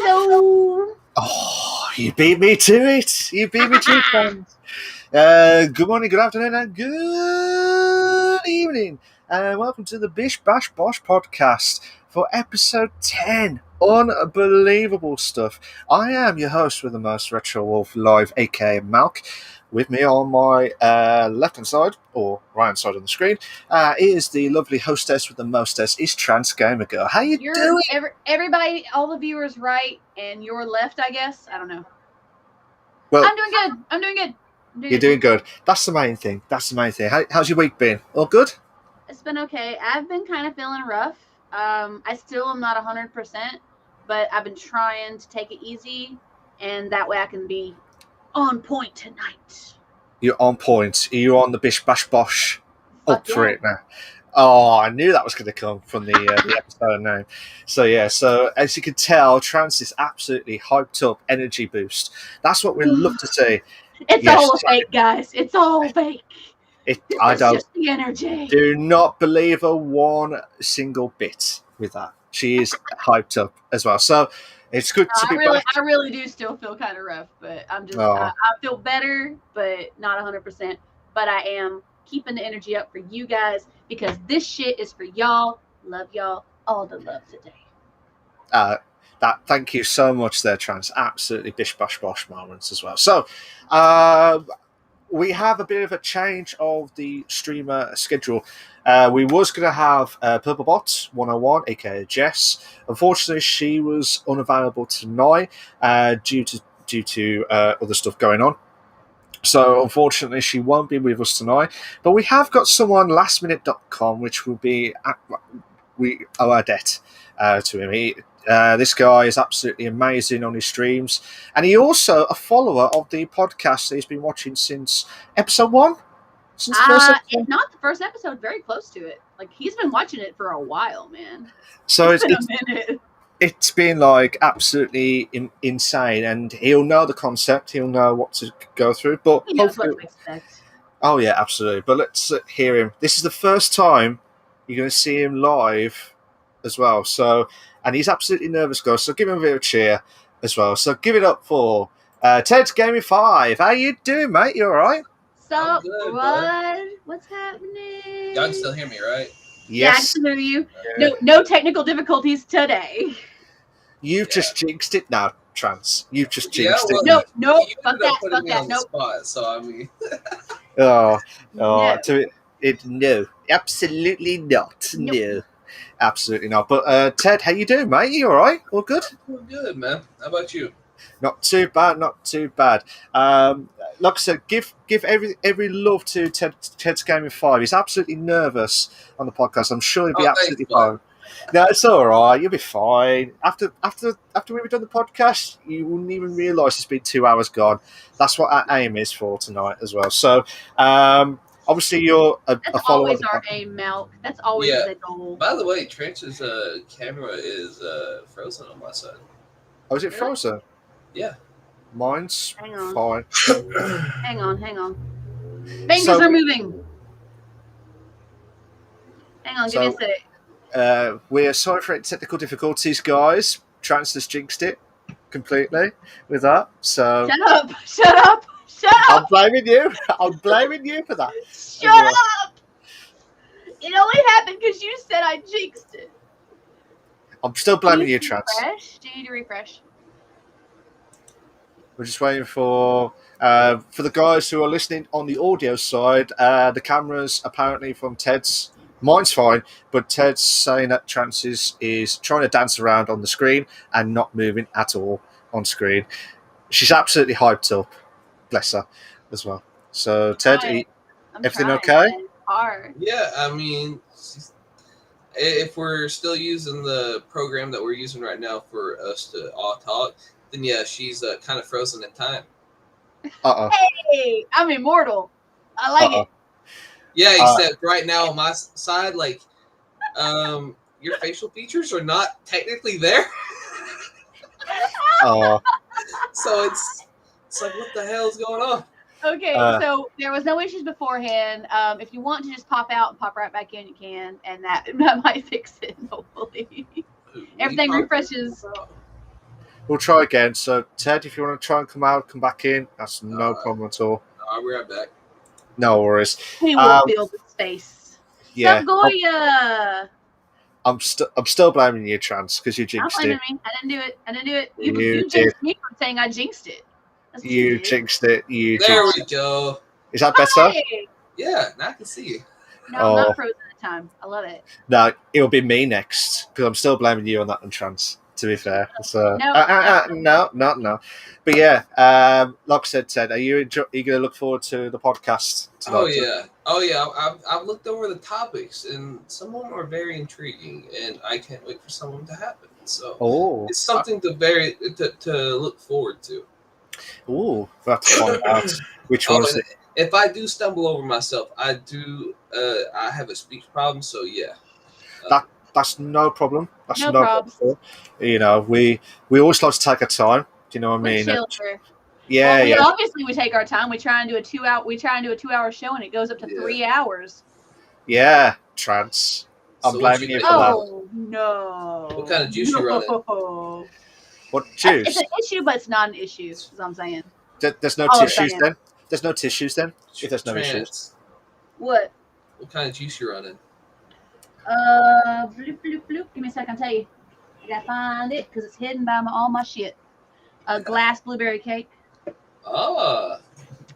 Hello. Oh, you beat me to it. You beat me to it, friends. Good morning, good afternoon, and good evening. And welcome to the Bish, Bash, Bosh podcast for episode 10. Unbelievable stuff. I am your host with the most retro wolf live, aka Malk. With me on my left-hand side, or right-hand side on the screen, is the lovely hostess with the mostess, is Trans Gamer Girl. How you doing? Everybody, all the viewers right, and your left, I guess. I don't know. Well, I'm doing good. You're doing good. That's the main thing. How's your week been? All good? It's been okay. I've been kind of feeling rough. I still am not 100%, but I've been trying to take it easy, and that way I can be on point tonight. You're on point. Are you on the Bish Bash Bosh Fuck up for yeah. it now? Oh, I knew that was going to come from the episode name. So as you can tell, Trans is absolutely hyped up, energy boost. That's what we love to see. It's all fake, guys. It's all fake. I don't just the energy. Do not believe her one single bit with that. She is hyped up as well. So it's good to be back. I really do still feel kind of rough, but I'm just I feel better, but not 100%. But I am keeping the energy up for you guys because this shit is for y'all. Love y'all. All the love today. Thank you so much there, Trans. Absolutely Bish Bash Bosh moments as well. So we have a bit of a change of the streamer schedule. We was going to have Purplebot 101, aka Jess. Unfortunately, she was unavailable tonight due to other stuff going on. So unfortunately, she won't be with us tonight. But we have got someone, lastminute.com, which will be we owe our debt to him. This guy is absolutely amazing on his streams, and he also a follower of the podcast that he's been watching since episode 1. Since the first episode? If not the first episode, very close to it. Like he's been watching it for a while, man. So it's been like absolutely insane, and he'll know the concept. He'll know what to go through. But he knows what to expect. Oh yeah, absolutely. But let's hear him. This is the first time you're going to see him live as well. So. And he's absolutely nervous, guys. So give him a bit of a cheer as well. So give it up for Ted's Gaming 5. How you doing, mate? You all right? Sup, bud? What's happening? Y'all can still hear me, right? Yes. Yeah, I can still hear you. Yeah. No technical difficulties today. You've just jinxed it now, Trans. You've just jinxed it. No, fuck that. Nope. Spot, so I mean. No, absolutely not. Nope. No. Absolutely not. But Ted, how you doing, mate? You all right? All good? I'm good, man. How about you? Not too bad. Like I said, give every love to Ted's Gaming 5. He's absolutely nervous on the podcast. I'm sure he'll be absolutely fine. No, it's all right. You'll be fine. After we've done the podcast, you wouldn't even realise it's been 2 hours gone. That's what our aim is for tonight as well. So, obviously, you're a follower. That's always our aim, Malk. That's always the goal. By the way, Trench's camera is frozen on my side. Oh, is it frozen? Yeah. Mine's fine. Hang on. Fingers are moving. Hang on, give me a sec. We're sorry for technical difficulties, guys. Trans has jinxed it completely with that. So Shut up. I'm blaming you for that. Shut up! It only happened because you said I jinxed it. I'm still blaming you, Trans. Do you need to refresh? We're just waiting for the guys who are listening on the audio side. The cameras apparently from Ted's. Mine's fine, but Ted's saying that Trans is trying to dance around on the screen and not moving at all on screen. She's absolutely hyped up. Bless her as well. So, Ted, everything okay? Hard. Yeah, I mean, if we're still using the program that we're using right now for us to all talk, then yeah, she's kind of frozen in time. Hey, I'm immortal. I like it. Yeah, except right now on my side, like, your facial features are not technically there. So it's like, what the hell is going on? Okay, so there was no issues beforehand. If you want to just pop out and pop right back in, you can, and that might fix it, hopefully. Everything refreshes. we'll try again. So, Ted, if you want to try and come out, come back in. That's no problem at all. I'll be right back. No worries. He will fill the space. Yeah. Stop Goya! I'm still blaming you, Trans, because you jinxed it. Don't blame me. I didn't do it. You jinxed me for saying I jinxed it. You jinxed it. There we go. Is that better? Yeah, now I can see you. No, I'm not frozen at the time. I love it. No, it'll be me next, because I'm still blaming you on that one, Trans, to be fair. So, no. But yeah, like I said, Ted, are you going to look forward to the podcast tonight? Oh yeah. I've looked over the topics, and some of them are very intriguing, and I can't wait for some of them to happen. So it's something to look forward to. We'll have to find out which ones. If I do stumble over myself, I have a speech problem, so yeah. That's no problem. That's no problem. You know, we always like to take our time. Do you know what I mean? Yeah, obviously we take our time. We try and do a 2-hour show, and it goes up to 3 hours. Yeah, Trans. I'm blaming you for that. Oh no! What kind of juice you running? What juice? It's an issue, but it's not an issue. Is what I'm saying. There's no tissues then. There's no tissues then. If there's no issues. What? What kind of juice you running? Bloop, bloop, bloop. Give me a second, I'll tell you. I gotta find it because it's hidden by all my shit. A glass blueberry cake. I'm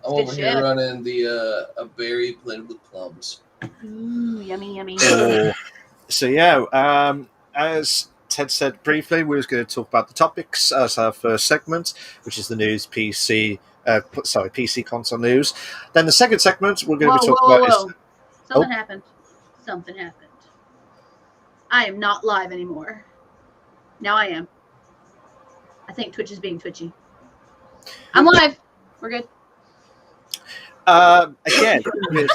over here running the a berry blended with plums. Ooh, yummy. So yeah, as Ted said briefly, we were going to talk about the topics as our first segment, which is the news PC console news. Then the second segment we're going to be talking about is Something happened. I am not live anymore. Now I am. I think Twitch is being twitchy. I'm live. We're good. Again,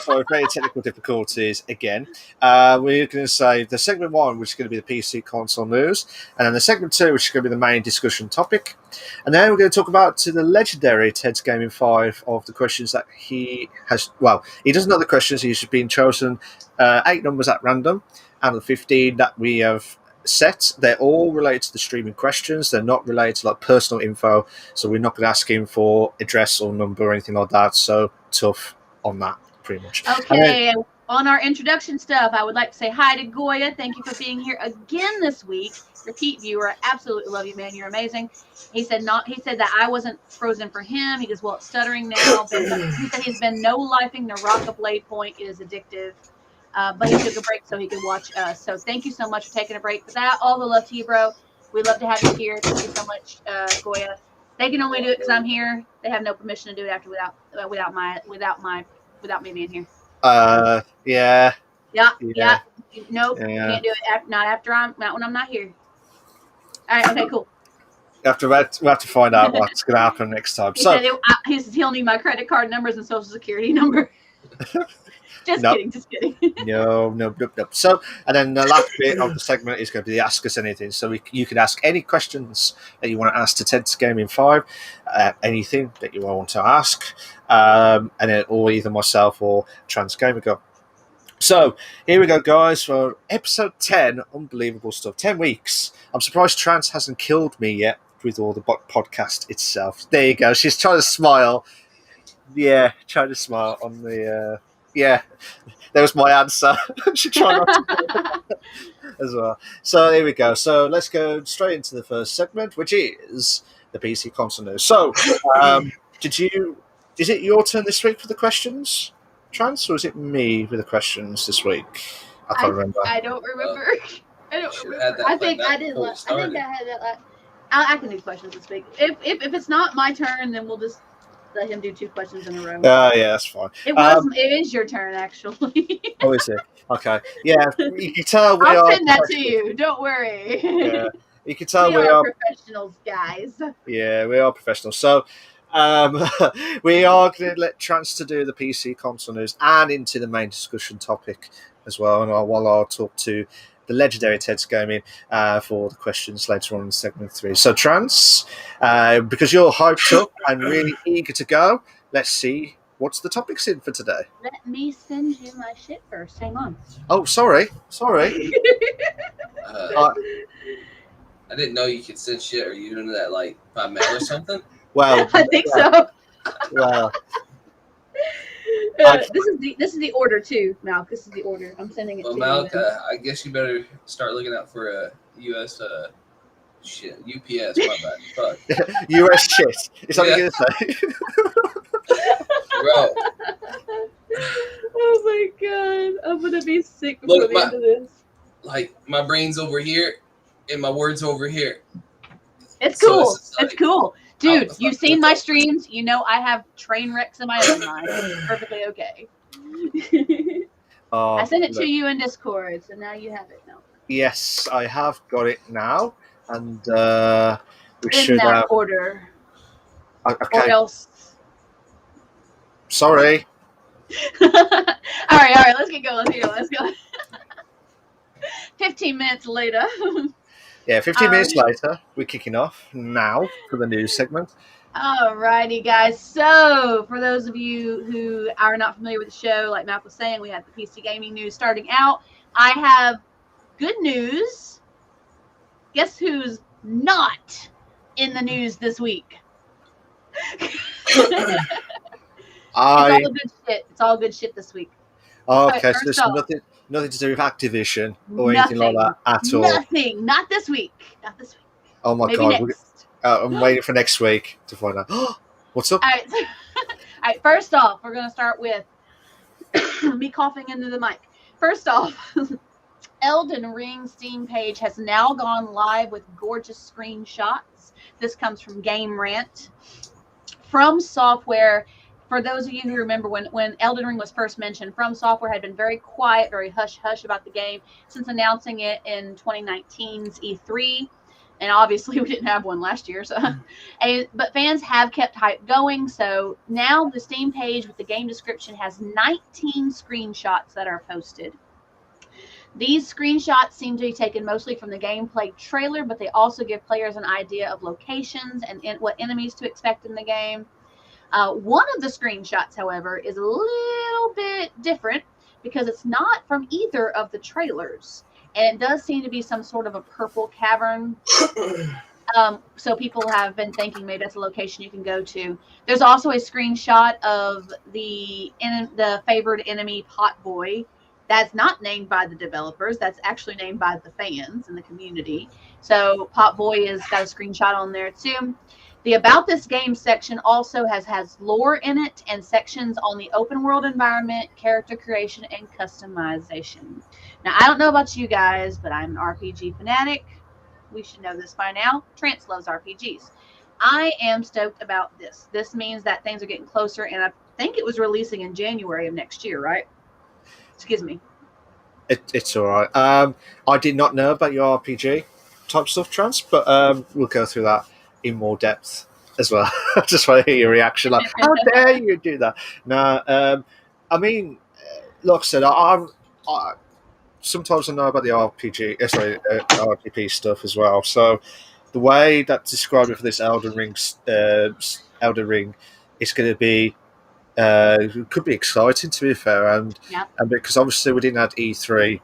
sorry, very technical difficulties again. We're going to say the segment 1, which is going to be the PC console news, and then the segment 2, which is going to be the main discussion topic. And then we're going to talk about the legendary Ted's Gaming 5 of the questions that he has. Well, he doesn't know the questions. He's been chosen 8 numbers at random out of the 15 that we have set. They're all related to the streaming questions. They're not related to like personal info, so we're not going to ask him for address or number or anything like that. So tough on that, pretty much. Okay, on our introduction stuff, I would like to say hi to Goya. Thank you for being here again this week. Repeat viewer, I absolutely love you, man. You're amazing. He said that I wasn't frozen for him. He goes, well, it's stuttering now. But he said he's been no-lifing Naraka Blade Point. It is addictive. But he took a break so he could watch us. So thank you so much for taking a break for that. All the love to you, bro. We love to have you here. Thank you so much, Goya. They can only do it because I'm here. They have no permission to do it without me being here. Yeah. Nope. Can't do it. Not when I'm not here. All right. Okay. Cool. We have to find out what's going to happen next time. He'll need my credit card numbers and social security number. Just kidding. No. So, and then the last bit of the segment is going to be the Ask Us Anything. So you can ask any questions that you want to ask to Ted's Gaming 5, anything that you want to ask, and then or either myself or Trans Gamer Girl. So here we go, guys, for episode 10. Unbelievable stuff. 10 weeks. I'm surprised Trans hasn't killed me yet with all the podcast itself. There you go. She's trying to smile. Yeah, trying to smile on the... Yeah, there was my answer. She tried not to as well. So here we go. So let's go straight into the first segment, which is the PC console news. So, is it your turn this week for the questions, Trans, or is it me with the questions this week? I can't remember. I don't remember. I think I did. I think I had that. I can do questions this week. If it's not my turn, then we'll just let him do 2 questions in a row. Yeah, that's fine. It is your turn, actually. Oh, is it? Okay. Yeah, you can tell I'll send that to you. Don't worry. Yeah, you can tell we are professionals, guys. Yeah, we are professionals. So, we are going to let Trans to do the PC console news and into the main discussion topic as well. And while I'll talk to the legendary Ted's Gaming for the questions later on in segment 3. So, Trans, because you're hyped up and really eager to go, let's see what's the topics in for today. Let me send you my shit first. Hang on. Oh, sorry. I didn't know you could send shit. Are you doing that like by mail or something? Well, I think so. Well, this is the order too, Malk. This is the order. I'm sending it to Malk, you. I guess you better start looking out for a U.S. Shit, UPS. My bad. Fuck. US shit. Is that what you're gonna say? Bro. Oh my god, I'm gonna be sick before the end of this. Like my brain's over here, and my words over here. It's cool. It's cool. Dude, you've seen my streams. You know I have train wrecks in my own mind. It's perfectly okay. I sent it to you in Discord, so now you have it now. Yes, I have got it now. And we in should that order. Okay. Or else. Sorry. all right. Let's get going. Let's go. 15 minutes later. Yeah, 15 minutes later, we're kicking off now for the news segment. Alrighty, guys. So, for those of you who are not familiar with the show, like Matt was saying, we have the PC gaming news starting out. I have good news. Guess who's not in the news this week? It's all good shit. It's all good shit this week. Okay, so there's nothing to do with Activision or anything like that at all. Nothing. Not this week. Oh my god. I'm waiting for next week to find out. What's up? All right. First off, we're going to start with me coughing into the mic. First off, Elden Ring Steam page has now gone live with gorgeous screenshots. This comes from Game Rant. From Software, for those of you who remember when Elden Ring was first mentioned, From Software had been very quiet, very hush-hush about the game since announcing it in 2019's E3. And obviously we didn't have one last year. But fans have kept hype going. So now the Steam page with the game description has 19 screenshots that are posted. These screenshots seem to be taken mostly from the gameplay trailer, but they also give players an idea of locations and what enemies to expect in the game. One of the screenshots, however, is a little bit different because it's not from either of the trailers. And it does seem to be some sort of a purple cavern. So people have been thinking maybe that's a location you can go to. There's also a screenshot of the favored enemy Pot Boy. That's not named by the developers. That's actually named by the fans in the community. So Pot Boy has got a screenshot on there too. The About This Game section also has lore in it and sections on the open world environment, character creation, and customization. Now, I don't know about you guys, but I'm an RPG fanatic. We should know this by now. Trance loves RPGs. I am stoked about this. This means that things are getting closer, and I think it was releasing in January of next year, right? Excuse me. It's all right. I did not know about your RPG type stuff, Trance, but we'll go through that in more depth as well. I just want to hear your reaction. Like, how dare you do that? No, I mean, like I said, I sometimes I know about the RPP stuff as well. So the way that described it for this Elden Ring is going to be could be exciting, to be fair, and because obviously we didn't have E3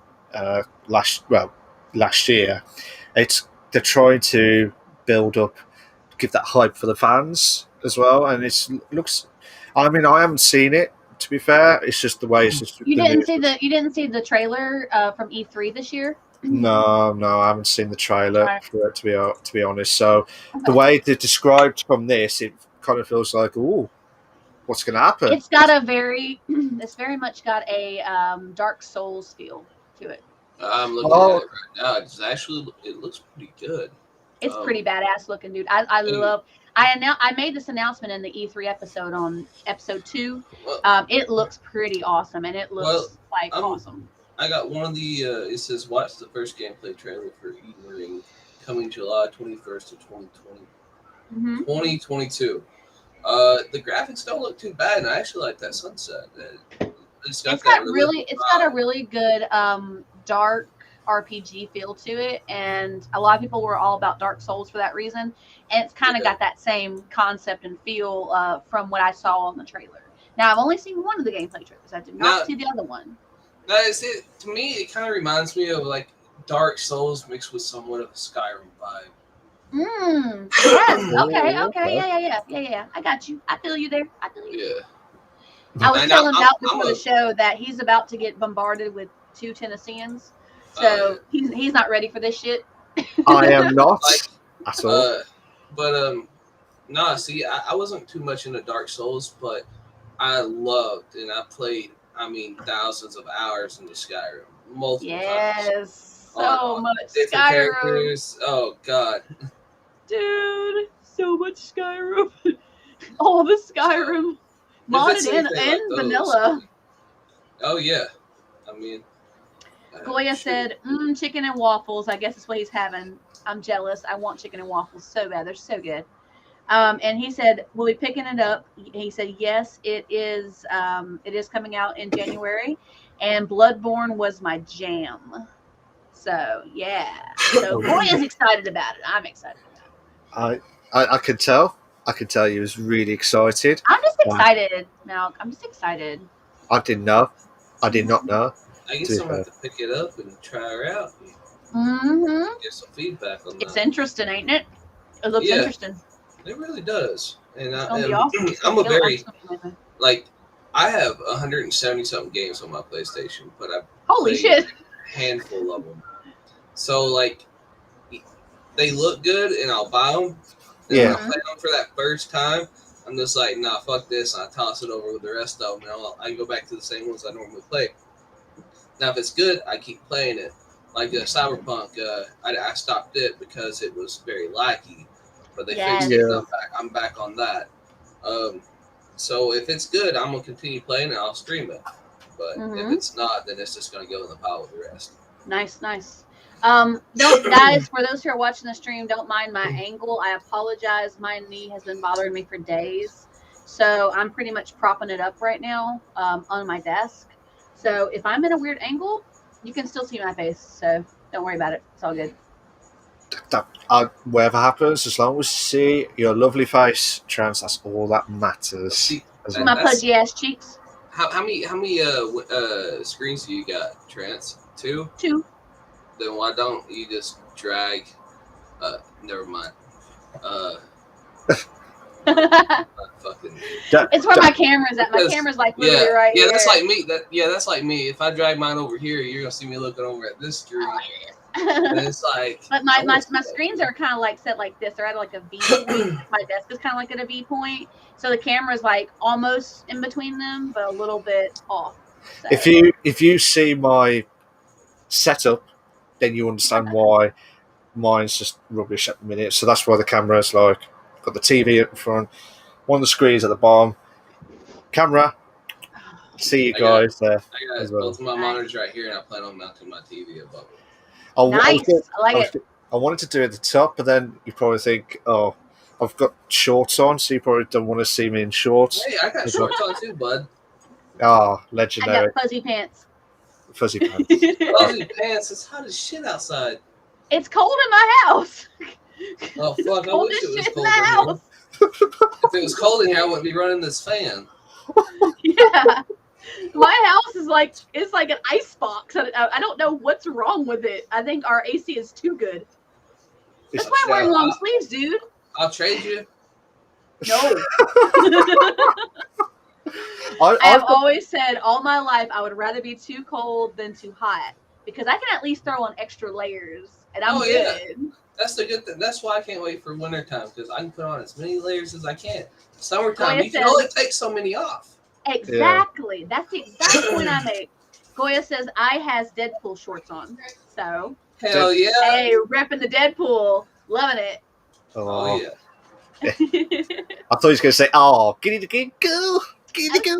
last year, they're trying to build up, give that hype for the fans as well, and it looks. I mean, I haven't seen it, to be fair. It's just the way it's just. You didn't see the trailer from E3 this year? No, I haven't seen the trailer for it, to be honest. So the way they described from this, it kind of feels like, ooh, what's going to happen? It's very much got a Dark Souls feel to it. I'm looking at it right now. It looks pretty good. It's pretty badass looking, dude. I made this announcement in the E3 episode on episode 2. It looks pretty awesome, and it looks awesome. I got one of the. It says watch the first gameplay trailer for Elden Ring coming July 21st of 2020. 2022. The graphics don't look too bad, and I actually like that sunset. It's got a really good dark RPG feel to it, and a lot of people were all about Dark Souls for that reason, and it's kind of got that same concept and feel from what I saw on the trailer. Now, I've only seen one of the gameplay trailers. I did not see the other one. To me, it kind of reminds me of like Dark Souls mixed with somewhat of a Skyrim vibe. Yes. Okay. Yeah. I got you. I feel you there. Yeah. I was telling him out before the show that he's about to get bombarded with 2 Tennesseans, so he's not ready for this shit. I am not at all. See, I wasn't too much into Dark Souls, but I loved and I played, thousands of hours into Skyrim. Multiple times. So much different Skyrim. Characters. Oh, God. Dude, so much Skyrim. All the Skyrim. Modded and vanilla. Oh, yeah. Goya said, chicken and waffles. I guess that's what he's having. I'm jealous. I want chicken and waffles so bad. They're so good. And he said, we'll be picking it up. He said, yes, it is coming out in January. And Bloodborne was my jam. So, yeah. So, Goya's excited about it. I'm excited about it. I could tell. I could tell you was really excited. I'm just excited, Malk. I'm just excited. I didn't know. I did not know. I guess I'm going to have to pick it up and try her out. Get some feedback on that. It's interesting, ain't it? It looks interesting. It really does. And awesome. I'm a very, I have 170-something games on my PlayStation, but I've Holy shit. a handful of them. So, they look good, and I'll buy them. And when I play them for that first time, I'm just like, nah, fuck this, and I toss it over with the rest of them, and I go back to the same ones I normally play. Now, if it's good, I keep playing it. Like Cyberpunk, I stopped it because it was very laggy, but they fixed it. I'm back on that. So if it's good, I'm gonna continue playing it. I'll stream it. But if it's not, then it's just gonna go in the pile with the rest. Nice. Guys, for those who are watching the stream, don't mind my angle. I apologize. My knee has been bothering me for days, so I'm pretty much propping it up right now on my desk. So if I'm in a weird angle, you can still see my face. So don't worry about it. It's all good. Whatever happens, as long as you see your lovely face, Trans, that's all that matters. My pudgy ass cheeks. How many screens do you got, Trans? 2? 2. Then why don't you just drag? Never mind. It's where my camera's at. My camera's literally right here. Yeah, that's like me. That's like me. If I drag mine over here, you're gonna see me looking over at this screen. And it's like. But my screens are kind of set like this. They're at a V point. My desk is kind of at a V point, so the camera's almost in between them, but a little bit off. So. If you see my setup, then you understand why mine's just rubbish at the minute. So that's why the camera's got the TV in front, one of the screens at the bottom, camera. See you guys there. I got both of my monitors right here, and I plan on mounting my TV above it. I like it. I wanted to do it at the top, but then you probably think, oh, I've got shorts on, so you probably don't want to see me in shorts. Hey, I got shorts on too, bud. Oh, legendary. I got fuzzy pants. Fuzzy pants. Fuzzy pants. It's hot as shit outside. It's cold in my house. Oh fuck! I wish it was cold in my house. If it was cold in here, I wouldn't be running this fan. Yeah, my house is it's like an ice box. I don't know what's wrong with it. I think our AC is too good. That's why I'm wearing long sleeves, dude. I'll trade you. No. I have always said all my life I would rather be too cold than too hot because I can at least throw on extra layers and I'm good. Yeah. That's the good thing. That's why I can't wait for wintertime because I can put on as many layers as I can. Summertime, you can only take so many off. Exactly. Yeah. That's the exact point I make. Goya says I has Deadpool shorts on. So hell yeah. Hey, repping the Deadpool. Loving it. Oh yeah. I thought he was going to say, "Oh, get it again, go, get it go."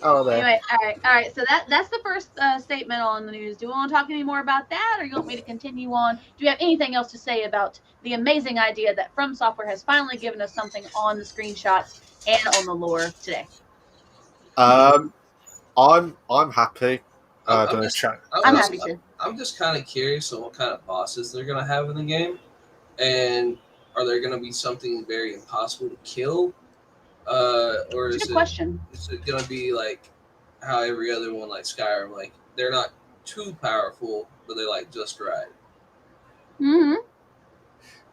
Oh, there. Anyway, all right. So that's the first statement on the news. Do you want to talk any more about that, or you want me to continue on? Do you have anything else to say about the amazing idea that From Software has finally given us something on the screenshots and on the lore today? I'm happy. I'm happy too. I'm just kind of curious on what kind of bosses they're gonna have in the game, and are there gonna be something very impossible to kill? Or is it going to be like how every other one, like Skyrim, like they're not too powerful, but they're like just right.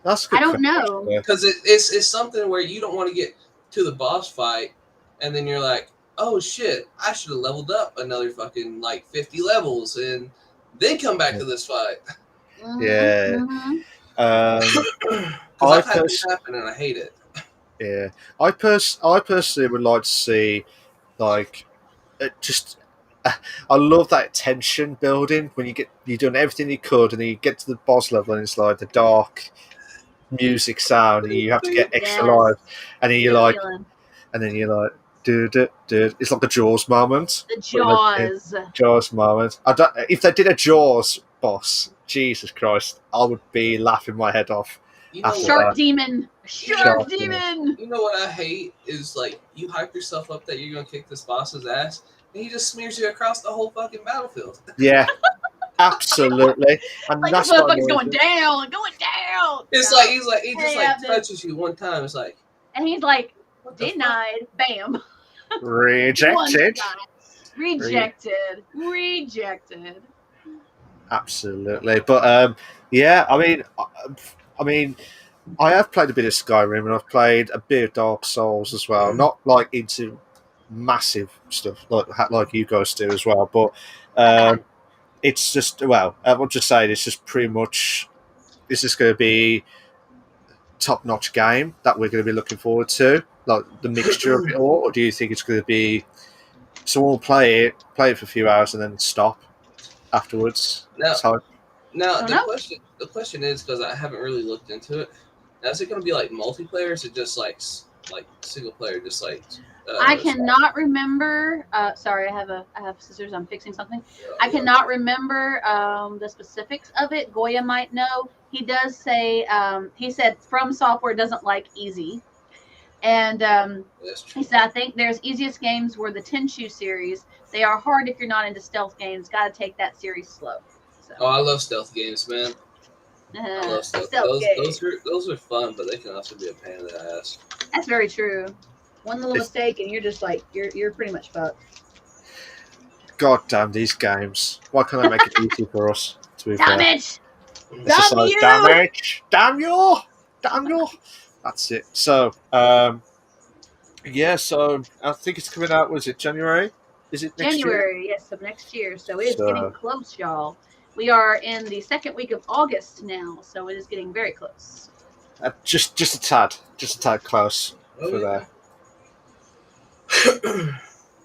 That's a good I don't know. Because it's something where you don't want to get to the boss fight, and then you're like, oh shit, I should have leveled up another fucking like 50 levels, and then come back to this fight. Yeah. Because I've had this happen, and I hate it. Yeah, I personally would like to see, like, just. I love that tension building when you've done everything you could, and then you get to the boss level, and it's like the dark music sound, and you have to get extra life, and then you're like, dude. It's like the Jaws moment. The Jaws. Jaws moment. If they did a Jaws boss, Jesus Christ, I would be laughing my head off. Shark demon. Shark demon. You know what I hate is like you hype yourself up that you're gonna kick this boss's ass, and he just smears you across the whole fucking battlefield. Yeah. Absolutely. And like this motherfucker's going down. It's like he just touches you one time. It's like, and he's like, denied. Bam. Rejected. Rejected. Absolutely. But yeah, I mean, I have played a bit of Skyrim, and I've played a bit of Dark Souls as well. Not like into massive stuff like you guys do as well, but it's just, well, I will just say it's just pretty much, is this going to be top-notch game that we're going to be looking forward to, like the mixture of it all, or do you think it's going to be someone will play it for a few hours and then stop afterwards? Now the question is, because I haven't really looked into it, now is it going to be like multiplayer, or is it just like single player, just like I cannot remember. Sorry, I have scissors. I'm fixing something. I cannot remember the specifics of it. Goya might know. He does say, he said From Software doesn't like easy. And he said, I think there's easiest games were the Tenchu series. They are hard if you're not into stealth games. Got to take that series slow. So. Oh, I love stealth games, man. I love stealth. Those are fun, but they can also be a pain in the ass. That's very true. One little mistake, and you're just like you're pretty much fucked. God damn these games! Why can't I make it easy for us? To be damn fair? It! Damn you! Damn you! Damn you! That's it. So, yeah. So I think it's coming out. Was it January? Is it next January? Year? Yes, of next year. So it is getting close, y'all. We are in the second week of August now, so it is getting very close. Just a tad close for there.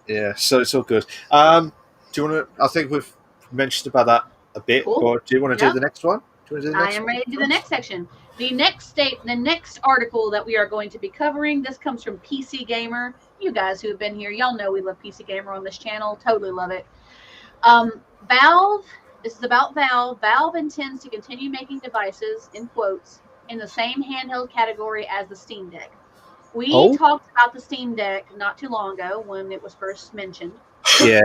Yeah, so it's all good. Do you want to? I think we've mentioned about that a bit. Cool. Or do you want to do the next one? I am ready to do the next section. The next article that we are going to be covering. This comes from PC Gamer. You guys who have been here, y'all know we love PC Gamer on this channel. Totally love it. Valve. This is about Valve. Valve intends to continue making devices, in quotes, in the same handheld category as the Steam Deck. We talked about the Steam Deck not too long ago when it was first mentioned. Yeah.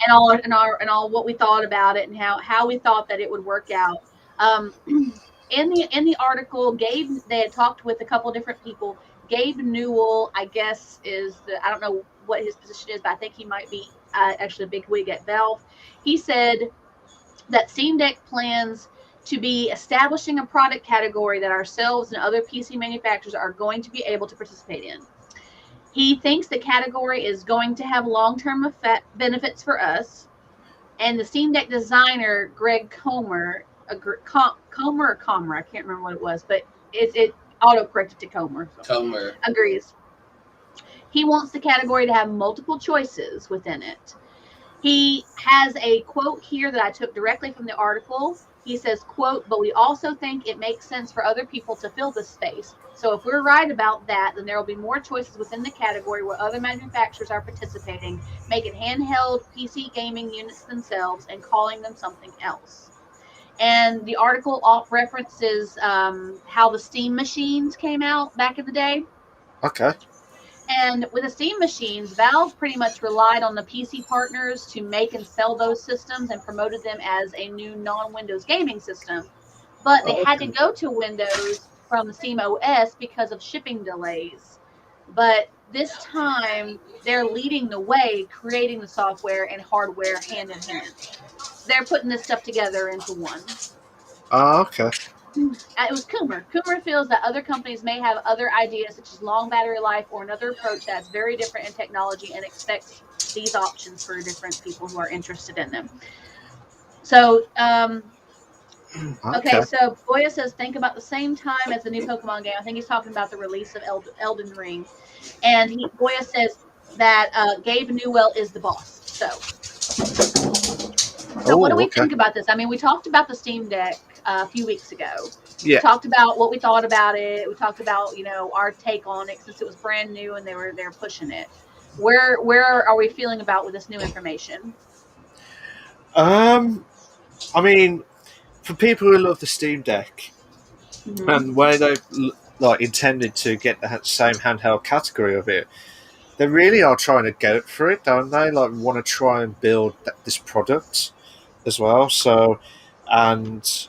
and all what we thought about it and how we thought that it would work out. In the article, they had talked with a couple different people. Gabe Newell, I guess, I don't know what his position is, but I think he might be actually a big wig at Valve. He said that Steam Deck plans to be establishing a product category that ourselves and other PC manufacturers are going to be able to participate in. He thinks the category is going to have long-term benefits for us. And the Steam Deck designer, Greg Comer, Comer or Comer, I can't remember what it was, but it auto-corrected to Comer. So Comer. Agrees. He wants the category to have multiple choices within it. He has a quote here that I took directly from the article. He says, quote, but we also think it makes sense for other people to fill this space. So if we're right about that, then there will be more choices within the category where other manufacturers are participating, making handheld PC gaming units themselves and calling them something else. And the article references how the Steam machines came out back in the day. Okay. And with the Steam machines, Valve pretty much relied on the PC partners to make and sell those systems and promoted them as a new non-Windows gaming system. But they had to go to Windows from the Steam OS because of shipping delays. But this time, they're leading the way, creating the software and hardware hand in hand. they're putting this stuff together into one. Oh, okay. It was Coomer. Coomer feels that other companies may have other ideas, such as long battery life or another approach that's very different in technology, and expects these options for different people who are interested in them. So, okay, so Goya says, think about the same time as the new Pokemon game. I think he's talking about the release of Elden Ring. And Goya says that Gabe Newell is the boss. So what do we think about this? I mean, we talked about the Steam Deck a few weeks ago. Yeah. We talked about what we thought about it. We talked about, our take on it since it was brand new and they're pushing it. Where are we feeling about with this new information? I mean, for people who love the Steam Deck, and where they've intended to get the same handheld category of it, they really are trying to go for it, don't they? Like, want to try and build this product as well. So, and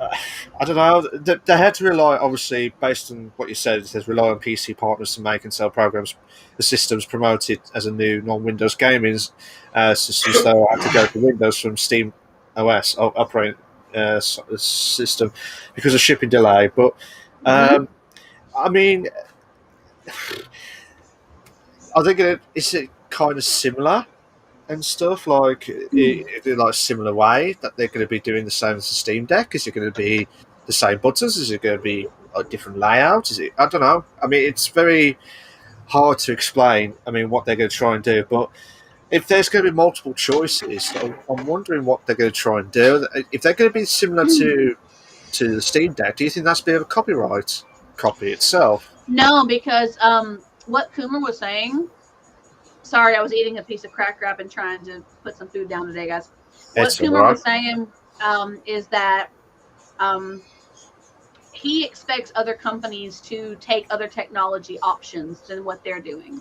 I don't know. They had to rely, obviously, based on what you said, it says rely on PC partners to make and sell programs, the systems promoted as a new non-Windows gaming system. So I had to go to Windows from Steam OS operating system because of shipping delay. But I mean, I think it's kind of similar and stuff, like in like similar way that they're going to be doing the same as the Steam Deck. Is it going to be the same buttons? Is it going to be a different layout? Is it? I don't know. I mean, it's very hard to explain. I mean, what they're going to try and do, but if there's going to be multiple choices, I'm wondering what they're going to try and do. If they're going to be similar to the Steam Deck, do you think that's a bit of a copyright copy itself? No, because what Coomer was saying. Sorry, I was eating a piece of crack wrap and trying to put some food down today, guys. What Coomer was saying is that he expects other companies to take other technology options than what they're doing.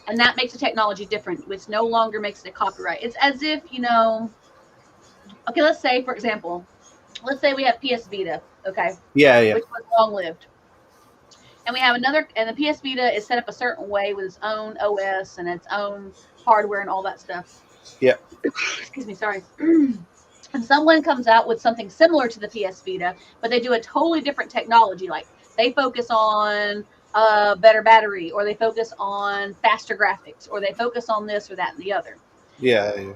And that makes the technology different, which no longer makes it a copyright. It's as if, okay, let's say, for example, let's say we have PS Vita, okay? Yeah. Which was long-lived. And we have another, and the PS Vita is set up a certain way with its own OS and its own hardware and all that stuff. Yeah. Excuse me, sorry. And someone comes out with something similar to the PS Vita, but they do a totally different technology. Like, they focus on a better battery, or they focus on faster graphics, or they focus on this or that and the other. Yeah.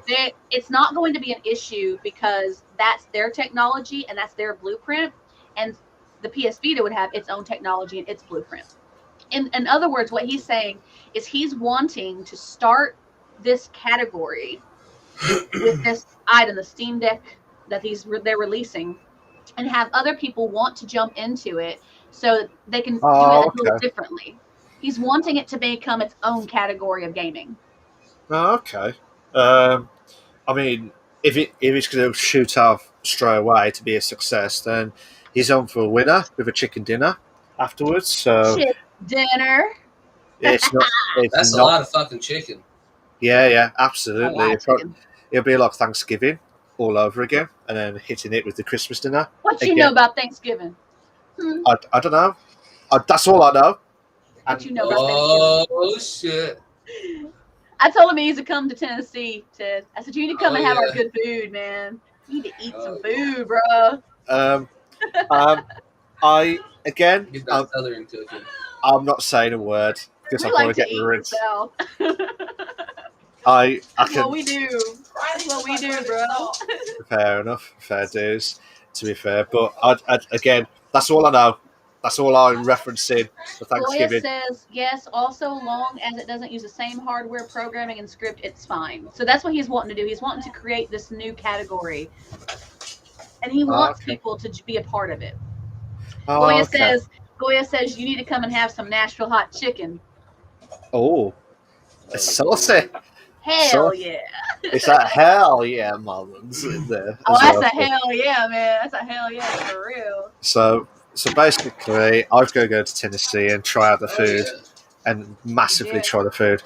It's not going to be an issue because that's their technology and that's their blueprint. And the PS Vita would have its own technology and its blueprint. In other words, what he's saying is he's wanting to start this category with this item, the Steam Deck that they're releasing, and have other people want to jump into it so they can do it a little differently. He's wanting it to become its own category of gaming. Oh, okay. I mean, if it's going to shoot off straight away to be a success, then he's on for a winner with a chicken dinner afterwards. So chicken dinner. It's not. That's a lot of fucking chicken. Yeah, absolutely. It'll be like Thanksgiving all over again, and then hitting it with the Christmas dinner. What you know about Thanksgiving? I don't know. That's all I know. What you know about Thanksgiving? Oh shit! I told him he needs to come to Tennessee. Ted, I said you need to come and have our good food, man. You need to eat some food, bro. I again. He's not southern cooking. I'm not saying a word because I want to get the rinse. That's what we do. That's what we do, bro. Fair enough. Fair dues, to be fair. But again, that's all I know. That's all I'm referencing for Thanksgiving. Goya says, yes, also long as it doesn't use the same hardware, programming, and script, it's fine. So that's what he's wanting to do. He's wanting to create this new category. And he wants people to be a part of it. Goya says, you need to come and have some Nashville hot chicken. Oh, it's saucy. Hell yeah. It's a hell yeah moments in there. Oh, that's a hell yeah, man. That's a hell yeah for real. So basically, I've got to go to Tennessee and try out the food and massively try the food.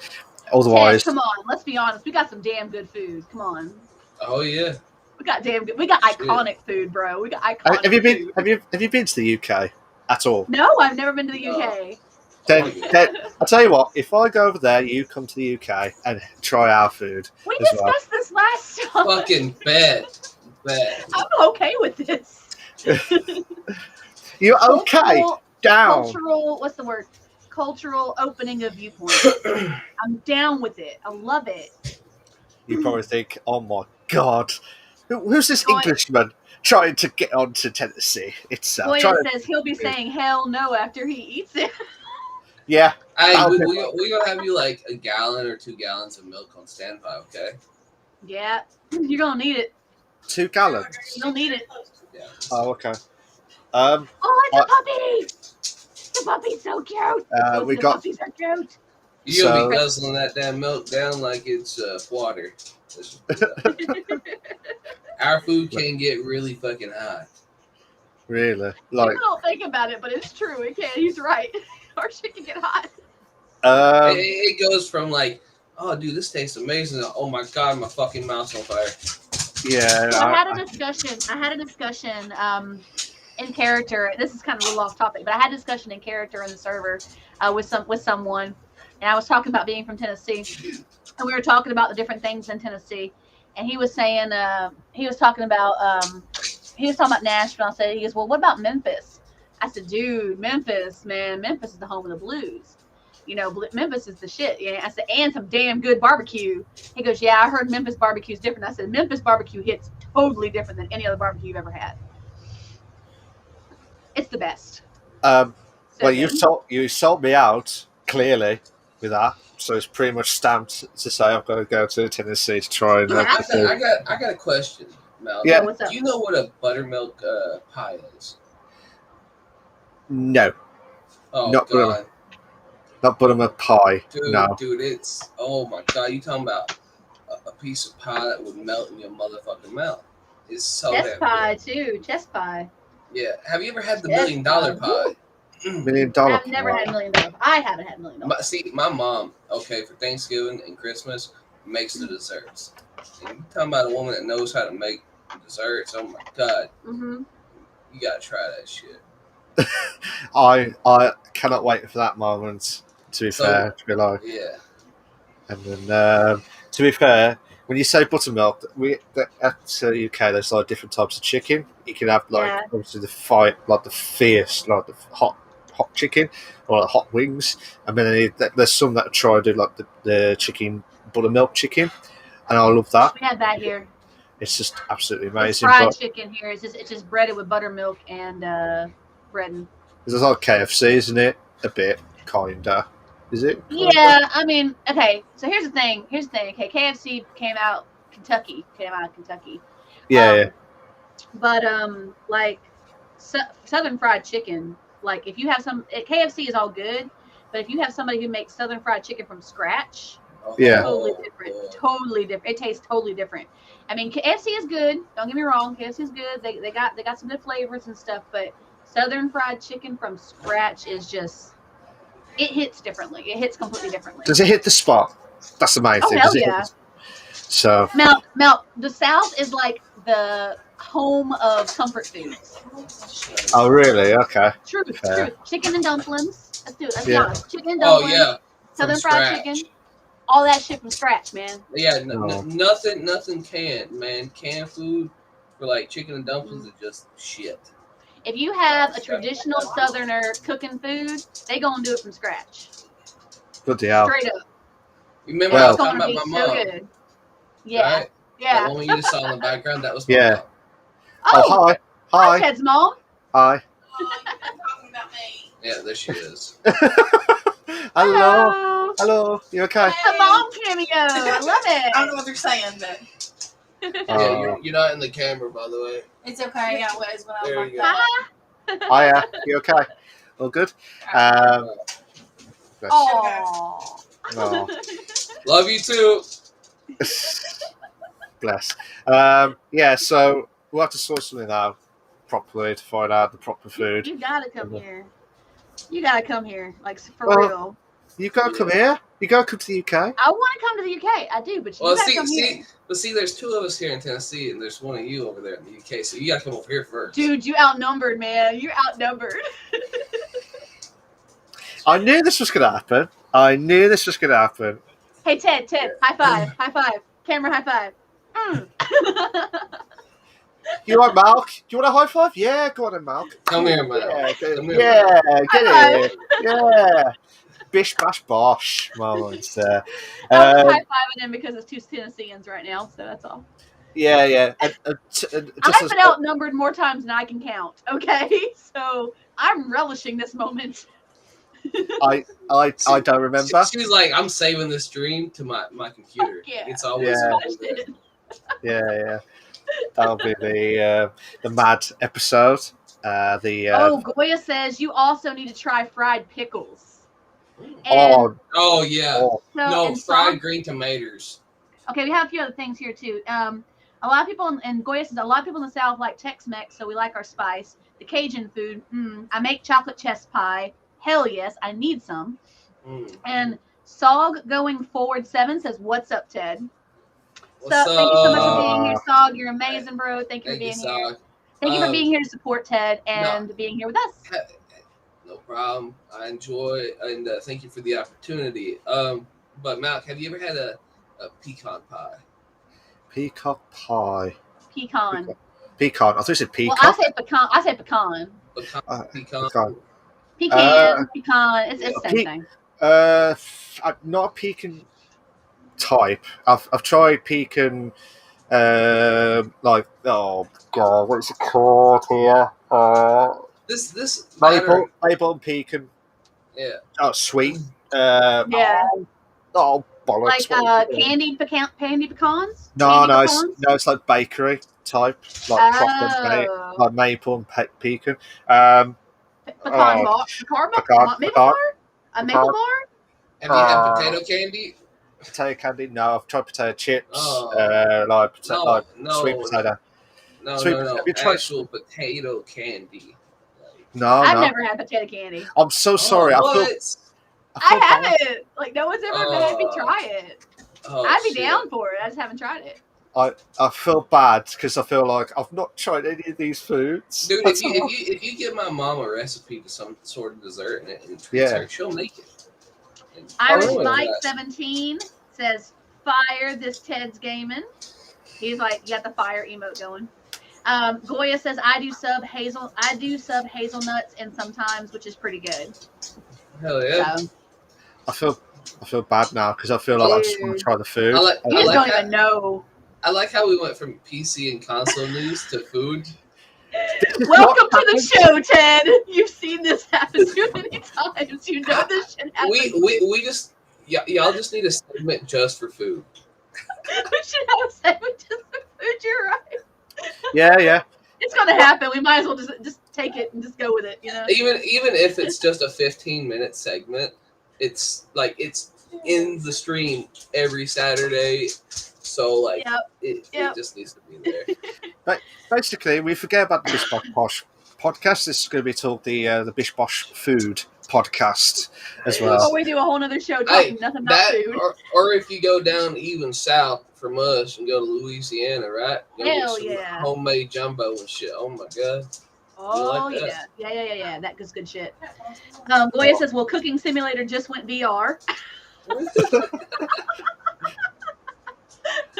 Otherwise, Ted, come on, let's be honest. We got some damn good food. Come on. Oh yeah. We got damn good. We got iconic food, bro. We got iconic. Have you been to the UK at all? No, I've never been to the UK. Then I'll tell you what. If I go over there, you come to the UK and try our food. We as discussed this last time. Fucking bet. I'm okay with this. You're okay. Down. Cultural. What's the word? Cultural opening of viewpoints. I'm down with it. I love it. You probably think, oh my god, who's this Englishman trying to get on to Tennessee itself? Goya says he'll be saying hell no after he eats it. Yeah. Hey, we're going to have you like a gallon or 2 gallons of milk on standby, okay? Yeah, you're going to need it. 2 gallons? You'll need it. Yeah. Oh, okay. Oh, it's a puppy! The puppy's so cute! The puppies are cute! You're going to be guzzling that damn milk down like it's water. Our food can get really fucking hot. Really? Like, people don't think about it, but it's true. It can. He's right. Our shit can get hot. It goes from like, oh, dude, this tastes amazing. Oh my god, my fucking mouth's on fire. Yeah. So I had a discussion in character. This is kind of a little off topic, but I had a discussion in character in the server with someone, and I was talking about being from Tennessee, and we were talking about the different things in Tennessee, and he was saying he was talking about Nashville. I said, he goes, well, what about Memphis? I said, dude, Memphis, man, Memphis is the home of the blues. You know, Memphis is the shit. Yeah, I said, and some damn good barbecue. He goes, yeah, I heard Memphis barbecue is different. I said, Memphis barbecue hits totally different than any other barbecue you've ever had. It's the best. Well, you sold me out clearly with that, so it's pretty much stamped to say I've got to go to Tennessee to try and. I got a question, Mel. Yeah. What's up? Do you know what a buttermilk pie is? No. Oh not god. Not buttermilk pie. Dude, no. Dude, it's my god. You talking about a piece of pie that would melt in your motherfucking mouth? It's so chest pie good. Too. Chest pie. Yeah. Have you ever had the $1 million pie? $1 million pie. I've never had $1 million. I haven't had $1 million. See, my mom, for Thanksgiving and Christmas, makes the desserts. And you talking about a woman that knows how to make desserts? Oh my god. Mm-hmm. You gotta try that shit. I cannot wait for that moment. To be fair, to be like, yeah. And then, to be fair, when you say buttermilk, at UK there's like different types of chicken. You can have obviously the fierce, like the hot chicken or like hot wings, and then there's some that try to do like the chicken buttermilk chicken, and I love that. We have that here. It's just absolutely amazing. Fried chicken here is it's just breaded with buttermilk and bread. It's like KFC, isn't it? A bit, kinda. Is it? Yeah, I mean, okay. So here's the thing. Okay, KFC came out of Kentucky. Yeah. But like Southern Fried Chicken, like if you have KFC is all good, but if you have somebody who makes Southern Fried Chicken from scratch, totally different. It tastes totally different. I mean, KFC is good. Don't get me wrong. KFC is good. They got some good flavors and stuff, but Southern Fried Chicken from scratch is just. It hits differently. It hits completely differently. Does it hit the spot? That's the main thing. Hell yeah. So Mel, the South is like the home of comfort foods. Oh, really? Okay. True. Chicken and dumplings. Let's do it. Let's be honest. Chicken and dumplings. Oh, yeah. Southern fried chicken. All that shit from scratch, man. Yeah, nothing canned, man. Canned food for like chicken and dumplings is just shit. If you have a traditional Southerner cooking food, they gonna do it from scratch. Good deal. Straight up. You remember I was talking about my mom? So good. Yeah. Right? Yeah. That woman you just saw in the background, that was my mom. Oh, hi. Hi, Ted's mom. Hi. You're talking about me. Yeah, there she is. Hello. You okay? The mom cameo. I love it. I don't know what they're saying, but. Yeah, you're not in the camera, by the way. It's okay. I got ways when I was like that. Hiya. You okay? All good? Love you too. Bless. Yeah, so we'll have to sort something out properly to find out the proper food. You gotta come here. Like for real. You gotta come here. You gotta come to the UK. I want to come to the UK. I do, but you gotta come here. But there's 2 of us here in Tennessee, and there's one of you over there in the UK. So you gotta come over here first. Dude, you outnumbered, man. You're outnumbered. I knew this was going to happen. Hey, Ted, high five, camera high five. You want Malk? Do you want a high five? Yeah, go on then, Malk. Come here, Mal. Yeah, get High it. Yeah. Bish, bash, bosh. Moments there. I'm just high fiving him because it's two Tennesseans right now, so that's all. Yeah. I've been outnumbered more times than I can count. Okay, so I'm relishing this moment. I don't remember. She's like, I'm saving this dream to my computer. Yeah. It's always Yeah. That'll be the mad episode. Goya says you also need to try fried pickles. Oh yeah. Fried green tomatoes. Okay, we have a few other things here too. A lot of people in Goya says a lot of people in the South like Tex-Mex, so we like our spice. The Cajun food. I make chocolate chess pie. Hell yes, I need some. And Sog going forward 7 says, "What's up, Ted?" Thank you so much for being here, Sog. You're amazing, bro. Thank you for being here. Thank you for being here to support Ted and being here with us. No problem. I enjoy and thank you for the opportunity. But Malk, have you ever had a pecan pie? Peacock pie. Pecan. I thought you said peacock. Well, I say pecan. Pecan. Pecan. It's the same thing. I'm not a pecan type. I've tried pecan. Like, oh god, what's it called here? This maple and pecan. Yeah. Oh, sweet. Yeah. Oh bollocks! Like candied pecans. No, it's like bakery type, like chocolate, like maple and pecan. Pecan bar. Maple bar. A maple bar. Have you had potato candy? Potato candy? No, I've tried potato chips. Sweet potato. No. Actual potato candy. No, I've never had potato candy. I'm so sorry. I haven't. Like, no one's ever made me try it. I'd be down for it. I just haven't tried it. I feel bad because I feel like I've not tried any of these foods. Dude, if you give my mom a recipe to some sort of dessert and treats her, she'll make it. Irish Mike 17 says, "Fire this Ted's gaming." He's like, you got the fire emote going. Goya says, I do sub hazelnuts and sometimes, which is pretty good. Hell yeah. So, I feel bad now because I feel like I just want to try the food. You just don't even know. I like how we went from PC and console news to food. Welcome to the show, Ted. You've seen this happen too many times. You know this shit happens. We just y'all just need a segment just for food. We should have a segment just for food. You're right. Yeah. It's gonna happen. We might as well just take it and just go with it. You know. Even if it's just a 15-minute segment, it's in the stream every Saturday. So it just needs to be there. But basically, we forget about the Bish Bosh podcast. This is going to be called the Bish Bosh food podcast as well. Or we do a whole other show talking nothing about food. Or if you go down even south from us and go to Louisiana, right? Hell yeah. Homemade jumbo and shit. Oh my god. Oh yeah. That goes good shit. Goya says, well, Cooking Simulator just went VR.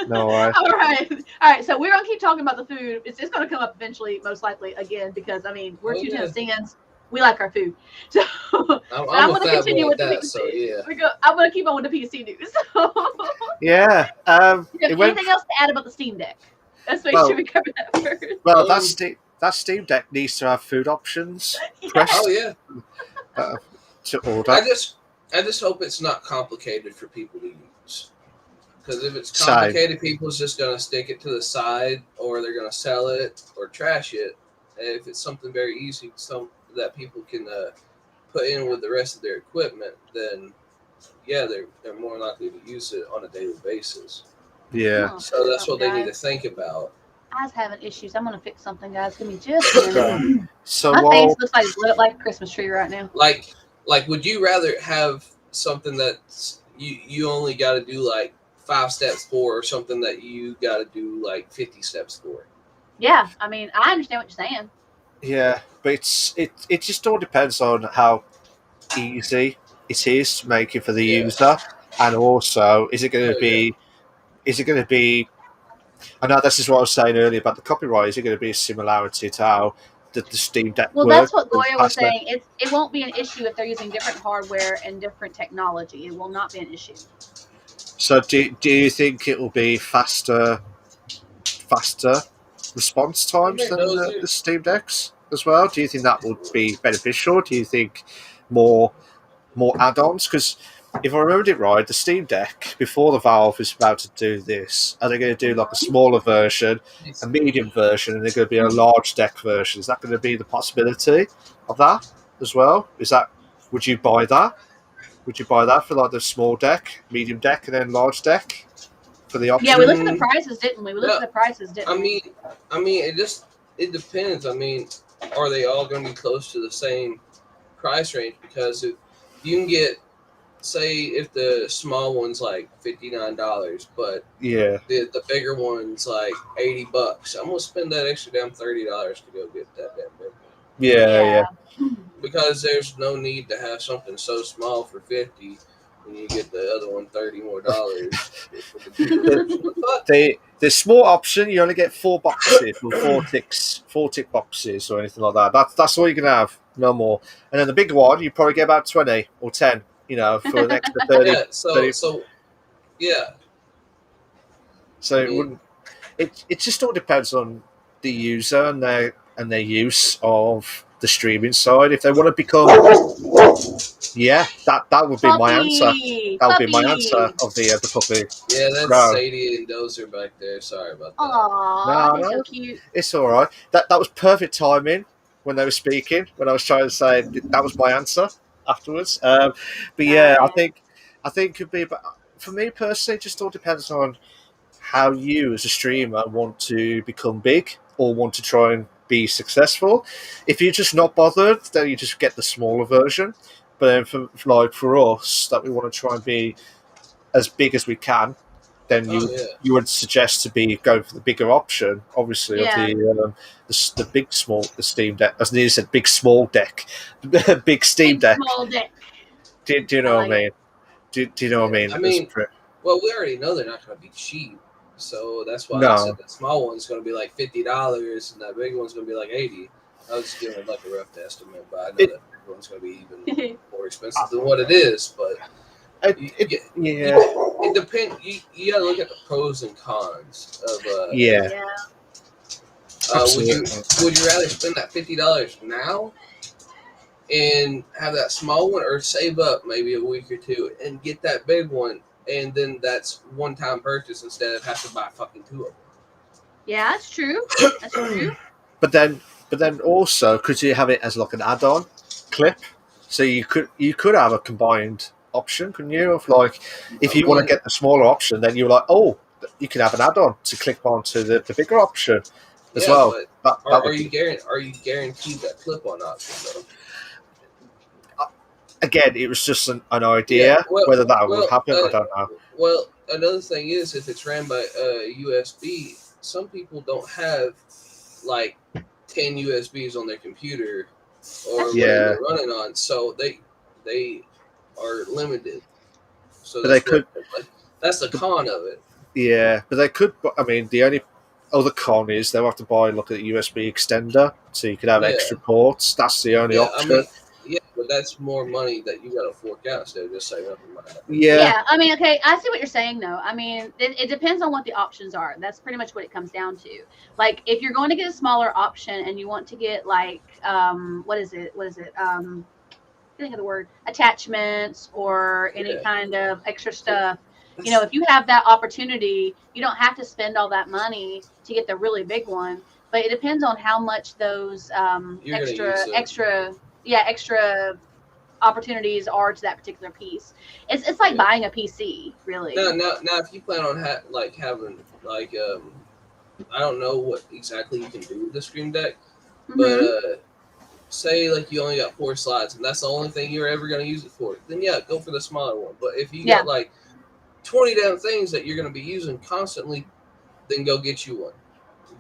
No, All right. So we're gonna keep talking about the food. It's gonna come up eventually, most likely again, because I mean we're two Tennesseans. We like our food. So I'm gonna continue with the PC. So, yeah. I'm gonna keep on with the PC news. Yeah. Anything else to add about the Steam Deck? Let's make sure we cover that first. Well, that Steam Deck needs to have food options. Oh yeah. To order. I just hope it's not complicated for people to use. Because if it's complicated, people's just going to stick it to the side, or they're going to sell it or trash it. And if it's something very easy, that people can put in with the rest of their equipment, then they're more likely to use it on a daily basis. Yeah. So that's what they need to think about. I was having issues. I'm going to fix something, guys. Give me just a minute. So my face looks like it's lit up like a Christmas tree right now. Like, would you rather have something that you only got to do like 5 steps for, or something that you got to do like 50 steps for? Yeah, I mean, I understand what you're saying. Yeah, but it just all depends on how easy it is to make it for the user, and also is it going to be? Is it going to be? I know this is what I was saying earlier about the copyright. Is it going to be a similarity to how the Steam Deck Well, works? that's what Goya was saying. It won't be an issue if they're using different hardware and different technology. It will not be an issue. So do you think it will be faster response times than the Steam Decks as well? Do you think that would be beneficial? Do you think more add-ons? Because if I remembered it right, the Steam Deck before the Valve is about to do this, are they going to do like a smaller version, a medium version, and they're going to be a large deck version? Is that going to be the possibility of that as well? Would you buy that? Would you buy that for like the small deck, medium deck, and then large deck for the option? Yeah, we looked at the prices, didn't we? We looked at the prices, didn't we? I mean, it depends. I mean, are they all going to be close to the same price range? Because if you can get, say, if the small one's like $59, but the bigger one's like $80, I'm gonna spend that extra damn $30 to go get that damn big one. Yeah. Because there's no need to have something so small for $50 when you get the other one $30 more. The small option, you only get 4 boxes or 4 tick boxes or anything like that. That's all you can have, no more. And then the big one, you probably get about 20 or 10, for an extra 30. So it wouldn't. It just all depends on the user and their use of the streaming side. If they want to become, that would be my answer. That would be my answer of the puppy. Yeah, that's Sadie and Dozer back there. Sorry about that. Aww, no, so cute. It's all right. That was perfect timing when they were speaking. When I was trying to say that was my answer afterwards. But yeah, I think it could be. But for me personally, it just all depends on how you as a streamer want to become big or want to try and be successful. If you're just not bothered, then you just get the smaller version. But then for us, that we want to try and be as big as we can, then you would suggest to be going for the bigger option, obviously, of the big small the Steam Deck. As Nina said, big small deck, big Steam Deck. Small deck. Do you know what I mean? Do you know what I mean? I mean, well, we already know they're not going to be cheap. So that's why I said the small one's going to be like $50 and that big one's going to be like $80. I was just giving like a rough estimate, but I know that big one's going to be even more expensive than what it is. But it depends. You got to look at the pros and cons of. Would you rather spend that $50 now and have that small one, or save up maybe a week or two and get that big one? And then that's one-time purchase instead of having to buy fucking 2 of them. Yeah, that's true. That's true. But then also, could you have it as like an add-on clip? So you could have a combined option, couldn't you? Of like, if you want to get the smaller option, then you're like, you can have an add-on to click onto the bigger option as well. But are you guaranteed that clip-on option though? Again, it was just an idea. Whether that will happen, I don't know. Well, another thing is, if it's ran by USB, some people don't have like 10 USBs on their computer or whatever they're running on, so they are limited. So that's the con of it. Yeah, but they could. I mean, the only other con is they'll have to buy like a USB extender, so you could have extra ports. That's the only option. But that's more money that you got to fork out instead of just saving up your money. Yeah, I mean, okay, I see what you're saying, though. I mean, it depends on what the options are. That's pretty much what it comes down to. Like, if you're going to get a smaller option and you want to get, like, what is it? Think of the word, attachments or any kind of extra stuff. If you have that opportunity, you don't have to spend all that money to get the really big one. But it depends on how much those extra opportunities are to that particular piece. It's like buying a PC, really. Now, if you plan on having I don't know what exactly you can do with the Stream Deck, but say like you only got 4 slots and that's the only thing you're ever going to use it for, then go for the smaller one. But if you got like 20 damn things that you're going to be using constantly, then go get you one.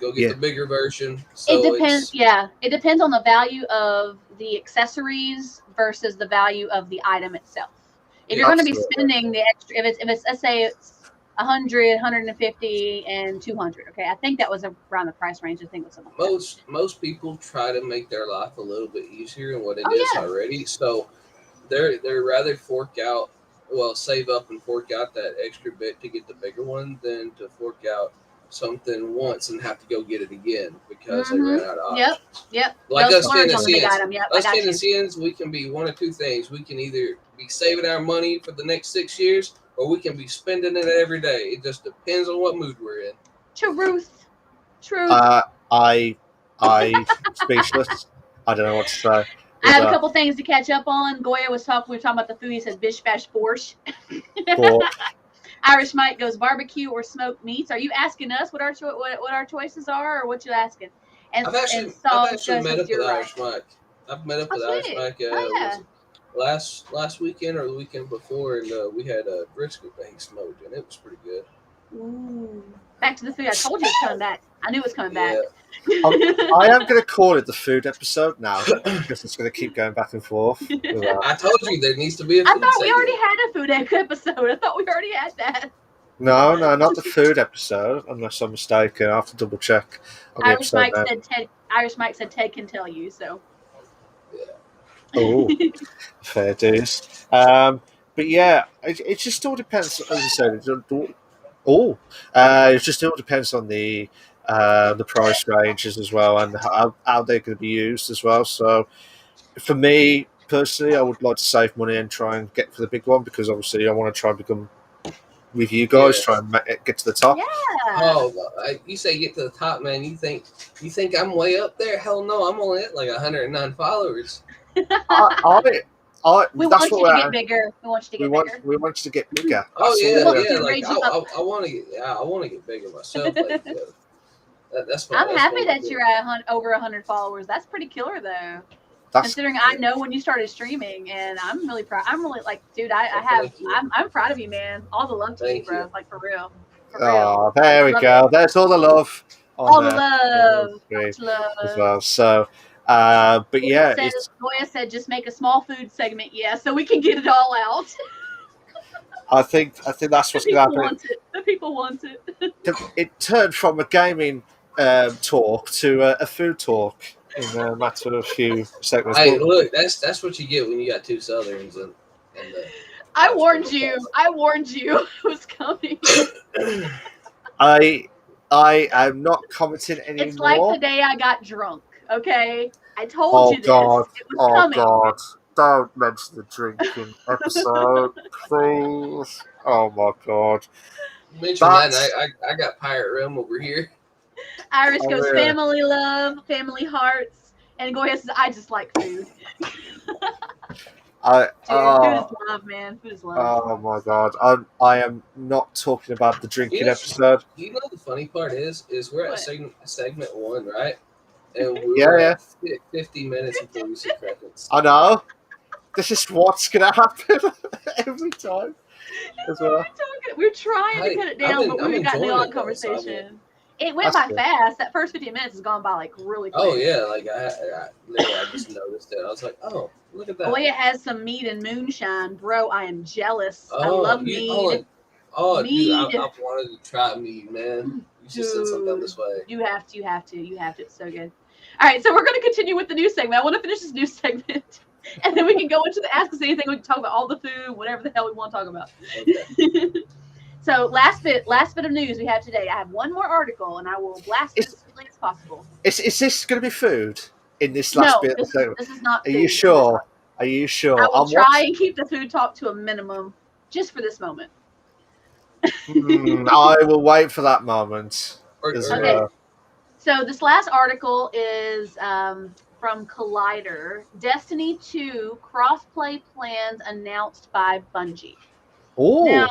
Go get the bigger version. So it depends. Yeah, it depends on the value of the accessories versus the value of the item itself. If you're going to be spending the extra, if it's let's say it's 100, 150, and 200. Okay, I think that was around the price range. I think it was something like most people try to make their life a little bit easier than what it is already. So they're rather save up and fork out that extra bit to get the bigger one than to fork out something once and have to go get it again because they ran out of options. Yep. Like us Tennesseans, we can be one of two things. We can either be saving our money for the next 6 years, or we can be spending it every day. It just depends on what mood we're in. Truth. I speechless. I don't know what to say. I have a couple things to catch up on. Goya we were talking about the food. He says Bish Bash Bosh. Irish Mike goes barbecue or smoked meats. Are you asking us what our choices are, or what you asking? I've actually met up with Irish Mike. I've met up with Irish Mike last weekend or the weekend before, and we had a brisket that he smoked, and it was pretty good. Ooh. Back to the food. I told you it was coming back. I knew it was coming back. I am going to call it the food episode now because it's going to keep going back and forth. I told you there needs to be a food I thought we already had a food episode. I thought we already had that. No, not the food episode, unless I'm mistaken. I have to double check. Irish Mike said Ted can tell you, so. Yeah. Oh, fair dues. But yeah, it just all depends, as I said. It just all depends on the price ranges as well, and how they're going to be used as well. So, for me personally, I would like to save money and try and get for the big one because obviously I want to try and become with you guys, try and get to the top. Yeah. Oh, you say get to the top, man? You think I'm way up there? Hell no, I'm only at like 109 followers. We want you to get bigger. We want you to get bigger. Oh yeah. Like I want to get bigger myself. Like, that's I'm happy that you're at over 100 followers. That's pretty killer, though. Considering I know when you started streaming, and I'm really proud. I'm really like, dude, I'm proud of you, man. All the love to you, bro. Like for real. Oh, there we go. There's all the love. All the love. Much love. As well. So. But yeah, Goya said just make a small food segment, so we can get it all out. I think that's what's going to happen. The people want it. It turned from a gaming talk to a food talk in a matter of a few seconds. Hey, look, that's what you get when you got two Southerns and I warned you. It was coming. I am not commenting anymore. It's like the day I got drunk. Okay, I told you this. God. It was coming. God! Don't mention the drinking episode, please. Oh my God! Mention that, and I got pirate rum over here. Irish goes family love, family hearts, and Goya says I just like food. Food is love, man. Food is love. Oh my God! I am not talking about the drinking episode. You know the funny part is we're at segment 1, right? And we're at 50 minutes until we see credits. I know. This is what's going to happen every time. As well. We're trying to cut it down, but we've got the odd conversation. It went by fast. That first 50 minutes has gone by like really quick. Oh yeah, like I just noticed it. I was like, oh, look at that. Boy, it has some mead and moonshine, bro. I am jealous. I love mead. Dude, I've wanted to try mead, man. You should send some down this way. You have to. It's so good. All right, so we're going to continue with the news segment. I want to finish this news segment, and then we can go into the Ask Us Anything. We can talk about all the food, whatever the hell we want to talk about. Okay. So last bit of news we have today. I have one more article, and I will blast it as quickly as possible. Is this going to be food in this last bit? No, this is not food. Are you sure? Are you sure? I will try and keep the food talk to a minimum just for this moment. I will wait for that moment. Okay. So this last article is from Collider. Destiny 2 crossplay plans announced by Bungie. Oh. Now,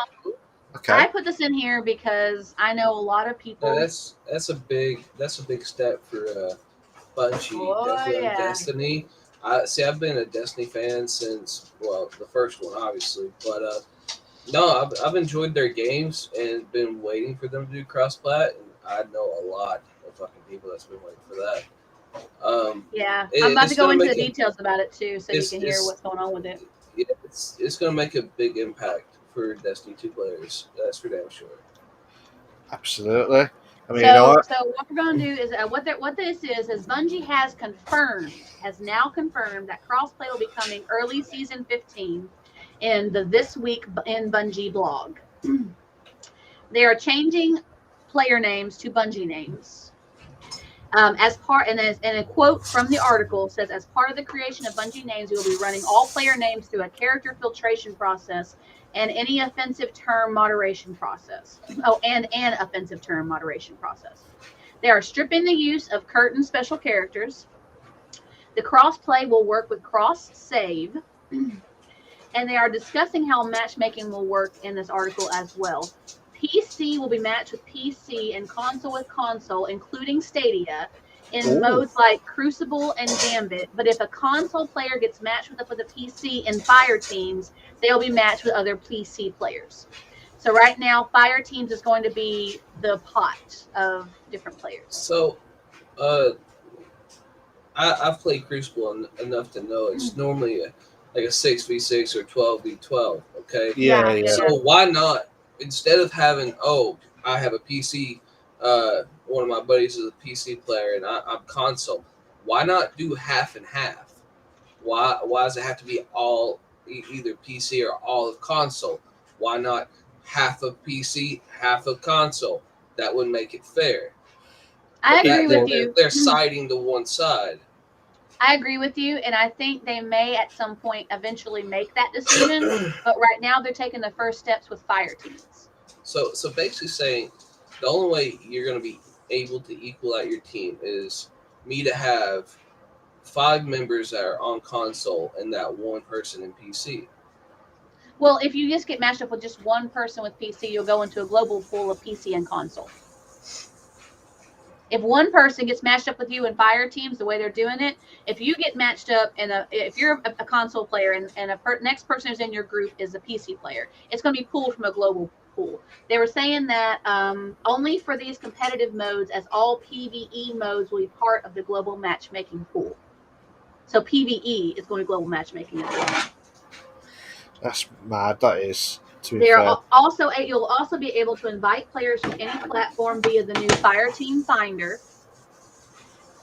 okay. I put this in here because I know a lot of people. That's a big step for Bungie. Destiny. I've been a Destiny fan since the first one, obviously, but no, I've enjoyed their games and been waiting for them to do cross-plat. And I know a lot of fucking people that's been waiting for that. Yeah, I'm about to go into the details about it too, so you can hear what's going on with it. It's going to make a big impact for Destiny 2 players. That's for damn sure. Absolutely. I mean, so what we're going to do is what this is Bungie has now confirmed that crossplay will be coming early season 15 in the This Week in Bungie blog. They are changing player names to Bungie names. And a quote from the article says, as part of the creation of Bungie names, we will be running all player names through a character filtration process and any offensive term moderation process. And an offensive term moderation process. They are stripping the use of curtain special characters. The cross-play will work with cross-save. And they are discussing how matchmaking will work in this article as well. PC will be matched with PC and console with console, including Stadia, in modes like Crucible and Gambit. But if a console player gets matched with a PC in Fire Teams, they'll be matched with other PC players. So right now, Fire Teams is going to be the pot of different players. So, I've played Crucible enough to know it's normally like a 6v6 or 12v12, okay? Yeah. So why not, instead of having, I have a PC, one of my buddies is a PC player and I'm console, why not do half and half? Why does it have to be all either PC or all of console? Why not half of PC, half of console? That would make it fair. I agree with you. They're siding to one side. I agree with you, and I think they may at some point eventually make that decision. But right now, they're taking the first steps with Fire Teams. So basically saying the only way you're going to be able to equal out your team is me to have 5 members that are on console and that one person in PC. Well, if you just get matched up with just one person with PC, you'll go into a global pool of PC and console. If one person gets matched up with you in Fire Teams, the way they're doing it, if you get matched up if you're a console player and next person who's in your group is a PC player, it's going to be pulled from a global pool. They were saying that only for these competitive modes, as all PvE modes will be part of the global matchmaking pool. So PvE is going to be global matchmaking as well. That's mad. That is. You'll also be able to invite players from any platform via the new Fire Team Finder,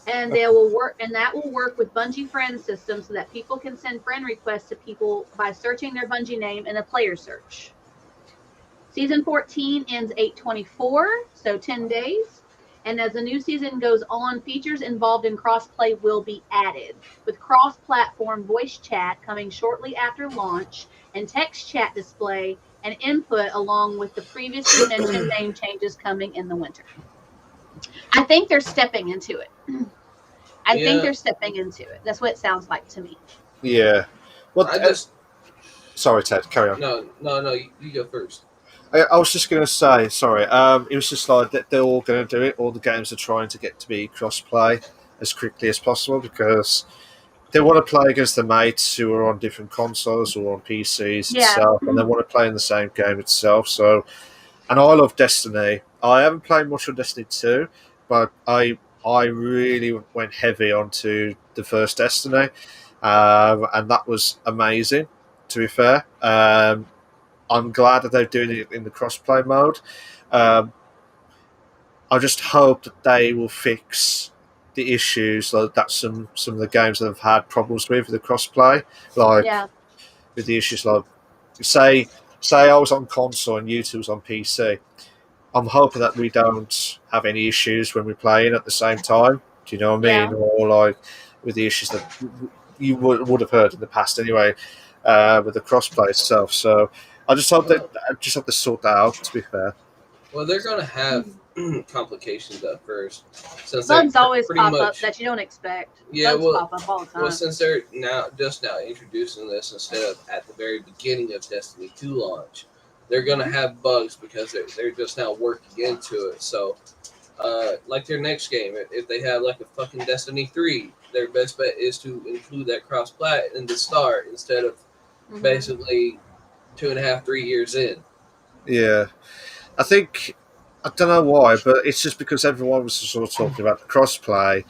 and that will work with Bungie friend system so that people can send friend requests to people by searching their Bungie name in a player search. Season 14 ends 8/24, so 10 days. And as the new season goes on, features involved in crossplay will be added, with cross-platform voice chat coming shortly after launch, and text chat display and input along with the previously mentioned name changes coming in the winter. I think they're stepping into it. That's what it sounds like to me. Yeah. Well, sorry, Ted, carry on. No, you go first. I was just going to say, sorry, it was just like that they're all going to do it. All the games are trying to get to be cross-play as quickly as possible because they want to play against their mates who are on different consoles or on PCs itself, and they want to play in the same game itself. So, and I love Destiny. I haven't played much of Destiny 2, but I really went heavy onto the first Destiny, and that was amazing, to be fair. I'm glad that they're doing it in the crossplay mode. I just hope that they will fix the issues that some of the games that have had problems with the crossplay, with the issues like say I was on console and you two was on PC. I'm hoping that we don't have any issues when we're playing at the same time. Do you know what I mean? Or like with the issues that you would have heard in the past anyway, with the crossplay itself. So I just hope to sort that out, to be fair. Well, they're going to have complications at first. Since bugs always pop up that you don't expect. Yeah, bugs pop up all the time. Well, since they're just now introducing this instead of at the very beginning of Destiny 2 launch, they're going to have bugs because they're just now working into it. So, like their next game, if they have like a fucking Destiny 3, their best bet is to include that cross-plat in the start instead of basically 2.5-3 years in. Yeah, I think I don't know why, but it's just because everyone was sort of talking about the crossplay.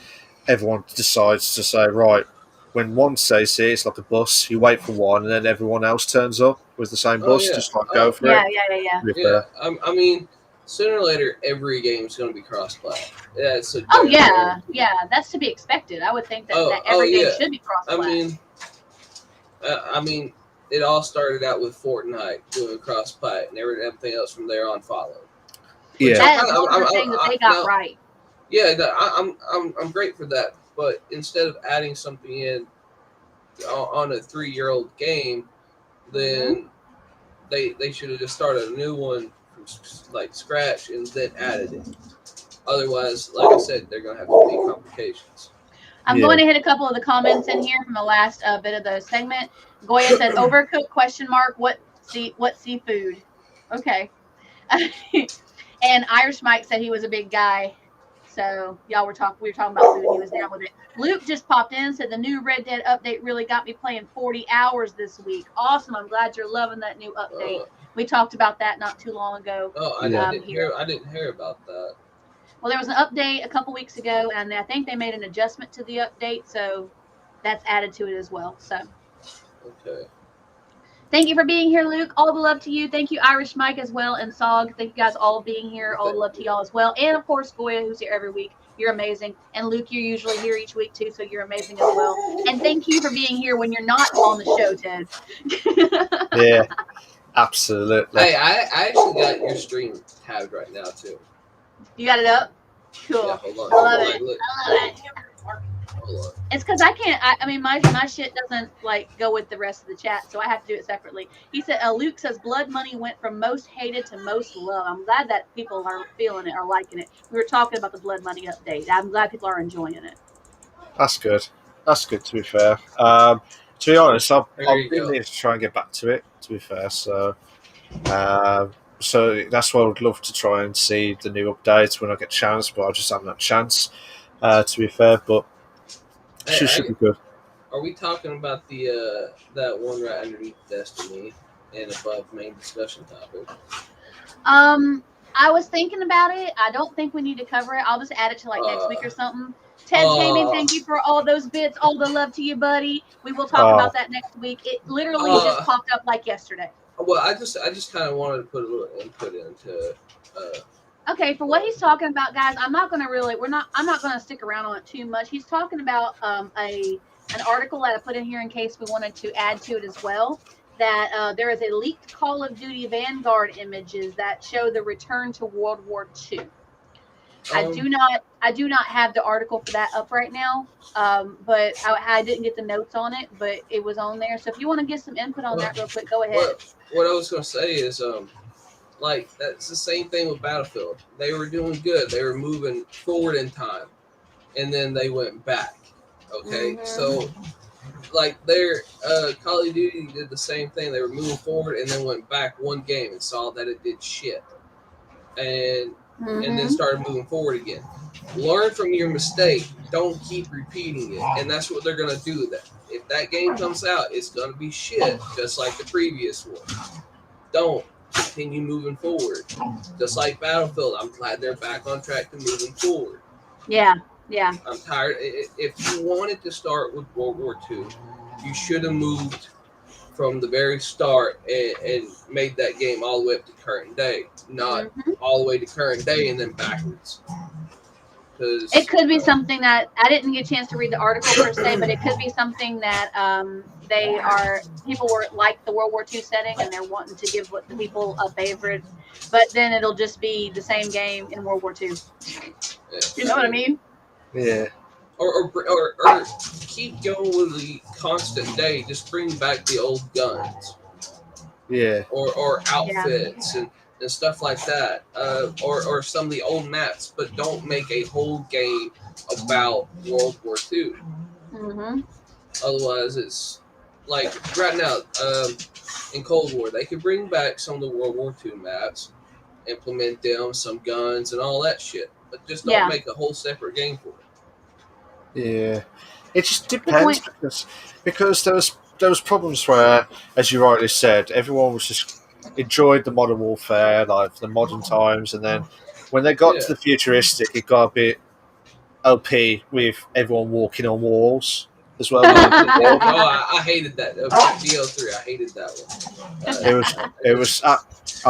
Everyone decides to say, right, when one says it, it's like a bus. You wait for one, and then everyone else turns up with the same Oh bus. yeah. Just like go for Yeah, it. yeah. To be Yeah. fair. I mean, sooner or later, every game's going to be cross-play. That's a Oh damn yeah. That's to be expected. I would think that, Oh, that every game yeah. should be cross-play. I mean, it all started out with Fortnite doing cross-play, and everything else from there on followed. Yeah. That is one of the things that they got right. Yeah, I'm great for that. But instead of adding something in on a 3-year-old game, then they should have just started a new one from like scratch and then added it. Otherwise, like I said, they're gonna have too many complications. I'm going to hit a couple of the comments in here from the last bit of the segment. Goya said, "Overcooked? ? What seafood?" Okay. And Irish Mike said he was a big guy. So we were talking about food. He was down with it. Luke just popped in and said the new Red Dead update really got me playing 40 hours this week. Awesome. I'm glad you're loving that new update. We talked about that not too long ago. I didn't hear about that. Well, there was an update a couple weeks ago, and I think they made an adjustment to the update, so that's added to it as well. So, okay. Thank you for being here, Luke. All the love to you. Thank you, Irish Mike, as well, and Sog. Thank you guys all being here. All the love to y'all as well, and of course, Goya, who's here every week. You're amazing, and Luke, you're usually here each week too, so you're amazing as well. And thank you for being here when you're not on the show, Ted. Yeah, absolutely. Hey, I actually got your stream tabbed right now too. You got it up? Cool. Yeah, hold on. I love it. Look. I love it. Hold on. It's because I can't. I mean, my shit doesn't like go with the rest of the chat, so I have to do it separately. He said, Luke says Blood Money went from most hated to most loved. I'm glad that people are feeling it, are liking it. We were talking about the Blood Money update. I'm glad people are enjoying it. That's good. That's good. To be fair, to be honest, I've been go. to try and get back to it. To be fair, so that's why I would love to try and see the new updates when I get a chance, but I just haven't had a chance. To be fair, but should be good. Are we talking about the that one right underneath Destiny and above main discussion topic? I was thinking about it. I don't think we need to cover it. I'll just add it to like next week or something. Ted Gaming, thank you for all those bits. All the love to you, buddy. We will talk about that next week. It literally just popped up like yesterday. Well, I just kind of wanted to put a little input into. Okay, for what he's talking about, guys, I'm not going to stick around on it too much. He's talking about an article that I put in here in case we wanted to add to it as well. That there is a leaked Call of Duty Vanguard images that show the return to World War II. I do not have the article for that up right now, but I didn't get the notes on it, but it was on there. So if you want to get some input on that real quick, go ahead. What I was going to say is, like, that's the same thing with Battlefield. They were doing good. They were moving forward in time, and then they went back. Okay, so like their Call of Duty did the same thing. They were moving forward and then went back one game and saw that it did shit, and then started moving forward again. Learn from your mistake. Don't keep repeating it, and that's what they're gonna do. That if that game comes out, it's gonna be shit, just like the previous one. Don't. Continue moving forward. Just like Battlefield, I'm glad they're back on track to moving forward. Yeah. I'm tired. If you wanted to start with World War II, you should have moved from the very start and made that game all the way up to current day, not all the way to current day and then backwards. It could be something that I didn't get a chance to read the article per se, but it could be something that people were like the World War II setting and they're wanting to give the people a favorite, but then it'll just be the same game in World War II. Yeah. You know what I mean? Yeah. Or keep going with the constant day. Just bring back the old guns. Yeah. Or outfits and stuff like that, or some of the old maps, but don't make a whole game about World War II. Otherwise, it's like right now in Cold War, they could bring back some of the World War II maps, implement them, some guns and all that shit, but just don't make a whole separate game for it. Yeah, it just depends because there was problems where, as you rightly said, everyone was just enjoyed the modern warfare, like the modern times, and then When they got to the futuristic, it got a bit OP with everyone walking on walls as well. I hated that. BO3, I hated that one. It was. I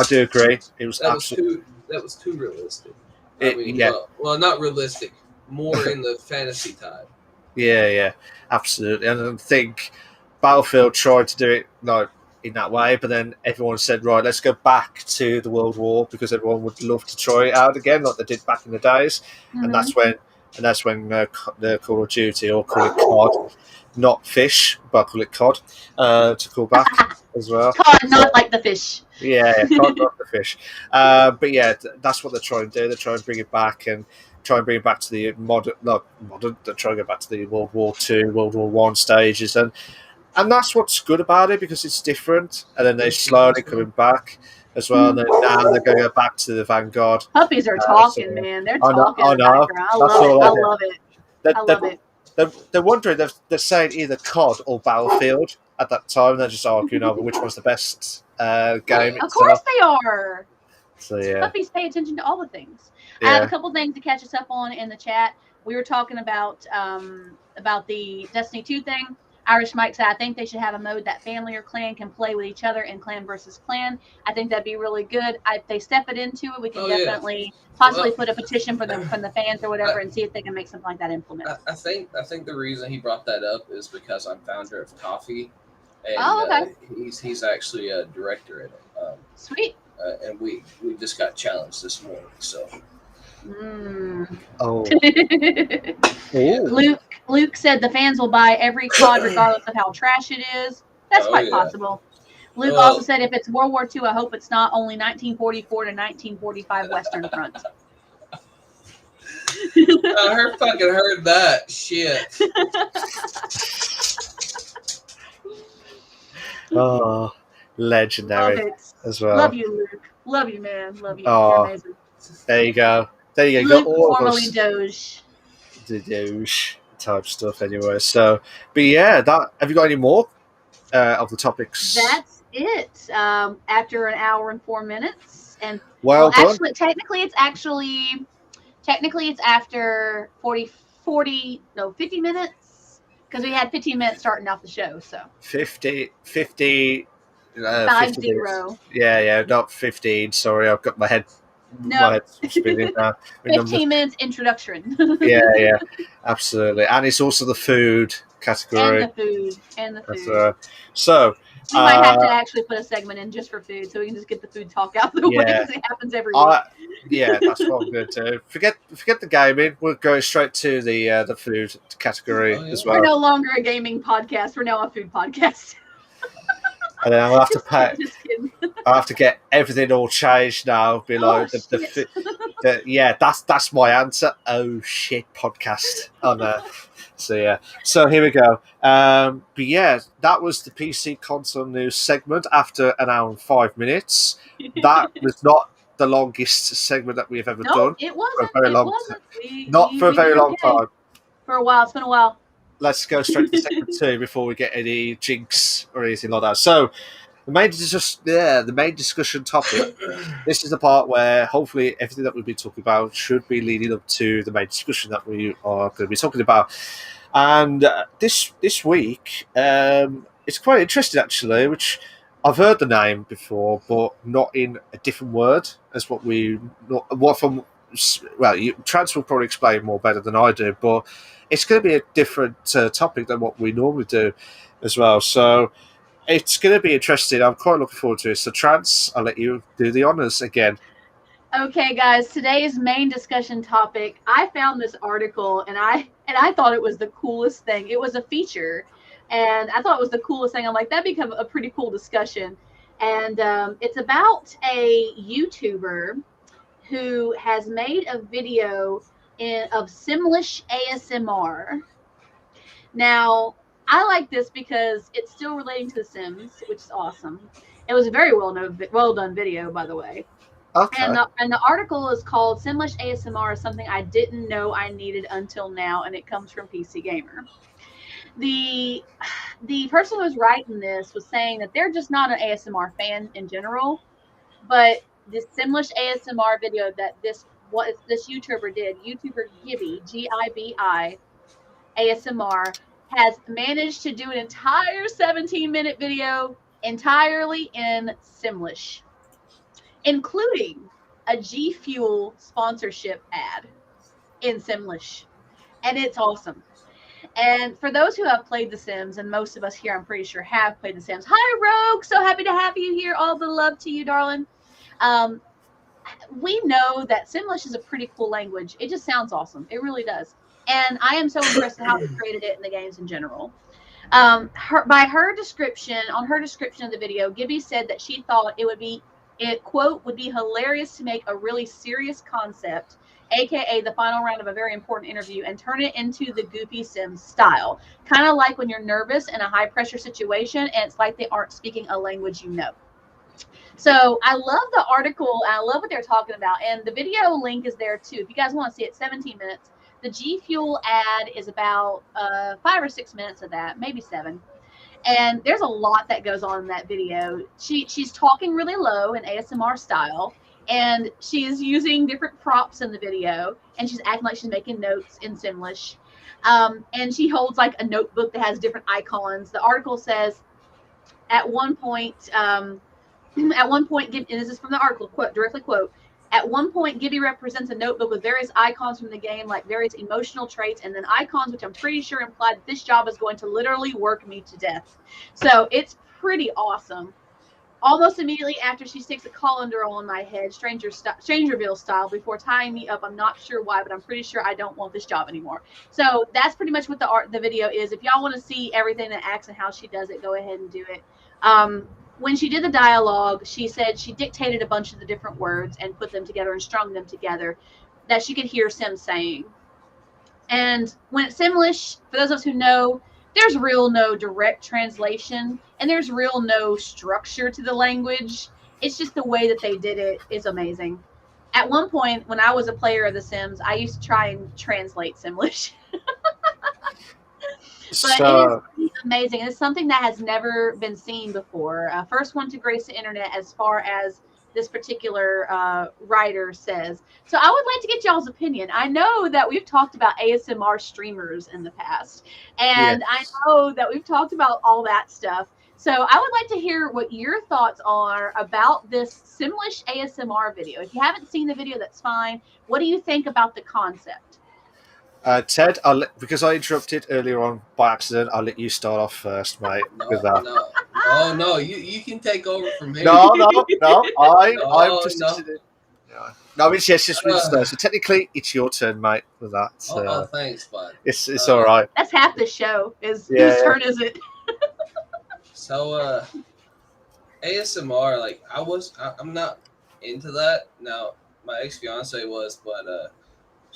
do agree. It was absolutely. That was too realistic. Yeah. Well, not realistic. More in the fantasy type. Yeah, absolutely. And I think Battlefield tried to do it in that way, but then everyone said, right, let's go back to the World War because everyone would love to try it out again, like they did back in the days. Mm-hmm. And that's when the Call of Duty, or call it COD, not fish, but call it COD, to call back as well. COD, not like the fish. Yeah, COD, not the fish. But yeah, that's what they're trying to do. They're trying to bring it back and try and bring it back to the modern. They're trying to go back to the World War II, World War One stages, and that's what's good about it because it's different. And then they're slowly coming back as well. And then now they're going to go back to the Vanguard. Puppies are talking, man. They're talking. I know. I love it. They're wondering. They're saying either COD or Battlefield at that time. They're just arguing over which one's the best game. Of course they are. So yeah, puppies pay attention to all the things. Yeah. I have a couple things to catch us up on in the chat. We were talking about the Destiny 2 thing. Irish Mike said, I think they should have a mode that family or clan can play with each other in clan versus clan. I think that'd be really good. If they step it into it, we can definitely possibly put a petition for them from the fans or whatever and see if they can make something like that implemented. I think the reason he brought that up is because I'm founder of Toffee. And he's actually a director in it. Sweet. And we just got challenged this morning, so. Oh. Luke said the fans will buy every COD regardless of how trash it is. That's quite possible. Luke also said if it's World War II, I hope it's not only 1944 to 1945 Western Front. I heard that. Shit. Oh, legendary as well. Love you, Luke. Love you, man. Love you. Oh, you're amazing. There you go. Luke, got all formerly of us. Doge. The Doge type stuff anyway. So, but yeah, have you got any more of the topics? That's it. After an hour and 4 minutes. And well done. Actually, technically it's after 50 minutes. Because we had 15 minutes starting off the show, so 50 50 yeah, not 15. Sorry, I've got my head spinning now. 15 minutes introduction. yeah, absolutely. And it's also the food category. And the food. So we might have to actually put a segment in just for food, so we can just get the food talk out of the way because it happens every week. Yeah, that's what I'm going to do. Forget the gaming. We'll go straight to the food category as well. We're no longer a gaming podcast. We're now a food podcast. And then I'll have to pay. I have to get everything all changed now. Be like that's my answer. Oh shit, podcast on there. So yeah, so here we go. But yeah, that was the PC console news segment after an hour and 5 minutes. That was not the longest segment that we've ever done. It wasn't. For a very long time. For a while, it's been a while. Let's go straight to segment 2 before we get any jinx or anything like that. So the main discussion topic. This is the part where hopefully everything that we've been talking about should be leading up to the main discussion that we are going to be talking about. And this week, it's quite interesting actually, which I've heard the name before, but not in a different word as what Trans will probably explain more better than I do, but it's going to be a different topic than what we normally do as well. So it's going to be interesting. I'm quite looking forward to it. So Trans, I'll let you do the honors again. Okay, guys, today's main discussion topic, I found this article and I thought it was the coolest thing. It was a feature and I thought it was the coolest thing. I'm like, that'd become a pretty cool discussion. And it's about a YouTuber who has made a video of Simlish ASMR. Now, I like this because it's still relating to The Sims, which is awesome. It was a very well done video, by the way. Okay. And the article is called Simlish ASMR is something I didn't know I needed until now, and it comes from PC Gamer. The person who was writing this was saying that they're just not an ASMR fan in general, but this Simlish ASMR video that this what this YouTuber did. YouTuber Gibby, Gibi ASMR, has managed to do an entire 17-minute video entirely in Simlish, including a G Fuel sponsorship ad in Simlish. And it's awesome. And for those who have played The Sims, and most of us here, I'm pretty sure, have played The Sims. Hi, Rogue. So happy to have you here. All the love to you, darling. We know that Simlish is a pretty cool language. It just sounds awesome. It really does. And I am so impressed with how they created it in the games in general. On her description of the video, Gibby said that she thought quote, would be hilarious to make a really serious concept, aka the final round of a very important interview, and turn it into the Goofy Sims style. Kind of like when you're nervous in a high pressure situation and it's like they aren't speaking a language you know. So I love the article. I love what they're talking about. And the video link is there too. If you guys want to see it, 17 minutes. The G Fuel ad is about 5 or 6 minutes of that, maybe 7. And there's a lot that goes on in that video. She's talking really low in ASMR style, and she's using different props in the video, and she's acting like she's making notes in Simlish. And she holds like a notebook that has different icons. The article says at one point, and this is from the article, directly quote, at one point, Gibby represents a notebook with various icons from the game, like various emotional traits, and then icons, which I'm pretty sure imply that this job is going to literally work me to death. So it's pretty awesome. Almost immediately after, she sticks a colander on my head, Strangerville style, before tying me up. I'm not sure why, but I'm pretty sure I don't want this job anymore. So that's pretty much what the video is. If y'all want to see everything that acts and how she does it, go ahead and do it. When she did the dialogue, she said she dictated a bunch of the different words and put them together and strung them together that she could hear Sim saying. And when it's Simlish, for those of us who know, there's real no direct translation and there's real no structure to the language. It's just the way that they did it is amazing. At one point, when I was a player of The Sims, I used to try and translate Simlish. But it is amazing. It's something that has never been seen before. First one to grace the internet, as far as this particular writer says. So I would like to get y'all's opinion. I know that we've talked about ASMR streamers in the past, and yes, I know that we've talked about all that stuff. So I would like to hear what your thoughts are about this Simlish ASMR video. If you haven't seen the video, that's fine. What do you think about the concept? Ted, because I interrupted earlier on by accident, I'll let you start off first, mate. No, you can take over from me. No, I'm just interested. No, it's just so technically it's your turn, mate. For that. Thanks, bud. It's all right. That's half the show. Whose turn is it? So, ASMR, like I'm not into that. Now, my ex-fiance was, but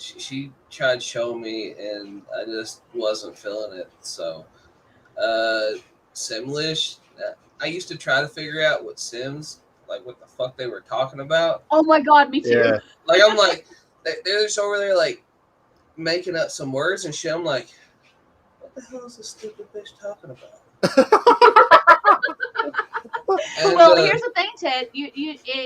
she tried to show me, and I just wasn't feeling it. So, Simlish, I used to try to figure out what Sims, like what the fuck they were talking about. Oh my god, me too. Yeah. Like I'm like, they're just over there like making up some words and shit. I'm like, what the hell is this stupid bitch talking about? And, well, here's the thing, Ted.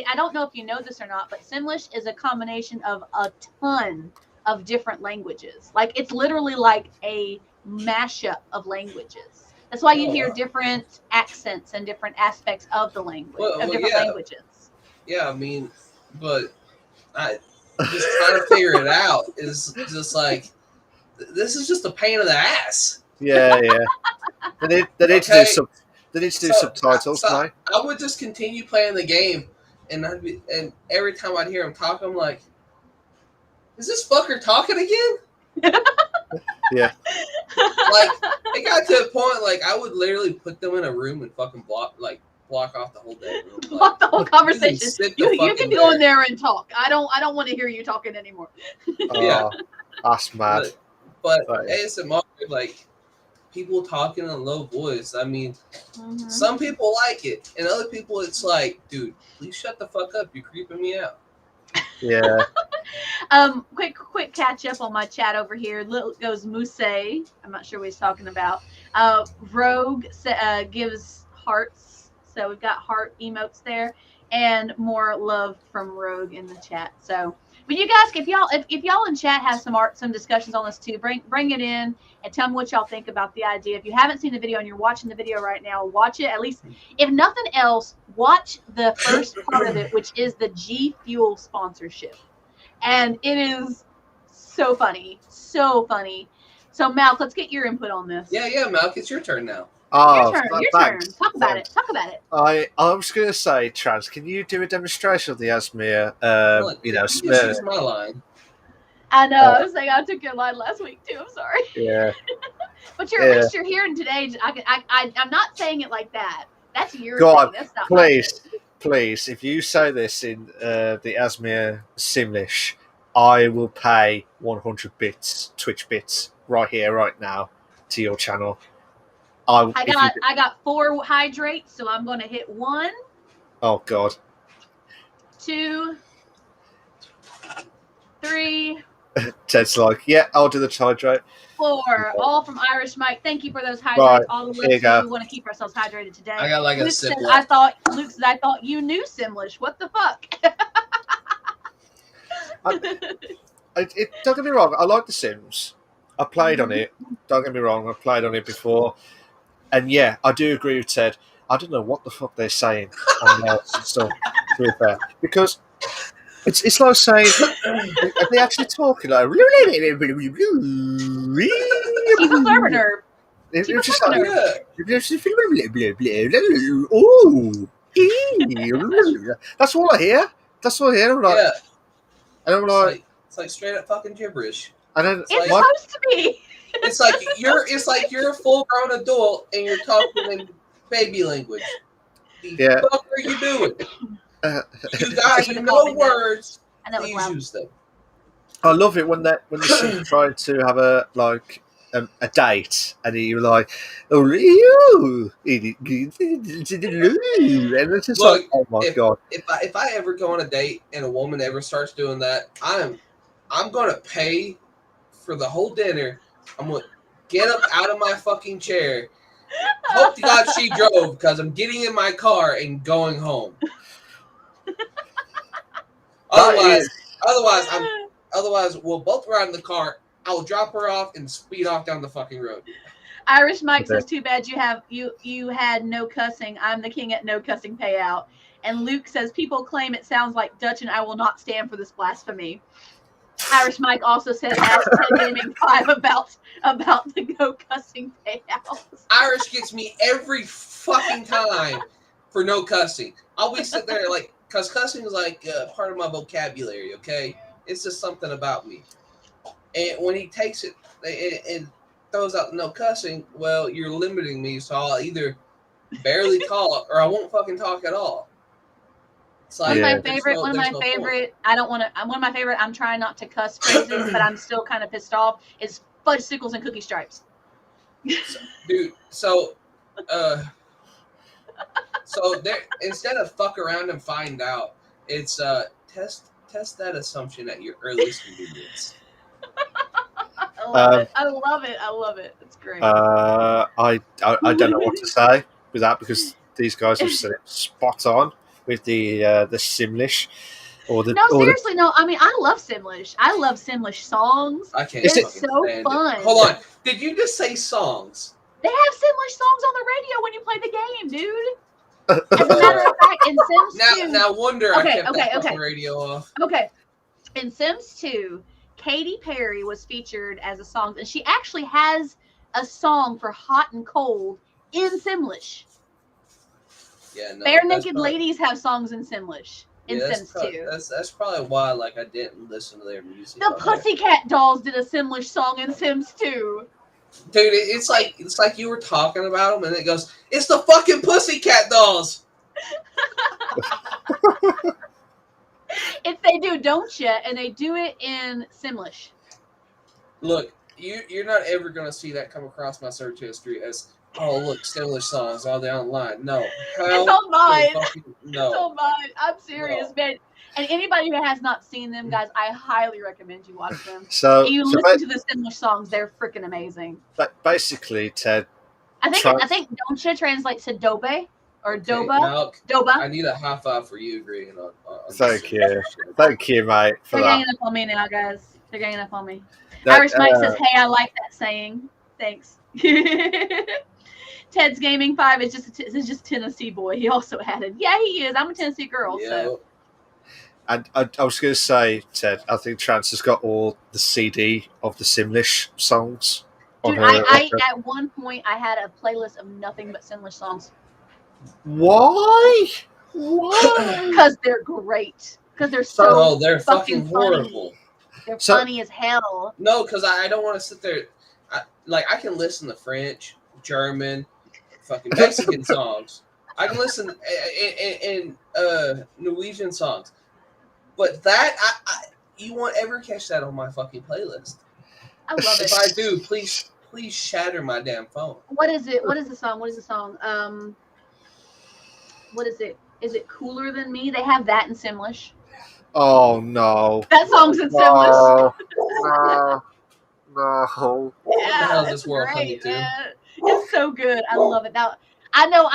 I don't know if you know this or not, but Simlish is a combination of a ton of different languages. Like it's literally like a mashup of languages. That's why you hear different accents and different aspects of the language, different languages. Yeah, I mean, but I just trying to figure it out is just like, this is just a pain in the ass. Yeah. They need to do subtitles, right? I would just continue playing the game, and every time I'd hear him talk, I'm like, is this fucker talking again? Yeah. Like, it got to a point, like, I would literally put them in a room and fucking block off the whole day. Like, block the whole conversation. You can go in there and talk. I don't want to hear you talking anymore. Yeah. That's mad. But ASMR, like, people talking in a low voice. I mean, some people like it, and other people, it's like, dude, please shut the fuck up. You're creeping me out. Yeah. Quick catch up on my chat over here. Goes Muse. I'm not sure what he's talking about. Rogue gives hearts, so we've got heart emotes there. and more love from Rogue in the chat. So, but you guys, if y'all in chat have some discussions on this too, bring it in and tell me what y'all think about the idea. If you haven't seen the video and you're watching the video right now, watch it. At least, if nothing else, watch the first part of it, which is the G Fuel sponsorship, and it is so funny, so funny. So, Malk, let's get your input on this. Yeah, Malk, it's your turn now. Oh, your turn. Talk about it. I was going to say, Trans, can you do a demonstration of the Asmir? You just use my line. I know. I was saying I took your line last week too. I'm sorry. Yeah. But at least you're hearing today. I'm not saying it like that. That's your God, thing. That's not please, if you say this in the Asmir Simlish, I will pay 100 bits, Twitch bits, right here, right now, to your channel. I got 4 hydrates, so I'm going to hit 1. Oh God. 2, 3. Ted's like, yeah, I'll do the hydrate. 4. All from Irish Mike. Thank you for those hydrates. Right, All the listeners, we want to keep ourselves hydrated today. I got like Luke a sip. Luke said, I thought you knew Simlish. What the fuck? Don't get me wrong, I like The Sims. I played on it. Don't get me wrong, I played on it before. And yeah, I do agree with Ted. I don't know what the fuck they're saying on there stuff, to be fair. Because it's like saying, are they actually talking like... He's a Serberner. It's just like... Ooh. That's all I hear. I'm like... Yeah. And I'm like... It's like straight up fucking gibberish. And then, it's supposed to be. It's like you're a full grown adult and you're talking in baby language. The fuck are you doing? You know words. And that was please use them. I love it when the Sims trying to have a date and you're like, oh, and it's just like, oh my God. If I ever go on a date and a woman ever starts doing that, I'm gonna pay for the whole dinner. I'm gonna get up out of my fucking chair. Hope to God she drove, because I'm getting in my car and going home. Otherwise, we'll both ride in the car. I'll drop her off and speed off down the fucking road. Irish Mike says, "Too bad you had no cussing. I'm the king at no cussing payout." And Luke says, "People claim it sounds like Dutch, and I will not stand for this blasphemy." Irish Mike also said, "Ask Ted Gaming 5 about the no cussing payout." Irish gets me every fucking time for no cussing. I always sit there like, because cussing is like part of my vocabulary. Okay, it's just something about me. And when he takes it and throws out no cussing, well, you're limiting me, so I'll either barely talk or I won't fucking talk at all. It's like, one of my favorite. I'm trying not to cuss phrases, but I'm still kind of pissed off. Is fudgesicles and cookie stripes. Dude, so there, instead of fuck around and find out, it's test that assumption at your earliest convenience. I love it. It's great. I don't know what to say with that, because these guys have said it spot on with the Simlish. Seriously, no. I mean, I love Simlish. I love Simlish songs. I can't. It's so fun. Hold on. Did you just say songs? They have Simlish songs on the radio when you play the game, dude. As a matter of fact, in Sims 2... Now wonder I kept that fucking radio off. Okay. In Sims 2, Katy Perry was featured as a song, and she actually has a song for Hot and Cold in Simlish. Yeah, no, Bare Naked Ladies have songs in Simlish in Sims 2. That's probably why I didn't listen to their music. The Pussycat Dolls did a Simlish song in Sims 2. Dude, it's like you were talking about them, and it goes, "It's the fucking Pussycat Dolls." They do, don't you? And they do it in Simlish. Look, you're not ever gonna see that come across my search history as, oh look, Simlish songs all down the line. No, it's on mine. No, it's on mine. I'm serious, man. And anybody who has not seen them, guys, I highly recommend you watch them. So listen to the Simlish songs; they're freaking amazing. But basically, Ted, I think "don't you" translates to "dope." or Okay, Doba. Malk, Doba. I need a high five for you agreeing on Thank you. Thank you, mate, for They're that. ganging up on me now, guys. They're ganging up on me. That, Irish Mike says, "Hey, I like that saying. Thanks." Ted's Gaming 5 is just Tennessee boy. He also added, "Yeah, he is. I'm a Tennessee girl." Yeah. So and I was going to say, Ted, I think Trance has got all the CD of the Simlish songs. dude, I at one point I had a playlist of nothing but Simlish songs. Why? Why? Because they're great. Because they're so No, they're fucking funny. horrible. They're funny as hell. No, because I don't want to sit there. I can listen to French, German, fucking Mexican songs. I can listen in Norwegian songs. But that, you won't ever catch that on my fucking playlist. I love it. If I do, please shatter my damn phone. What is it? What is the song? What is the song? What is it? Is it Cooler Than Me? They have that in Simlish. Oh, no. That song's in Simlish. No. What the hell is Yeah, this it's world coming great, to? man. It's so good. I love it. Now, I know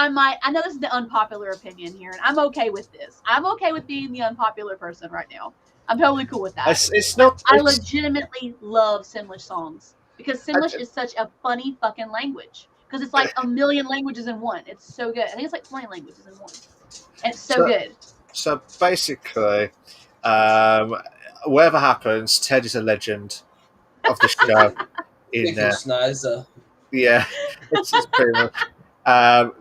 this is the unpopular opinion here, and I'm okay with this. I'm okay with being the unpopular person right now. I'm totally cool with that. It's not. I legitimately love Simlish songs because Simlish is such a funny fucking language. Because it's like a million languages in one. It's so good. I think it's like 20 languages in one. And it's so good. So basically, whatever happens, Ted is a legend of the show. Yeah, it's pretty much.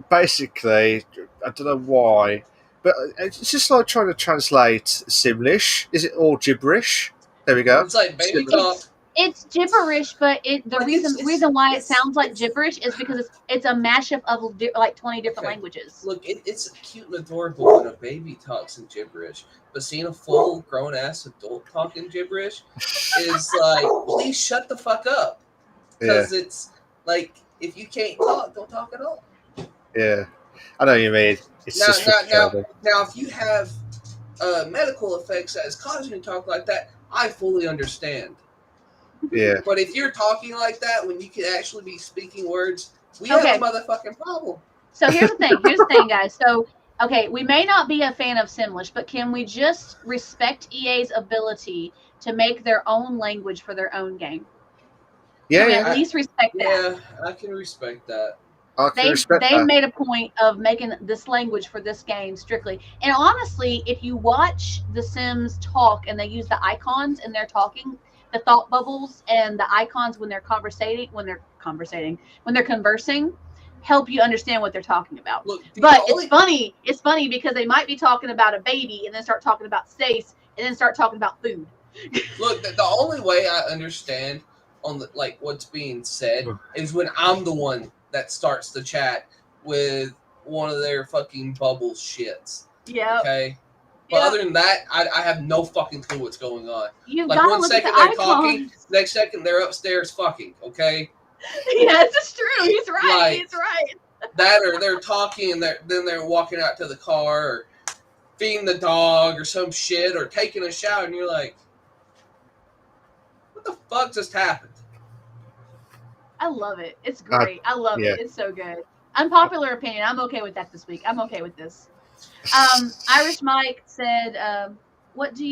Basically, I don't know why, but it's just like trying to translate Simlish. Is it all gibberish? There we go. It's like baby talk. It's gibberish, but the reason why it sounds like gibberish is because it's a mashup of like 20 different languages. Look, it's cute and adorable when a baby talks in gibberish, but seeing a full grown ass adult talking gibberish is like, please shut the fuck up, because it's like, if you can't talk, don't talk at all. Yeah, I know what you mean. It's now, if you have medical effects that is causing you to talk like that, I fully understand. Yeah. But if you're talking like that when you can actually be speaking words, we have a motherfucking problem. So here's the thing, guys. So, okay, we may not be a fan of Simlish, but can we just respect EA's ability to make their own language for their own game? Yeah, can we at least respect that? Yeah, I can respect that. They made a point of making this language for this game strictly. And honestly, if you watch The Sims talk and they use the icons and they're talking, the thought bubbles and the icons when they're conversing, help you understand what they're talking about. Look, but it's funny. It's funny because they might be talking about a baby and then start talking about space and then start talking about food. Look, the only way I understand on what's being said is when I'm the one that starts the chat with one of their fucking bubble shits. Yeah. Okay. But other than that, I have no fucking clue what's going on. You like 1 second they're talking, next second they're upstairs fucking. Okay. Yeah, it's just true. He's right. He's right. That or they're talking and then they're walking out to the car or feeding the dog or some shit or taking a shower and you're like, what the fuck just happened? I love it. It's great. I love it. It's so good. Unpopular opinion. I'm okay with that this week. I'm okay with this. Irish Mike said, what do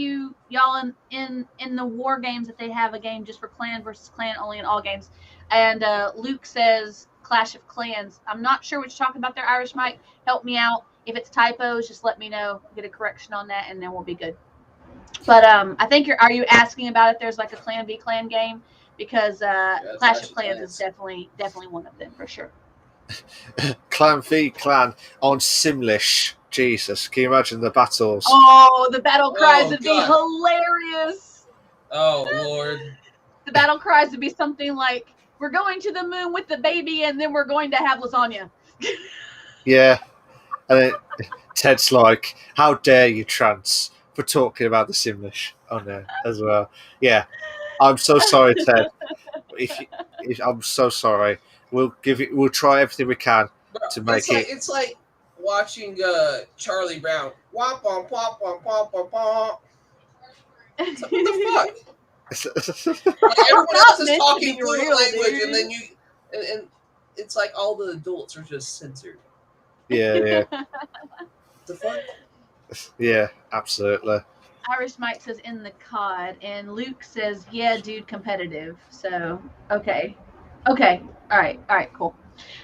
y'all in the war games that they have a game just for clan versus clan only in all games? And Luke says Clash of Clans. I'm not sure what you're talking about there, Irish Mike. Help me out. If it's typos, just let me know. Get a correction on that, and then we'll be good. But I think are you asking about if there's like a clan v clan game? Because Clash of Clans is definitely one of them for sure. Clan v clan on Simlish. Jesus, can you imagine the battles? Oh, the battle cries would be hilarious. Oh, Lord. The battle cries would be something like, we're going to the moon with the baby and then we're going to have lasagna. Yeah. And then Ted's like, how dare you, Trance, for talking about the Simlish on there as well. Yeah. I'm so sorry, Ted. I'm so sorry. We'll try everything we can to make it. It's like watching Charlie Brown. Womp womp womp womp womp womp womp. What the fuck? Like everyone else is talking fluent language, and then and it's like all the adults are just censored. Yeah. The fuck? Yeah, absolutely. Irish Mike says in the COD, and Luke says, yeah, dude, competitive. So, okay. All right, cool.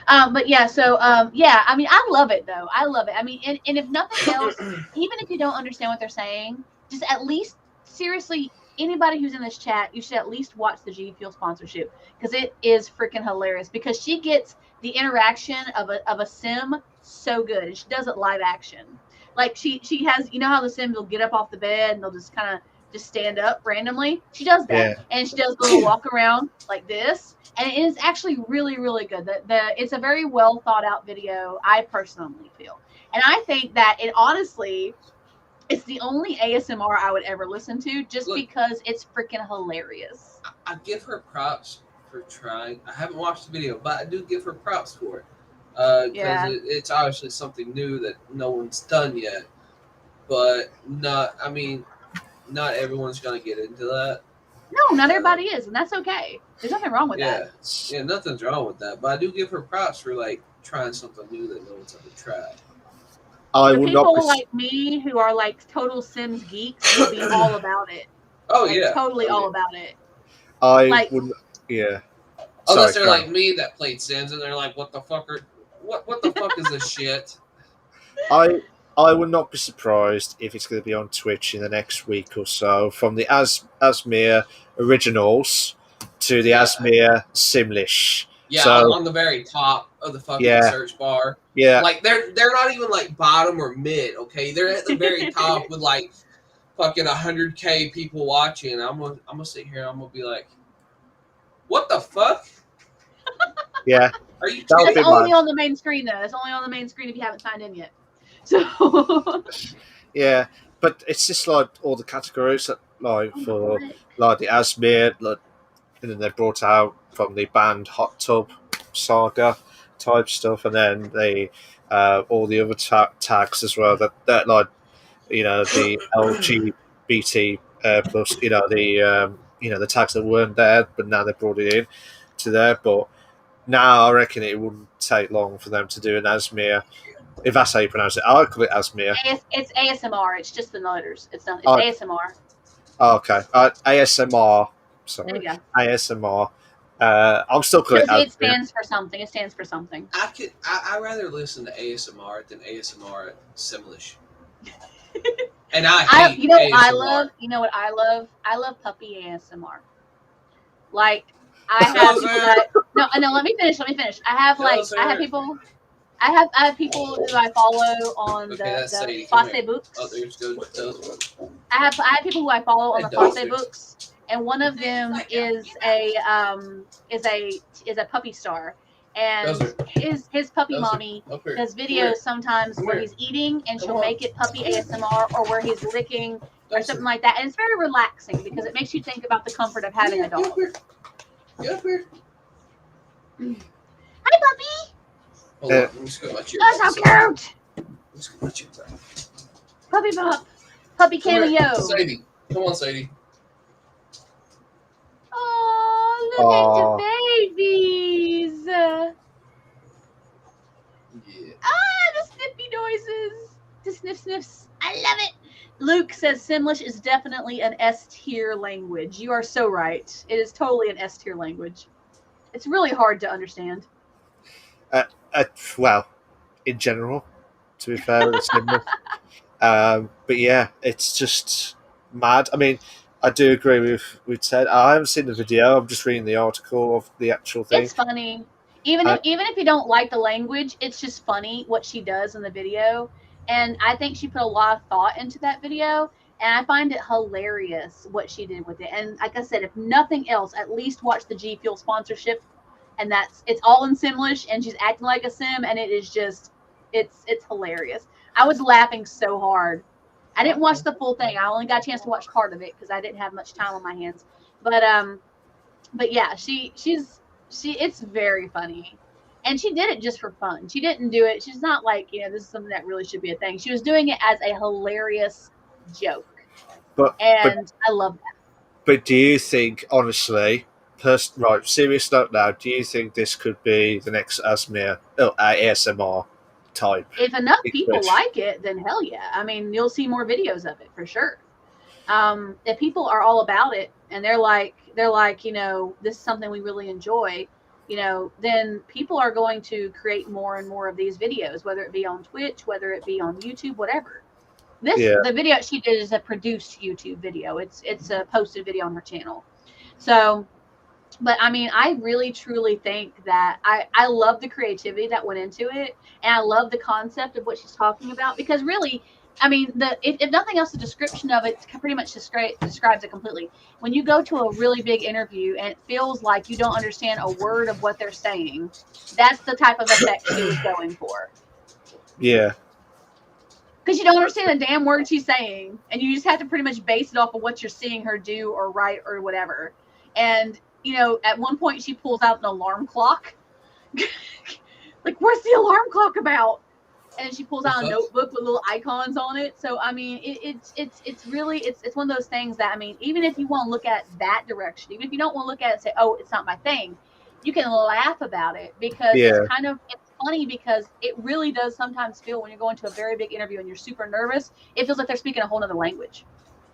But yeah, so yeah, I mean, I love it though. I love it. I mean, and if nothing else, even if you don't understand what they're saying, just at least seriously, anybody who's in this chat, you should at least watch the G Fuel sponsorship because it is freaking hilarious. Because she gets the interaction of a sim so good, and she does it live action. Like she has, you know how the sims will get up off the bed and they'll just kind of just stand up randomly. She does that, Yeah. and she does a little walk around like this, and it is actually really, really good. It's a very well thought out video, I personally feel, and I think that it honestly, it's the only ASMR I would ever listen to, just because it's freaking hilarious. I give her props for trying. I haven't watched the video, but I do give her props for it. Because it's obviously something new that no one's done yet. But not everyone's gonna get into that. No, not everybody is, and that's okay. There's nothing wrong with that. Yeah, nothing's wrong with that. But I do give her props for like trying something new that no one's ever tried. The people like me who are like total Sims geeks will be all about it. Oh like, yeah, totally all about it. I wouldn't. Yeah. Unless they're like me that played Sims and they're like, "What the fuck what the fuck is this shit?" I would not be surprised if it's going to be on Twitch in the next week or so, from the Asmir originals to the Asmir Simlish. Yeah, so, on the very top of the fucking search bar. Yeah, like they're not even like bottom or mid. Okay, they're at the very top with like fucking 100K people watching. I'm gonna sit here. I'm gonna be like, "What the fuck?" Yeah. Are you? It's only on the main screen though. It's only on the main screen if you haven't signed in yet. So. Yeah, but it's just like all the categories that like for like the Asmir, like, and then they brought out from the band Hot Tub Saga type stuff, and then they all the other tags as well that like, you know, the LGBT plus, you know, the tags that weren't there, but now they brought it in to there. But now I reckon it wouldn't take long for them to do an Asmir, if that's how you pronounce it. I call it Asmir. It's ASMR. It's just the letters. It's not. It's ASMR. Oh, okay. ASMR. Sorry. There you go. ASMR. I'm still calling it. It stands for something. It stands for something. I'd rather listen to ASMR than ASMR Simlish. And I hate you know what ASMR. I love? You know what I love? I love puppy ASMR. Like I have people that, no. Let me finish. I have people. I have people who I follow on the Facebooks. I have people who I follow on the Facebooks, and one of them is a puppy star, and his puppy mommy does videos sometimes where he's eating, and she'll make it puppy ASMR, or where he's licking or something like that, and it's very relaxing because it makes you think about the comfort of having a dog. Hi, puppy. Hold on, let me just go my chair. That's how cute. Puppy bop. Puppy cameo. Sadie. Come on, Sadie. Oh, look at your babies. Yeah. The sniffy noises. The sniffs. I love it. Luke says Simlish is definitely an S-tier language. You are so right. It is totally an S-tier language. It's really hard to understand. Well, in general, to be fair, it's similar. But yeah, it's just mad. I mean, I do agree with Ted. I haven't seen the video. I'm just reading the article of the actual thing. It's funny. Even if you don't like the language, it's just funny what she does in the video. And I think she put a lot of thought into that video. And I find it hilarious what she did with it. And like I said, if nothing else, at least watch the G Fuel sponsorship. And it's all in Simlish, and she's acting like a sim, and it is just, it's hilarious. I was laughing so hard. I didn't watch the full thing. I only got a chance to watch part of it because I didn't have much time on my hands. But yeah, it's very funny, and she did it just for fun. She didn't do it. She's not like, this is something that really should be a thing. She was doing it as a hilarious joke, I love that. But do you think, honestly? Right, serious note now. Do you think this could be the next ASMR? type. If enough people like it, then hell yeah. I mean, you'll see more videos of it for sure. If people are all about it and they're like, you know, this is something we really enjoy, you know, then people are going to create more and more of these videos, whether it be on Twitch, whether it be on YouTube, whatever. The video she did is a produced YouTube video. It's a posted video on her channel. So, but I mean, I really truly think that I love the creativity that went into it, and I love the concept of what she's talking about, because really, I mean, if nothing else, the description of it pretty much describes it completely. When you go to a really big interview and it feels like you don't understand a word of what they're saying, that's the type of effect she was going for. Yeah. Because you don't understand a damn word she's saying, and you just have to pretty much base it off of what you're seeing her do or write or whatever. And, you know, at one point she pulls out an alarm clock. Like, where's the alarm clock about? And she pulls out a notebook with little icons on it. So, I mean, it's really, it's one of those things that, I mean, even if you want to look at that direction, even if you don't want to look at it and say, oh, it's not my thing, you can laugh about it, because it's kind of, it's funny, because it really does sometimes feel, when you're going to a very big interview and you're super nervous, it feels like they're speaking a whole other language.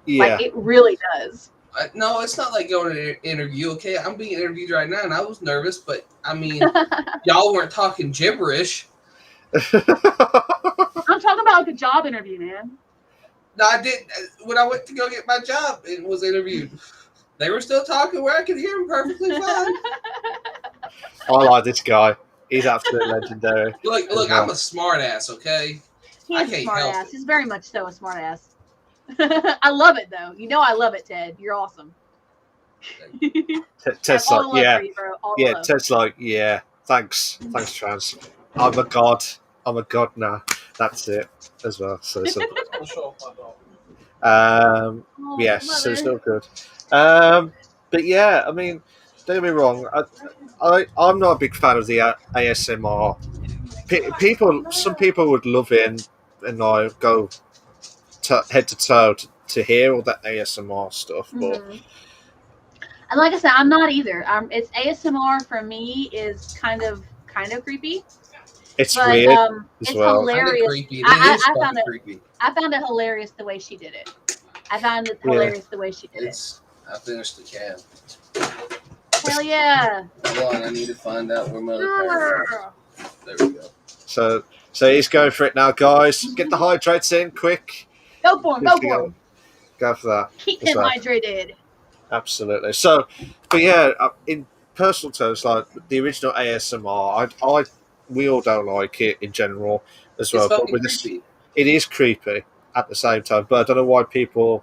Yeah. Like, it really does. No, it's not like going to an interview. Okay, I'm being interviewed right now, and I was nervous, but I mean, y'all weren't talking gibberish. I'm talking about like a job interview, man. No, I did. When I went to go get my job and was interviewed, they were still talking where I could hear them perfectly fine. I like this guy. He's absolutely legendary. Look, I'm a smart ass, okay? He's a smart ass. He's very much so a smart ass. I love it, though. You know I love it, Ted. You're awesome. Ted's like, yeah. Yeah, Ted's like, yeah. Thanks, Trans. I'm a god now. That's it as well. So it's yes, so it's not good. But yeah, I mean, don't get me wrong. I'm not a big fan of the ASMR. Some people would love it and I go head to toe to hear all that ASMR stuff. But and like I said, I'm not either. It's ASMR for me is kind of creepy. It's weird. It's hilarious. Creepy. I found it hilarious the way she did it. I found it hilarious the way she did it. I finished the can. Hell yeah! Hold on, I need to find out where my other There we go. So he's going for it now, guys. Get the hydrates in quick. Go for him! Go for that. Keep him hydrated. Absolutely. So, but yeah, in personal terms, like the original ASMR, we all don't like it in general as well. But with this, it is creepy at the same time. But I don't know why people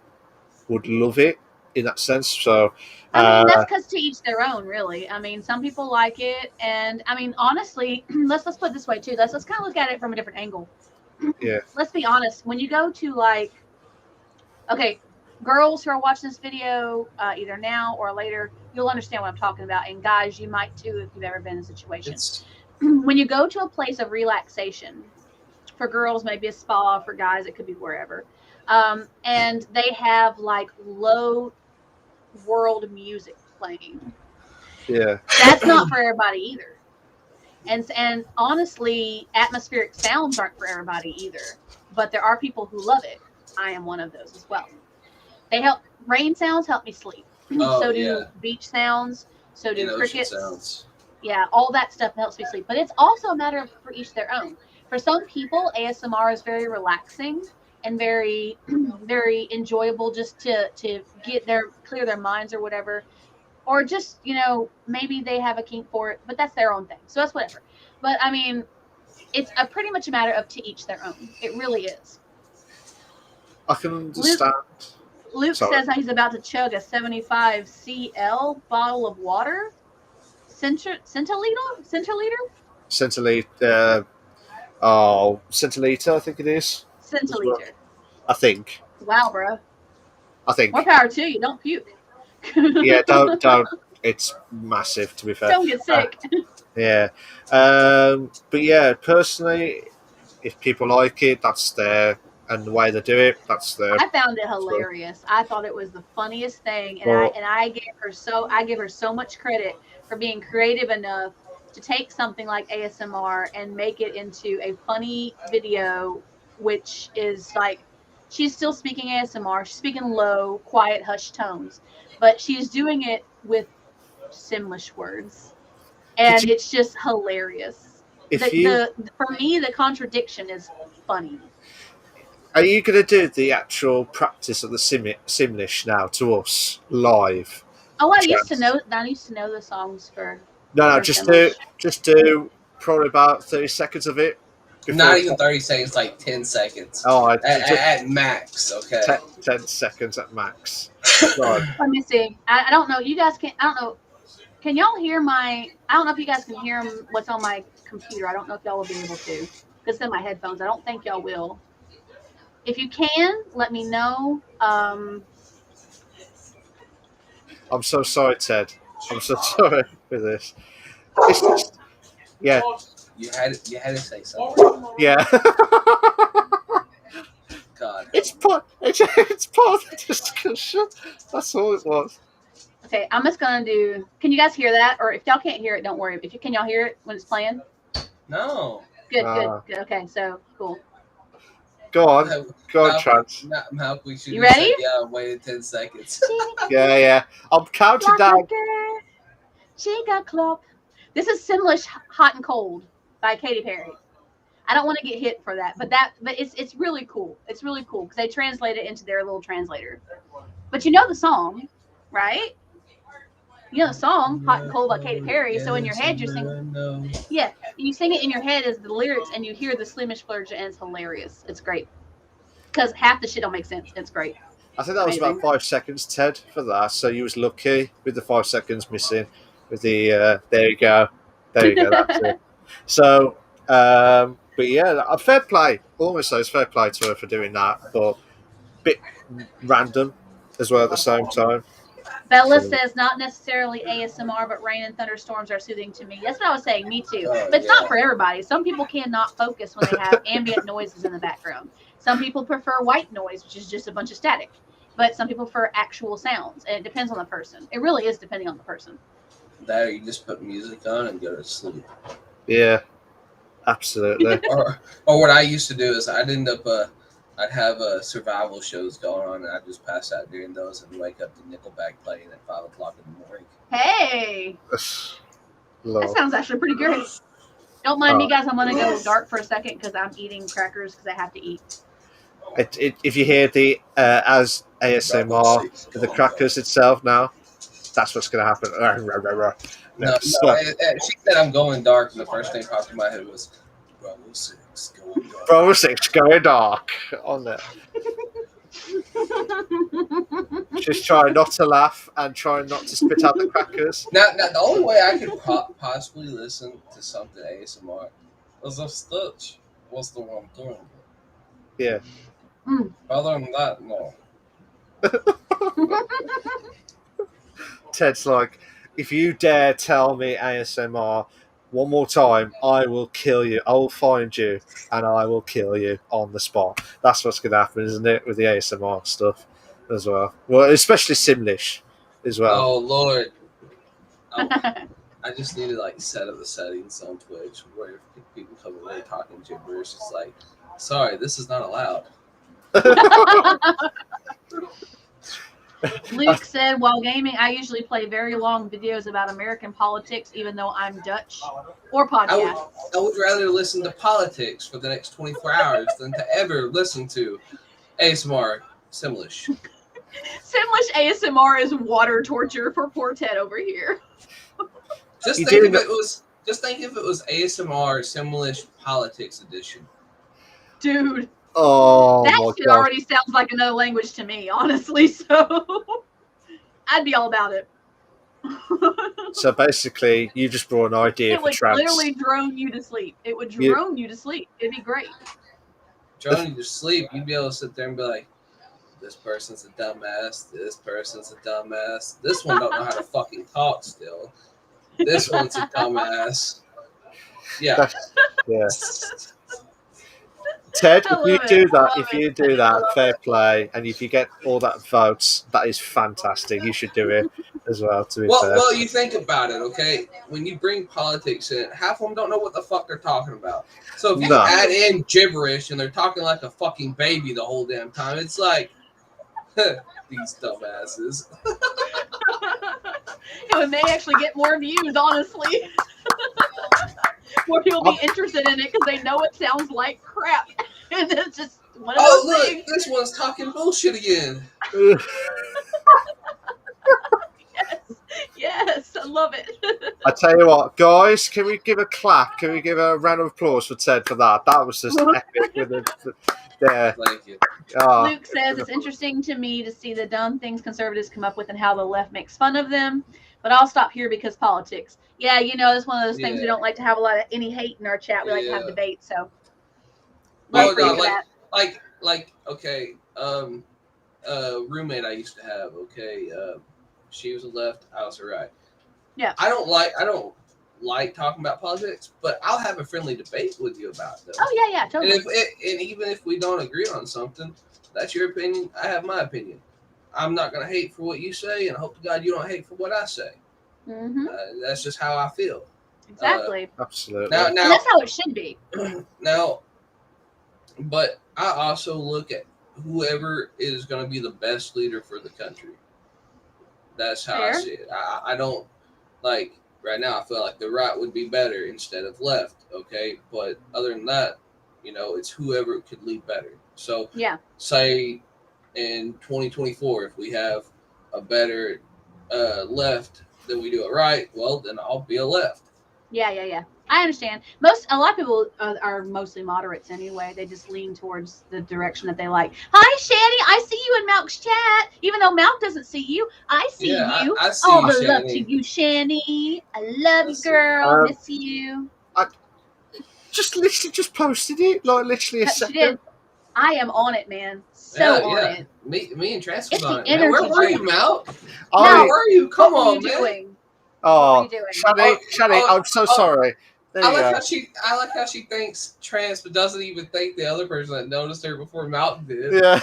would love it in that sense. So, I mean, that's because to each their own, really. I mean, some people like it, and I mean, honestly, let's put it this way too. Let's kind of look at it from a different angle. Yeah. Let's be honest. When you go to okay, girls who are watching this video, either now or later, you'll understand what I'm talking about, and guys, you might too if you've ever been in a situation. When you go to a place of relaxation, for girls, maybe a spa, for guys, it could be wherever, and they have like low world music playing. Yeah, that's not for everybody either. And honestly, atmospheric sounds aren't for everybody either. But there are people who love it. I am one of those as well. Rain sounds help me sleep. So do beach sounds. So do crickets. Sounds. Yeah, all that stuff helps me sleep. But it's also a matter of for each their own. For some people, ASMR is very relaxing and very, very enjoyable, just to clear their minds or whatever. Or just, maybe they have a kink for it, but that's their own thing. So that's whatever. But I mean, it's pretty much a matter of to each their own. It really is. I can understand. Luke says he's about to chug a 75 cl bottle of water. Centiliter? Centiliter, I think it is. Centiliter. I think. Wow, bro. I think. More power to you. Don't puke. Yeah, don't. It's massive, to be fair. Don't get sick. Yeah. But yeah, personally, if people like it, that's there. And the way they do it, that's there. I found it hilarious. I thought it was the funniest thing, and I give her so much credit for being creative enough to take something like ASMR and make it into a funny video, which is like she's still speaking ASMR. She's speaking low, quiet, hushed tones, but she's doing it with Simlish words, and it's just hilarious. For me, the contradiction is funny. Are you going to do the actual practice of the Simlish now to us live? Oh, I used to know the songs for. No, just do probably about 30 seconds of it. Not even 30 seconds, like 10 seconds. Oh, at max, okay. 10 seconds at max. Let me see. I don't know. You guys can. I don't know. Can y'all hear my? I don't know if you guys can hear what's on my computer. I don't know if y'all will be able to. It's in my headphones. I don't think y'all will. If you can, let me know. I'm so sorry, Ted. I'm so sorry for this. It's just, yeah. You had to say something. Yeah. God. It's part of the discussion. That's all it was. Okay, I'm just gonna do. Can you guys hear that? Or if y'all can't hear it, don't worry. Can y'all hear it when it's playing? No. Good. Okay, so cool. Go on, Trans. You ready? Yeah, waited 10 seconds. Yeah. I'm counting down. She got clop. This is Simlish Hot and Cold by Katy Perry. I don't want to get hit for that, but it's really cool. It's really cool because they translate it into their little translator. But you know the song, right? You know the song Hot and Cold by Katy Perry. So in your head you're singing. Yeah, you sing it in your head as the lyrics, and you hear the Slimish version, and it's hilarious. It's great because half the shit don't make sense. It's great. I think that was about 5 seconds, Ted, for that. So you was lucky with the 5 seconds missing. With the there you go, that's it. So, but yeah, fair play. Almost so it's fair play to her for doing that, but bit random as well at the same time. Bella says not necessarily ASMR, but rain and thunderstorms are soothing to me. That's what I was saying. Me too. But it's not for everybody. Some people cannot focus when they have ambient noises in the background. Some people prefer white noise, which is just a bunch of static. But some people prefer actual sounds, and it depends on the person. It really is depending on the person. There, you just put music on and go to sleep. Yeah, absolutely. or what I used to do is I'd end up I'd have survival shows going on, and I'd just pass out during those and wake up to Nickelback playing at 5 o'clock in the morning. Hey, that sounds actually pretty good. Don't mind me, guys. I'm gonna go dark for a second because I'm eating crackers because I have to eat. If you hear the as ASMR the crackers itself now, that's what's going to happen. No, she said I'm going dark, and the first thing popped in my head was Bravo 6 going dark. Bravo 6 going dark on there. Just trying not to laugh and trying not to spit out the crackers. Now the only way I could possibly listen to something ASMR was if Stitch was the one doing it. Yeah. Other than that, no. Ted's like, if you dare tell me ASMR one more time, I will kill you. I will find you and I will kill you on the spot. That's what's going to happen, isn't it, with the ASMR stuff as well? Well, especially Simlish as well. Oh, Lord. I just need to set up the settings on Twitch where people come away talking gibberish. It's like, sorry, this is not allowed. Luke said, while gaming, I usually play very long videos about American politics, even though I'm Dutch, or podcasts. I would rather listen to politics for the next 24 hours than to ever listen to ASMR Simlish. Simlish ASMR is water torture for poor Ted over here. Just think if it was ASMR Simlish Politics Edition. Dude. Oh, that shit already sounds like another language to me, honestly. So I'd be all about it. So basically, you just brought an idea for Trans. It would literally drone you to sleep. It would drone you to sleep. It'd be great. Drone you to sleep. You'd be able to sit there and be like, this person's a dumbass. This person's a dumbass. This one don't know how to fucking talk still. This one's a dumbass. Yeah. Yeah. Ted, I if you love do it. I that, love if it. you do I that, love fair it. play, and if you get all that votes, that is fantastic. You should do it as well. To be fair, Well, you think about it, okay? When you bring politics in, half of them don't know what the fuck they're talking about. So if you No. add in gibberish and they're talking like a fucking baby the whole damn time, it's like these dumbasses. It would may actually get more views, honestly. More people be interested in it because they know it sounds like crap. And it's just one of Oh, those look, things. this one's talking bullshit again. Yes, I love it. I tell you what, guys, can we give a clap? Can we give a round of applause for Ted for that? That was just epic. With the there. Thank you. Oh, Luke says it's interesting to me to see the dumb things conservatives come up with and how the left makes fun of them. But I'll stop here because politics. Yeah, it's one of those things we don't like to have a lot of any hate in our chat. We like to have debate. So, Oh for you god, for that. like okay, roommate I used to have. Okay, she was a left, I was a right. Yeah. I don't like talking about politics, but I'll have a friendly debate with you about them. Oh yeah, totally. And even if we don't agree on something, that's your opinion. I have my opinion. I'm not gonna hate for what you say, and I hope to God you don't hate for what I say. Mm-hmm. That's just how I feel. Exactly. Absolutely. Now, and that's how it should be. Now, but I also look at whoever is going to be the best leader for the country. That's how I see it. I don't like right now. I feel like the right would be better instead of left. Okay, but other than that, it's whoever could lead better. So Yeah. say in 2024, if we have a better left than we do a right, well then I'll be a left. Yeah. I understand. A lot of people are mostly moderates anyway. They just lean towards the direction that they like. Hi, Shani. I see you in Malk's chat. Even though Malk doesn't see you, I see you. I see all you, the love Shani. to you, Shani. I love you, girl. Miss you. I just posted it like literally a second. She did. I am on it, man. So on it. Me and Tress was It's on the it. Man, where energy were you, drink. Mal? No. Where were you? Come What were on, you man. doing? Oh, What were you doing? Shani, I'm so sorry. There I you like go. how I like how she thinks trans, but doesn't even think the other person that noticed her before Malcolm did. Yeah.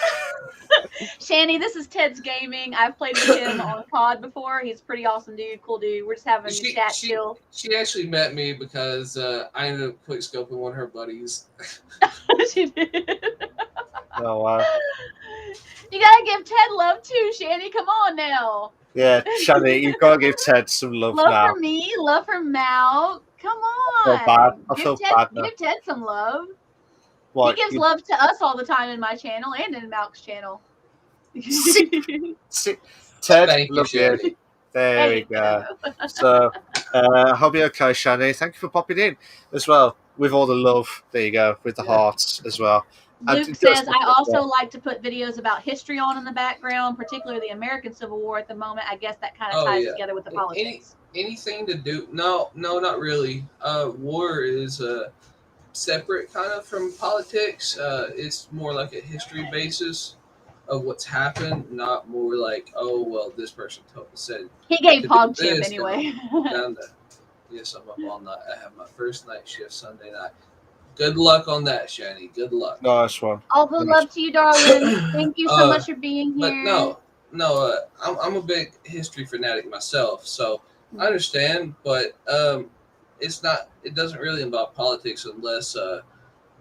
Shani, this is Ted's Gaming. I've played with him on COD before. He's a pretty awesome dude, cool dude. We're just having chat chill. She actually met me because I ended up quick scoping one of her buddies. She did. Oh wow. You gotta give Ted love too, Shani. Come on now. Yeah, Shani, you've got to give Ted some love now. Love for me, love for Mal. Come on. I feel bad now. Give Ted some love. What, he gives love to us all the time in my channel and in Malk's channel. Ted, Thank love you, you. Shani. There we go. So, I hope you're okay, Shani. Thank you for popping in as well with all the love. There you go, with the hearts as well. Luke says, I also like to put videos about history on in the background, particularly the American Civil War at the moment. I guess that kind of ties together with the politics. Anything to do? No, not really. War is separate kind of from politics. It's more like a history basis of what's happened, not more like, oh, well, this person said. He gave PogChamp anyway. Yes, I'm up all night. I have my first night shift Sunday night. Good luck on that, Shani. Good luck. Nice one. All the love to you, darling. Thank you so much for being here. But no, I'm a big history fanatic myself, so I understand. But it doesn't really involve politics unless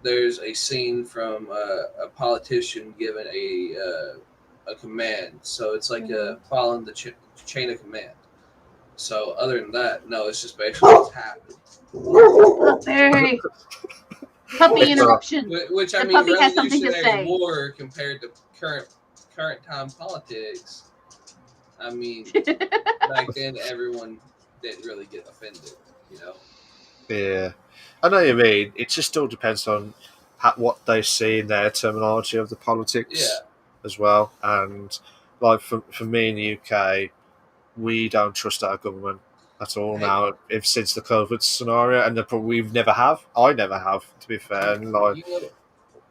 there's a scene from a politician given a command. So it's like following the chain of command. So other than that, no, it's just basically what's happened. Very puppy interruption. Which I mean, Revolutionary War compared to current time politics. I mean, back then everyone didn't really get offended, Yeah, I know what you mean. It just all depends on what they see in their terminology of the politics as well. And like for me in the UK, we don't trust our government at all now. Since the COVID scenario, and we've never have. I never have, to be fair. And like,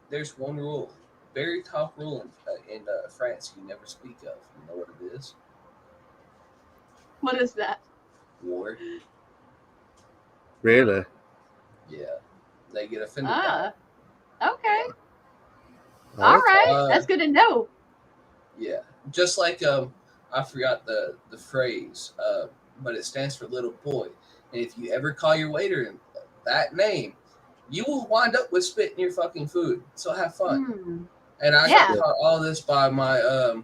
there's one rule, very tough rule in France. You never speak of. You know what it is? What is that? War. Really? Yeah, they get offended. Okay. All right, that's good to know. Yeah, just like I forgot the phrase, but it stands for little boy. And if you ever call your waiter that name, you will wind up with spit in your fucking food. So have fun. And I got taught all this by my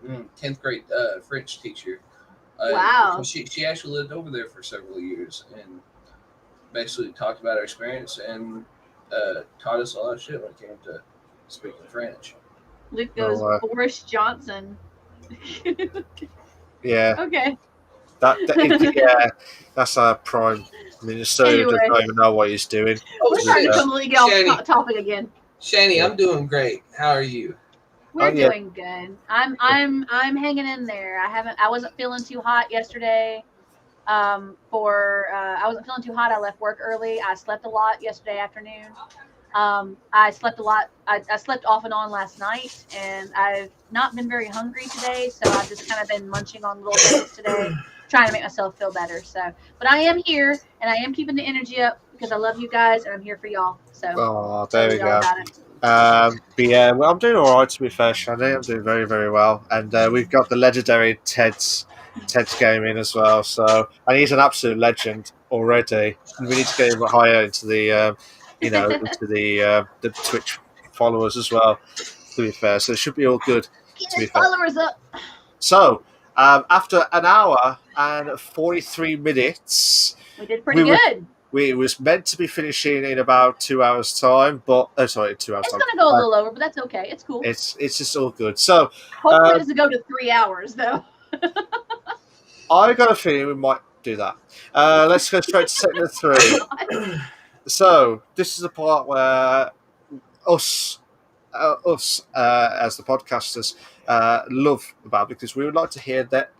10th grade French teacher. Wow. She actually lived over there for several years and basically talked about her experience and taught us a lot of shit when it came to speaking French. Luke goes, Boris Johnson. Yeah. Okay. That's our prime minister who doesn't even know what he's doing. We're trying to completely get off topic again. Shani, I'm doing great. How are you? We're doing good. I'm hanging in there. I wasn't feeling too hot yesterday. I wasn't feeling too hot. I left work early. I slept a lot yesterday afternoon. I slept a lot. I slept off and on last night, and I've not been very hungry today, so I've just kind of been munching on little things today, trying to make myself feel better. So, but I am here, and I am keeping the energy up because I love you guys, and I'm here for y'all. So, there we go. But yeah, well, I'm doing all right, to be fair, Shani. I'm doing very, very well, and we've got the legendary Ted's gaming as well. So, and he's an absolute legend already. And we need to get him higher into the into the Twitch followers as well, to be fair. So it should be all good. Get his followers up. So after an hour and 43 minutes, we did pretty good. We was meant to be finishing in about 2 hours' time, but 2 hours time. It's gonna go a little over, but that's okay. It's cool. It's just all good. So hopefully it doesn't go to 3 hours though. I got a feeling we might do that. Let's go straight to segment 3. So this is the part where us as the podcasters love about, because we would like to hear that,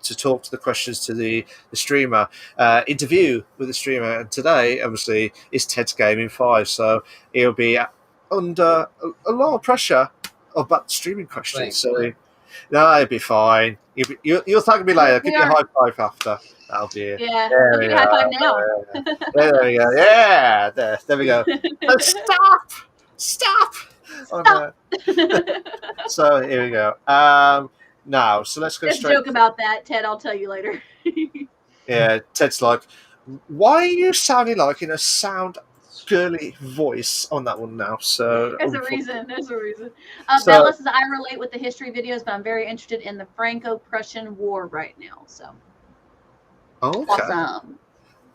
to talk to the questions to the streamer, interview with the streamer. And today, obviously, is Ted's Gaming 5, so he'll be under a lot of pressure about streaming questions. Thanks, so no, it'll be fine. You'll thank me later. Give me a high five after. That'll be it. Yeah, give me a high five now. There we go. Yeah, there we go. Stop. So here we go. Now, so let's go straight. Joke about that, Ted. I'll tell you later. Yeah, Ted's like, why are you sounding like in a sound girly voice on that one now? So there's a reason. Bella says, I relate with the history videos, but I'm very interested in the Franco-Prussian War right now. So okay, awesome,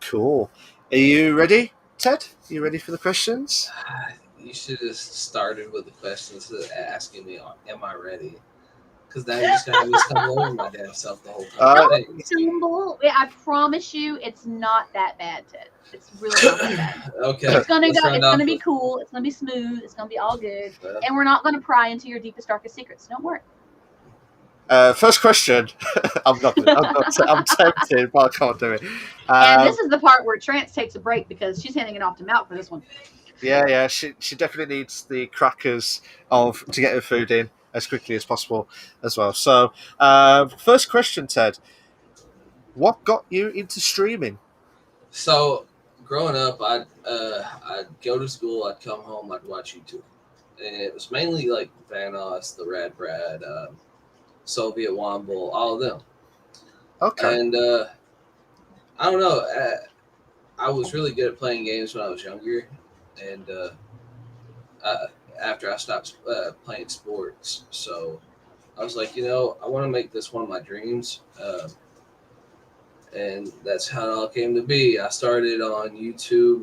cool. Are you ready, Ted? Are you ready for the questions? You should have started with the questions asking me, am I ready? Because now you're just going to stumble over my damn self the whole time. I promise you, it's not that bad, Ted. It's really not that bad. Okay. It's gonna be cool. It's gonna be smooth. It's gonna be all good. And we're not gonna pry into your deepest, darkest secrets. Don't worry. First question. I'm tempted, but I can't do it. And this is the part where Trance takes a break because she's handing it off to Mount for this one. Yeah. She definitely needs the crackers to get her food in as quickly as possible as well. So, first question, Ted. What got you into streaming? So, growing up, I'd go to school, I'd come home, I'd watch YouTube. And it was mainly like Vanoss, the Rad Brad, Soviet Womble, all of them. Okay. And I don't know, I was really good at playing games when I was younger. And after I stopped playing sports, so I was like, I want to make this one of my dreams, and that's how it all came to be. I started on YouTube,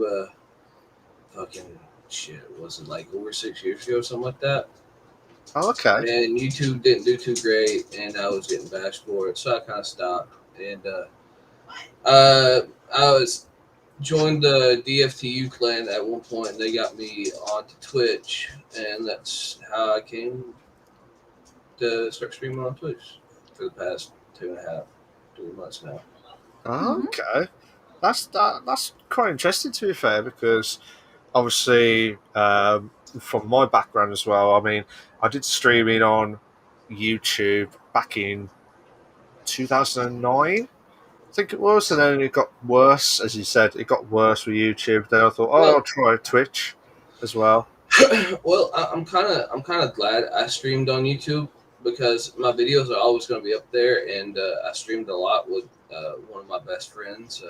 was it like over 6 years ago, something like that? Oh, okay. And YouTube didn't do too great, and I was getting bashed for it, so I kind of stopped. And I was joined the DFTU clan at one point. They got me onto Twitch, and that's how I came to start streaming on Twitch for the past 2.5, 3 months now. Okay, that's quite interesting, to be fair, because obviously from my background as well, I mean, I did streaming on YouTube back in 2009. I think it was, and then it got worse, as you said. It got worse with YouTube. Then I thought, I'll try Twitch as well. Well, I'm kind of glad I streamed on YouTube because my videos are always going to be up there, and I streamed a lot with one of my best friends.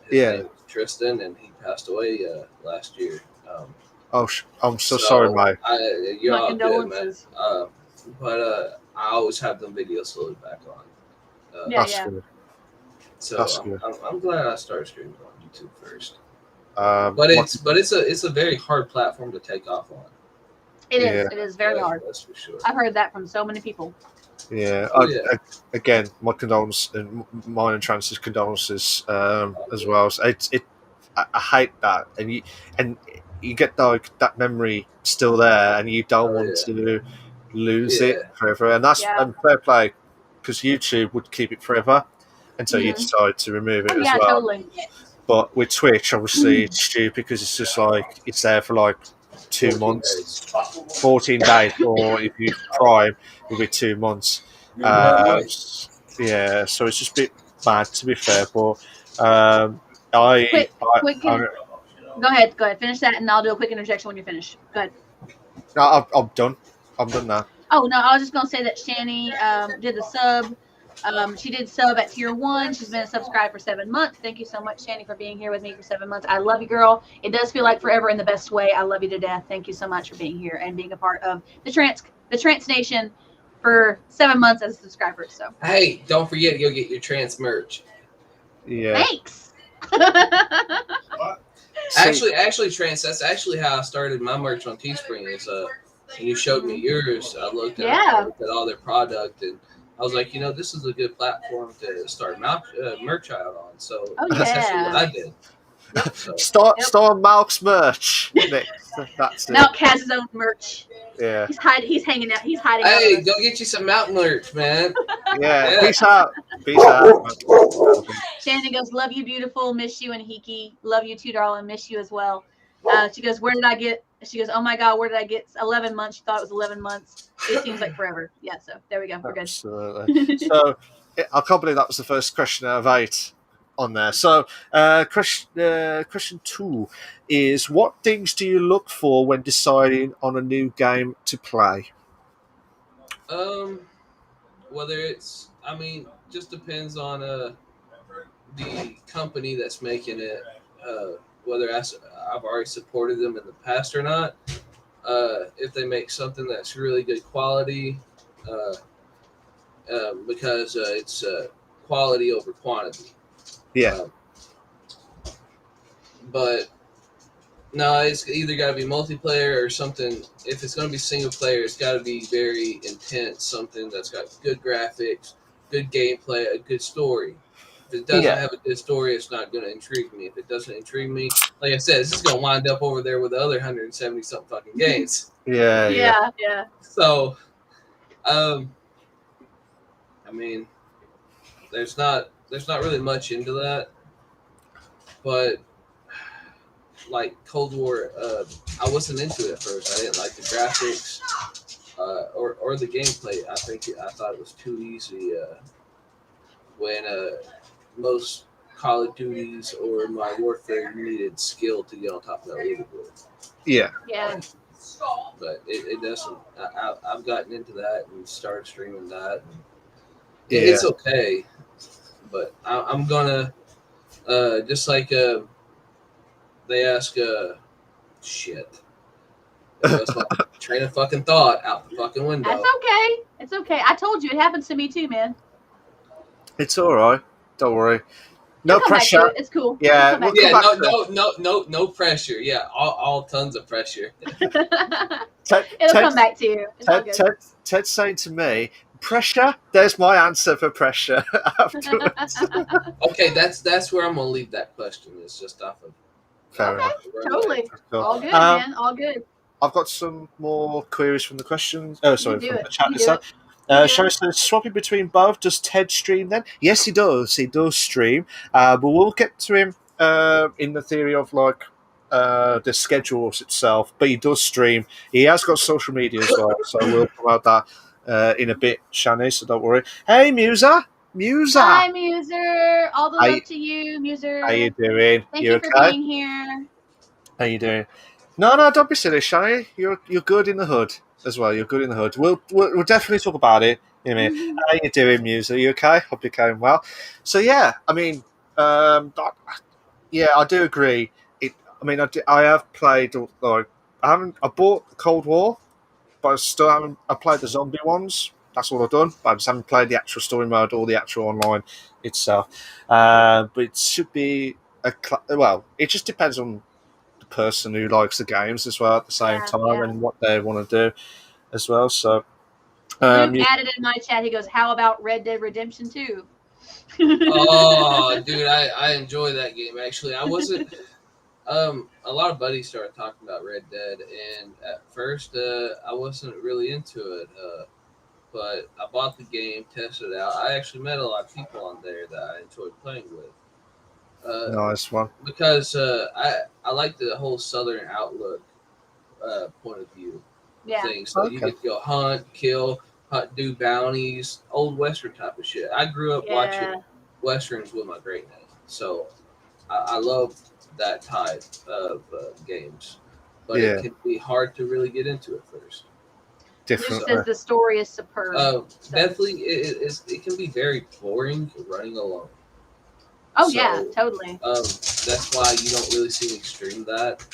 His name was Tristan, and he passed away last year. I'm so sorry, mate. You're My all good, man. condolences. But I always have them videos loaded back on. That's good. So That's good. I'm glad I started streaming on YouTube first. But it's a very hard platform to take off on. It is very hard. That's for sure. I've heard that from so many people. Yeah. Again, my condolences and mine and Trance's condolences as well. So I hate that, and you get like that memory still there, and you don't want to lose it forever. And that's fair play, because YouTube would keep it forever until you decide to remove it as well. Totally. But with Twitch, obviously, it's stupid because it's just like it's there for like 2 months, 14 days, or if you Prime, it'll be 2 months. So it's just a bit bad, to be fair. But Go ahead. Finish that, and I'll do a quick interjection when you're finished. Go ahead. No, I'm done. I'm done now. Oh no, I was just gonna say that Shani did the sub. She did sub at tier 1. She's been a subscriber for 7 months. Thank you so much, Shani, for being here with me for 7 months. I love you, girl. It does feel like forever in the best way. I love you to death. Thank you so much for being here and being a part of the Trance Nation for 7 months as a subscriber. So hey, don't forget you'll get your trance merch. Yeah. Thanks. Actually, Trance. That's actually how I started my merch on Teespring. Is when you showed me yours, I looked at all their product, and I was like, this is a good platform to start merch out on. So that's actually what I did. So. Start Malk's merch. That's it. Malk has his own merch. Yeah. He's hanging out. He's hiding. Hey, go get you some Malk merch, man. Yeah. Peace out. Shannon goes, love you, beautiful. Miss you, and Hiki. Love you too, darling. Miss you as well. She goes, she goes, oh my God, where did I get 11 months? She thought it was 11 months. It seems like forever. Yeah, so there we go. We're good. Absolutely. So I can't believe that was the first question out of 8 on there. So question 2 is, what things do you look for when deciding on a new game to play? Whether it's, just depends on the company that's making it, whether I've already supported them in the past or not. If they make something that's really good quality, because it's quality over quantity. Yeah. But no, it's either got to be multiplayer or something. If it's going to be single player, it's got to be very intense, something that's got good graphics, good gameplay, a good story. If it doesn't have a good story, it's not going to intrigue me. If it doesn't intrigue me, like I said, it's just going to wind up over there with the other 170-something fucking games. Yeah. So, there's not really much into that, but like Cold War, I wasn't into it at first. I didn't like the graphics or the gameplay. I thought it was too easy. When most Call of Duties or Modern Warfare needed skill to get on top of that leaderboard. Yeah. But it doesn't. I've gotten into that and started streaming that. It's okay, but I'm gonna just like they ask shit. That's my train of fucking thought out the fucking window. That's okay. It's okay. I told you it happens to me too, man. It's all right. Don't worry. No pressure. It's cool. Yeah. No pressure. Yeah. All tons of pressure. It'll come back to you. Ted's saying to me, pressure. There's my answer for pressure. Afterwards. Okay, that's where I'm gonna leave that question. It's just off of. Fair enough. Totally. All good, man. All good. I've got some more queries from the questions. Oh, sorry, from the chat itself. Sherry says, swapping between both. Does Ted stream then? Yes, he does. He does stream. But we'll get to him in the theory of like the schedules itself. But he does stream. He has got social media as well. So we'll promote that in a bit, Shani. So don't worry. Hey, Muser. Hi, Muser. All the love to you, Muser. How you doing? Thank you for being here. How you doing? No, don't be silly, Shani. You're good in the hood as well. You're good in the hood. We'll definitely talk about it. You know, how you doing, Muse? Are you okay? Hope you're going well. So yeah, I mean, yeah, I do agree. I have played like I bought Cold War, but I still haven't. I played the zombie ones. That's all I've done. But I just haven't played the actual story mode or the actual online itself. But it should be well. It just depends on the person who likes the games as well at the same time and what they want to do as well. So Luke added in my chat. He goes, "How about Red Dead Redemption 2?" Oh, dude, I enjoy that game. Actually, I wasn't. A lot of buddies started talking about Red Dead, and at first, I wasn't really into it. But I bought the game, tested it out. I actually met a lot of people on there that I enjoyed playing with. Nice one. Because I like the whole Southern outlook point of view thing. So you get to go hunt, kill, do bounties, old Western type of shit. I grew up watching Westerns with my great aunt, so I love that type of games. But it can be hard to really get into it first. Different. Luke says the story is superb. Definitely, it can be very boring running alone. Oh, yeah, totally. That's why you don't really see me stream that.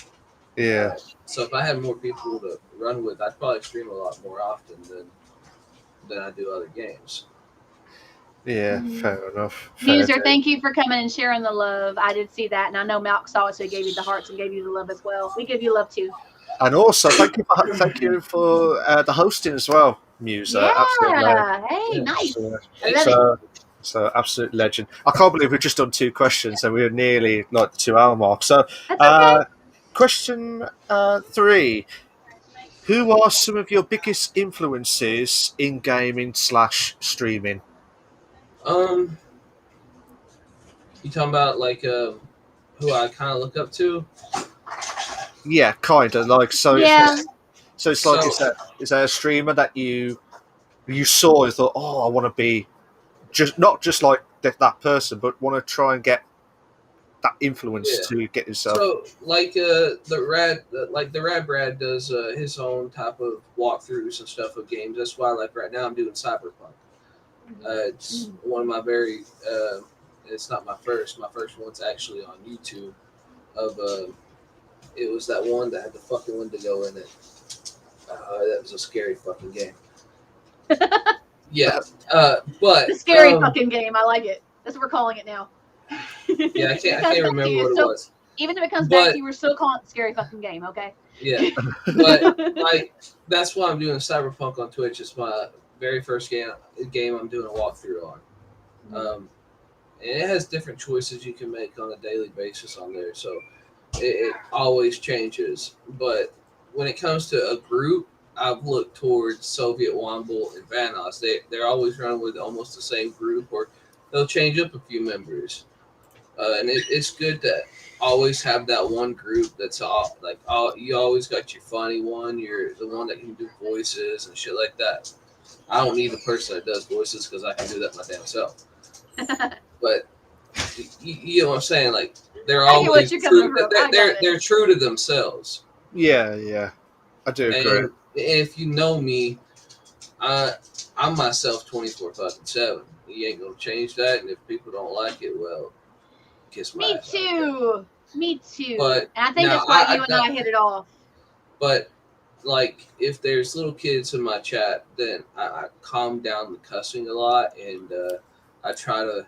Yeah. So if I had more people to run with, I'd probably stream a lot more often than I do other games. Yeah, fair enough. User, thank you for coming and sharing the love. I did see that, and I know Malk saw it, so he gave you the hearts and gave you the love as well. We give you love too. And also, thank you for the hosting as well, Muse. Yeah, hey, nice. So absolute legend. I can't believe we've just done 2 questions and we're nearly like the 2-hour mark. So, question 3: who are some of your biggest influences in gaming / streaming? You talking about like who I kind of look up to? Yeah, kind of like so. Yeah. So it's like is there a streamer that you saw and thought, oh, I want to be not just like that person, but want to try and get that influence to get yourself. So like the Rad Brad does his own type of walkthroughs and stuff of games. That's why like right now I'm doing Cyberpunk. It's one of my very it's not my first. My first one's actually on YouTube. It was that one that had the fucking Wendigo in it. That was a scary fucking game. Yeah, but the scary fucking game. I like it. That's what we're calling it now. Yeah, I can't remember what it was. Even if it comes back to you, we're still calling it the scary fucking game. Okay. Yeah, but like that's why I'm doing Cyberpunk on Twitch. It's my very first game I'm doing a walkthrough on. And it has different choices you can make on a daily basis on there, so it always changes. But when it comes to a group, I've looked towards Soviet Womble and Vanos. They're always running with almost the same group, or they'll change up a few members. And it's good to always have that one group that's you always got your funny one. You're the one that can do voices and shit like that. I don't need a person that does voices because I can do that my damn self. But you know what I'm saying? Like they're always they're true to themselves. Yeah, I do agree. And if you know me, I'm myself 24/7. You ain't gonna change that, and if people don't like it, well, kiss my ass. Me too. But and I think that's why you and I hit it off. But like, if there's little kids in my chat, then I calm down the cussing a lot, and I try to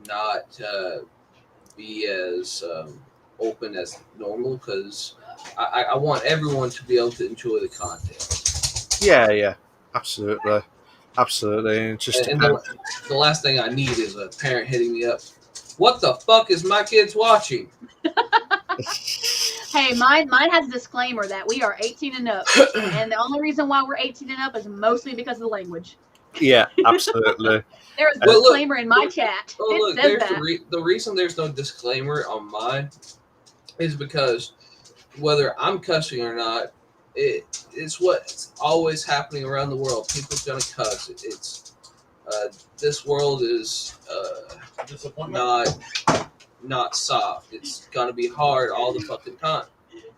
not be as open as normal because I want everyone to be able to enjoy the content. Yeah, absolutely. And the last thing I need is a parent hitting me up. What the fuck is my kids watching? Hey, mine has a disclaimer that we are 18 and up, and the only reason why we're 18 and up is mostly because of the language. Yeah, absolutely. There's a disclaimer in my chat. The reason there's no disclaimer on mine is because whether I'm cussing or not, it's what's always happening around the world. People's gonna cuss. It's this world is not soft. It's gonna be hard all the fucking time.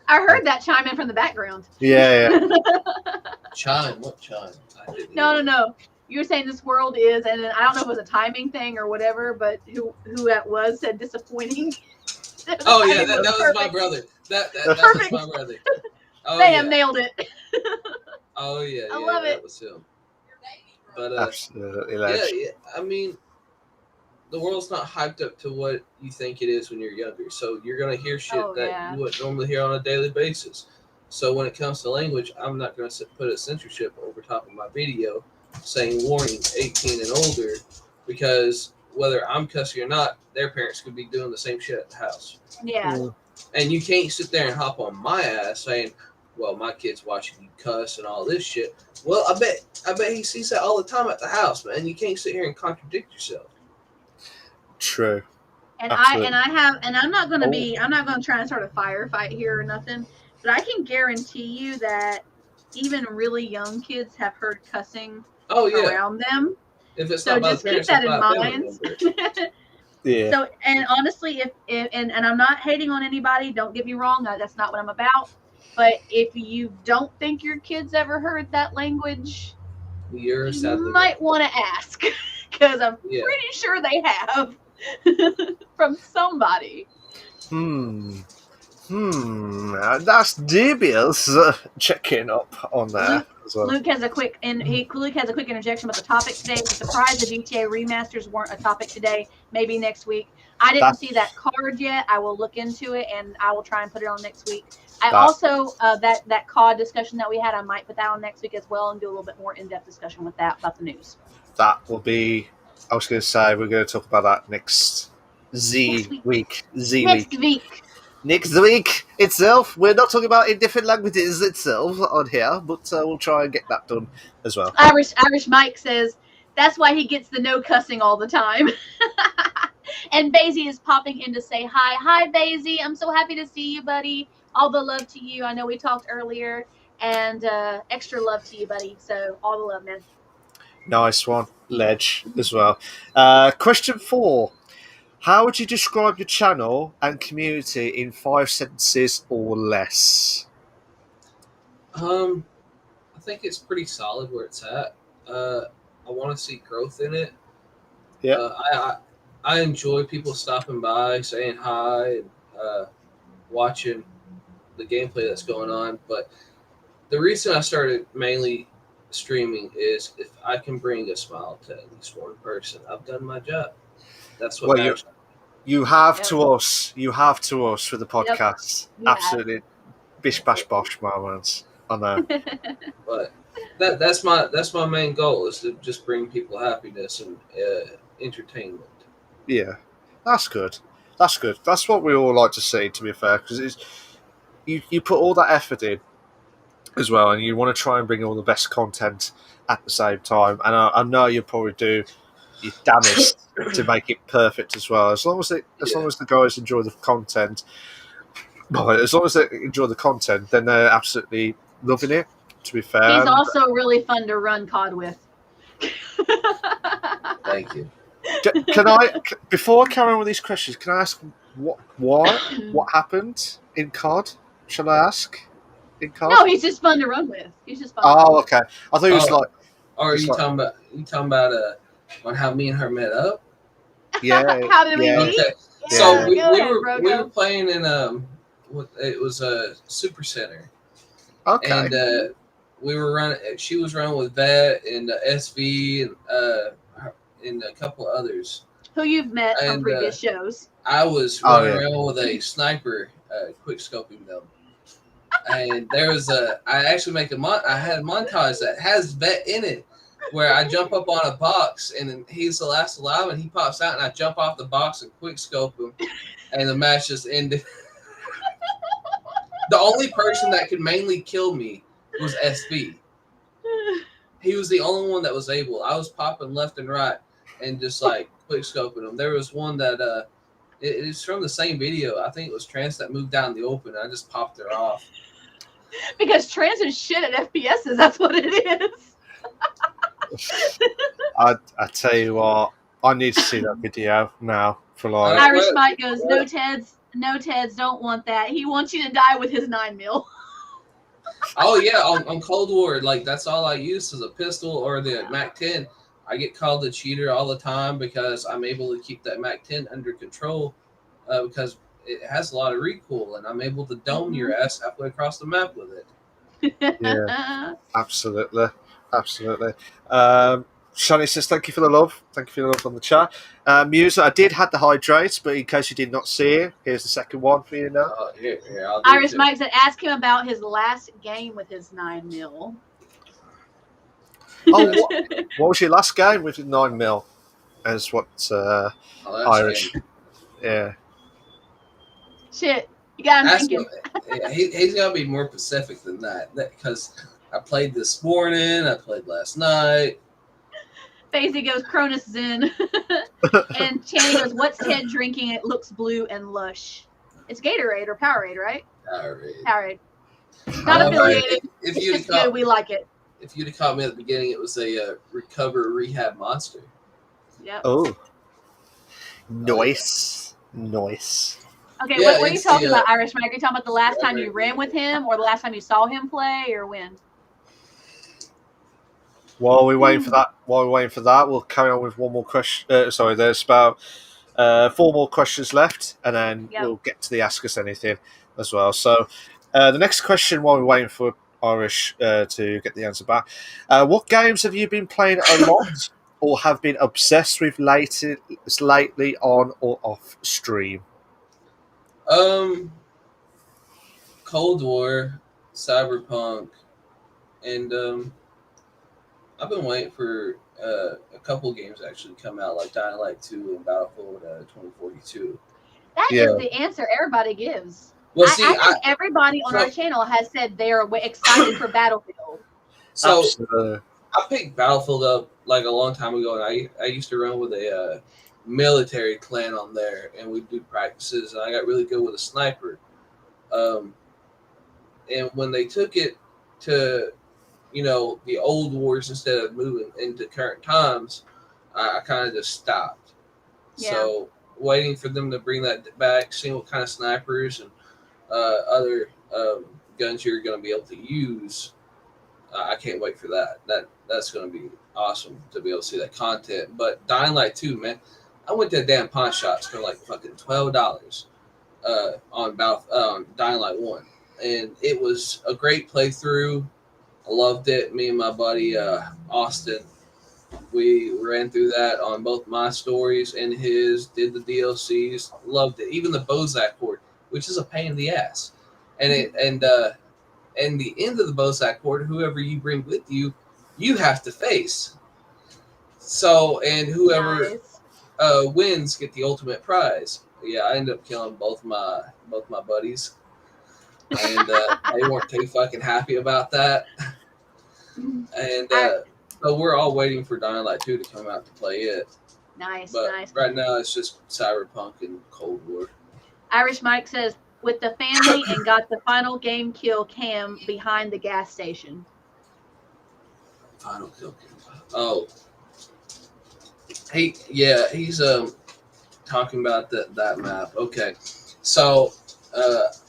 I heard that chime in from the background. Yeah. Chime? What chime? No. You were saying this world is, and then I don't know if it was a timing thing or whatever, but who that was said disappointing. Oh yeah, that was my brother. That was my brother. Oh, Bam, nailed it. Oh yeah, I love that it. was him. But absolutely, yeah. I mean, the world's not hyped up to what you think it is when you're younger. So you're gonna hear shit you wouldn't normally hear on a daily basis. So when it comes to language, I'm not gonna put a censorship over top of my video saying warning 18 and older, because whether I'm cussing or not, their parents could be doing the same shit at the house. Yeah. And you can't sit there and hop on my ass saying, well, my kid's watching you cuss and all this shit. Well, I bet he sees that all the time at the house, man. You can't sit here and contradict yourself. True. And I'm not gonna try and start a firefight here or nothing, but I can guarantee you that even really young kids have heard cussing around them. If it's so just keep that in mind. Yeah. So, and honestly, if I'm not hating on anybody, don't get me wrong, that's not what I'm about. But if you don't think your kids ever heard that language, you might want to ask, because I'm pretty sure they have from somebody. That's dubious. Checking up on that. Luke has a quick interjection about the topic today. I'm surprised the GTA remasters weren't a topic today. Maybe next week. I didn't see that card yet. I will look into it and I will try and put it on next week. Also that COD discussion that we had, I might put that on next week as well and do a little bit more in-depth discussion with that about the news. That will be. I was going to say we're going to talk about that next week. Next week itself. We're not talking about in different languages itself on here, but we'll try and get that done as well. Irish Mike says that's why he gets the no cussing all the time. And Basie is popping in to say hi. Hi, Basie. I'm so happy to see you, buddy. All the love to you. I know we talked earlier, and extra love to you, buddy. So all the love, man. Nice one, Ledge, as well. Question 4. How would you describe your channel and community in 5 sentences or less? I think it's pretty solid where it's at. I want to see growth in it. Yeah. I enjoy people stopping by, saying hi, and watching the gameplay that's going on. But the reason I started mainly streaming is if I can bring a smile to at least one person, I've done my job. That's what matters. You have to us. You have to us for the podcast. Yep. Absolutely. Bish bash bosh moments. I know. But that's my main goal, is to just bring people happiness and entertainment. Yeah, that's good. That's good. That's what we all like to see, to be fair, because you put all that effort in as well, and you want to try and bring all the best content at the same time. And I know you probably do your damnedest to make it perfect as well. As long as the guys enjoy the content, then they're absolutely loving it. To be fair, he's also really fun to run COD with. Thank you. Can I, before I carry on with these questions, can I ask what happened in COD? Shall I ask? In COD? No, he's just fun to run with. He's just fun. Oh, okay. I thought he was like. Or are you talking about on how me and her met up? Yeah. How did we meet? Okay. Yeah, so we were playing in it was a Super Center. Okay. And we were running. She was running with Vet and SV and a couple of others who you've met from previous shows. I was running around with a sniper, quick scoping them. And there was I actually I had a montage that has Vet in it, where I jump up on a box and then he's the last alive and he pops out and I jump off the box and quick scope him, and the match just ended. The only person that could mainly kill me was SV. He was the only one that was able. I was popping left and right and just like quick scoping him. There was one that it's from the same video. I think it was Trans that moved down in the open. I just popped her off. Because Trans is shit at FPSs. That's what it is. I tell you what, I need to see that video now for like. Irish Mike goes, no Teds. no, Teds don't want that. He wants you to die with his 9mm. Oh yeah, on Cold War, like that's all I use is a pistol or the MAC-10. I get called a cheater all the time because I'm able to keep that MAC-10 under control because it has a lot of recoil, and I'm able to dome your ass halfway across the map with it. Yeah, absolutely. Shani says, thank you for the love. Thank you for the love on the chat. Muse, I did have the hydrate, but in case you did not see it, here's the second one for you now. Here, I'll do Irish it Mike said, ask him about his last game with his 9mm. Oh, what was your last game with your 9mm? As what Irish? game. Yeah. Shit, you got him thinking. He's got to be more specific than that because I played this morning, I played last night. Facey goes, Cronus Zen. And Channy goes, what's Ted drinking? It looks blue and lush. It's Gatorade or Powerade, right? Powerade. Not affiliated. If it's you'd just good. We like it. If you'd have caught me at the beginning, it was a Recover Rehab Monster. Yep. Oh. Nice. Okay, what are you talking about, Irish Mike? Are you talking about the last time you ran with him or the last time you saw him play or when? While we're waiting for that, we'll carry on with one more question. There's about 4 more questions left, and then we'll get to the Ask Us Anything as well. So the next question, while we're waiting for Irish to get the answer back, what games have you been playing a lot or have been obsessed with lately on or off stream? Cold War, Cyberpunk, and I've been waiting for a couple of games to actually come out, like Dying Light 2 and Battlefield 2042. That is the answer everybody gives. Well, I think everybody on our channel has said they are excited for Battlefield. So I picked Battlefield up like a long time ago, and I used to run with a military clan on there, and we'd do practices, and I got really good with a sniper. And when they took it to the old wars instead of moving into current times, I kind of just stopped. Yeah. So waiting for them to bring that back, seeing what kind of snipers and other guns you're going to be able to use, I can't wait for that. That's going to be awesome to be able to see that content. But Dying Light 2, man, I went to a damn pawn shop, spent like fucking $12 on Dying Light 1, and it was a great playthrough. I loved it. Me and my buddy Austin, we ran through that on both my stories and his, did the DLCs, loved it. Even the Bozak horde, which is a pain in the ass. And the end of the Bozak horde, whoever you bring with you, you have to face. So, and whoever wins get the ultimate prize. Yeah, I ended up killing both my buddies. And they weren't too fucking happy about that. And so we're all waiting for Dying Light 2 to come out to play it. Nice. Right now it's just Cyberpunk and Cold War. Irish Mike says, with the family and got the final game kill cam behind the gas station. Final kill cam. Oh. He's talking about that map. Okay. So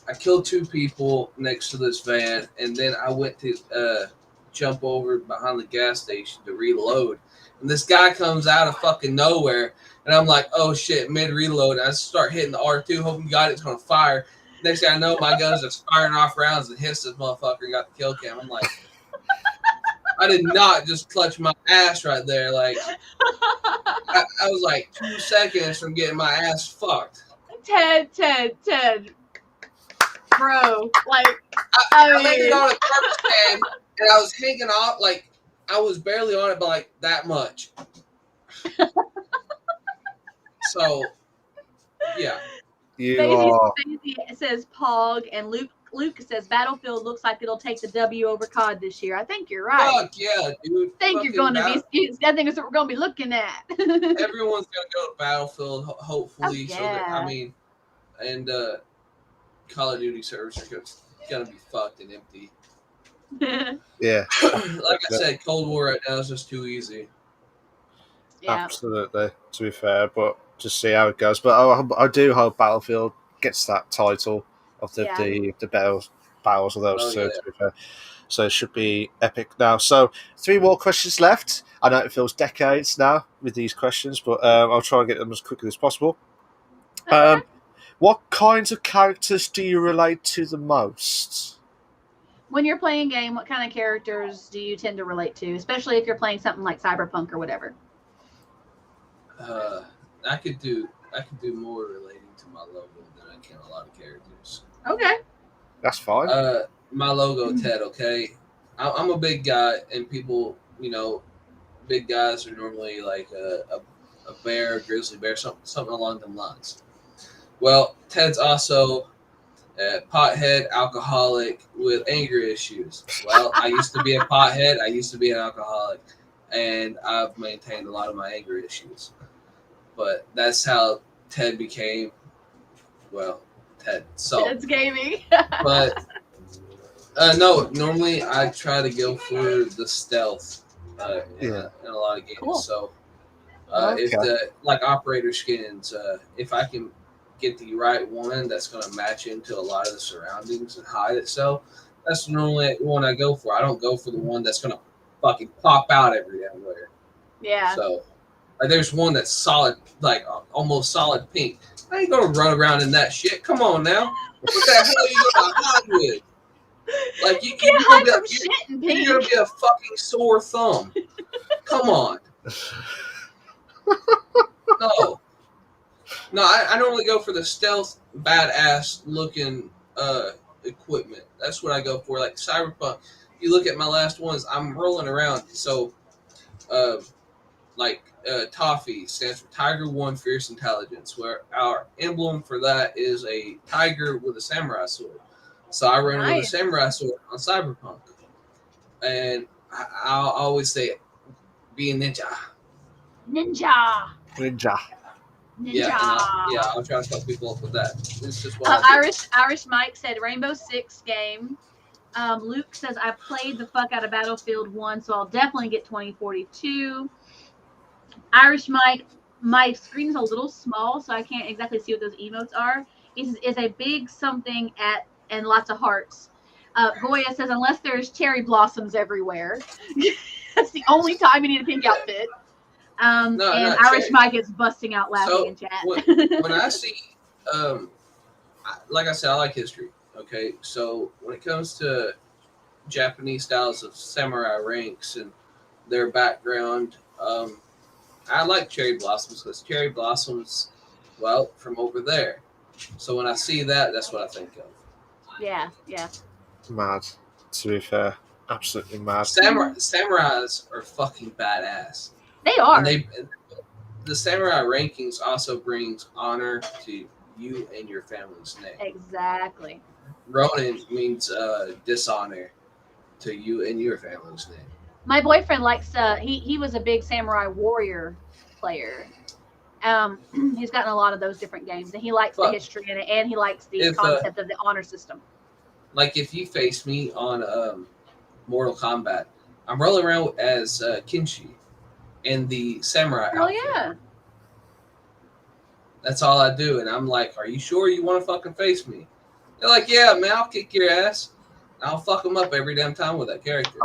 I killed 2 people next to this van, and then I went to jump over behind the gas station to reload. And this guy comes out of fucking nowhere, and I'm like, oh shit, mid-reload. And I start hitting the R2, hoping God it's going to fire. Next thing I know, my gun's just firing off rounds and hits this motherfucker and got the kill cam. I'm like, I did not just clutch my ass right there. Like, I was like 2 seconds from getting my ass fucked. Ted. Bro, like, I made it on a purpose, man, and I was hanging off, like, I was barely on it, but like that much. So, yeah. Stacey says Pog, and Luke says Battlefield looks like it'll take the W over COD this year. I think you're right. Fuck yeah, dude. I think you're going to be. I think that's what we're going to be looking at. Everyone's going to go to Battlefield, hopefully. Oh, yeah. So that, I mean, and Call of Duty servers are going to be fucked and empty. Yeah. Like I said, Cold War right now is just too easy. Yeah. Absolutely, to be fair, but just see how it goes. But I do hope Battlefield gets that title of the battles of those two. To be fair. So it should be epic now. So 3 more questions left. I know it feels decades now with these questions, but I'll try and get them as quickly as possible. What kinds of characters do you relate to the most? When you're playing a game, what kind of characters do you tend to relate to, especially if you're playing something like Cyberpunk or whatever? I could do more relating to my logo than I can a lot of characters. Okay. That's fine. My logo, Ted, okay? I'm a big guy, and people, big guys are normally like a bear, a grizzly bear, something along them lines. Well, Ted's also a pothead, alcoholic with anger issues. Well, I used to be a pothead, I used to be an alcoholic, and I've maintained a lot of my anger issues. But that's how Ted became, Ted. So Ted's gaming. But no, normally I try to go for the stealth in a lot of games. Cool. So if the operator skins, if I can get the right one that's going to match into a lot of the surroundings and hide itself, that's normally the one I go for. I don't go for the one that's going to fucking pop out everywhere. Yeah. So there's one that's solid, like almost solid pink. I ain't gonna run around in that shit. Come on now. What the hell are you gonna hide with? Like you're gonna be a fucking sore thumb. Come on. No, I normally go for the stealth, badass looking equipment. That's what I go for. Like Cyberpunk. You look at my last ones. I'm rolling around. So, Toffee stands for Tiger One Fierce Intelligence, where our emblem for that is a tiger with a samurai sword. So I run with a samurai sword on Cyberpunk. And I'll always say, be a ninja. Ninja. Yeah, I'll try to help people up with that. It's just what Irish Mike said Rainbow Six game. Luke says I played the fuck out of Battlefield 1, so I'll definitely get 2042. Irish Mike, my screen's a little small, so I can't exactly see what those emotes are. He says, is a big something and lots of hearts. Goya says, unless there's cherry blossoms everywhere. That's the only time you need a pink outfit. And Irish Mike is busting out laughing in chat. when I see, like I said, I like history. Okay, so when it comes to Japanese styles of samurai ranks and their background, I like cherry blossoms because cherry blossoms, from over there. So when I see that, that's what I think of. Yeah. Mad. To be fair, absolutely mad. Samurais are fucking badass. They are. And the samurai rankings also brings honor to you and your family's name. Exactly. Ronin means dishonor to you and your family's name. My boyfriend likes he was a big samurai warrior player. He's gotten a lot of those different games, and he likes the history in it, and he likes the concept of the honor system. Like if you face me on Mortal Kombat, I'm rolling around as Kinshi in the samurai outfit. Yeah. That's all I do, and I'm like, "Are you sure you want to fucking face me?" They're like, "Yeah, man, I'll kick your ass. I'll fuck them up every damn time with that character."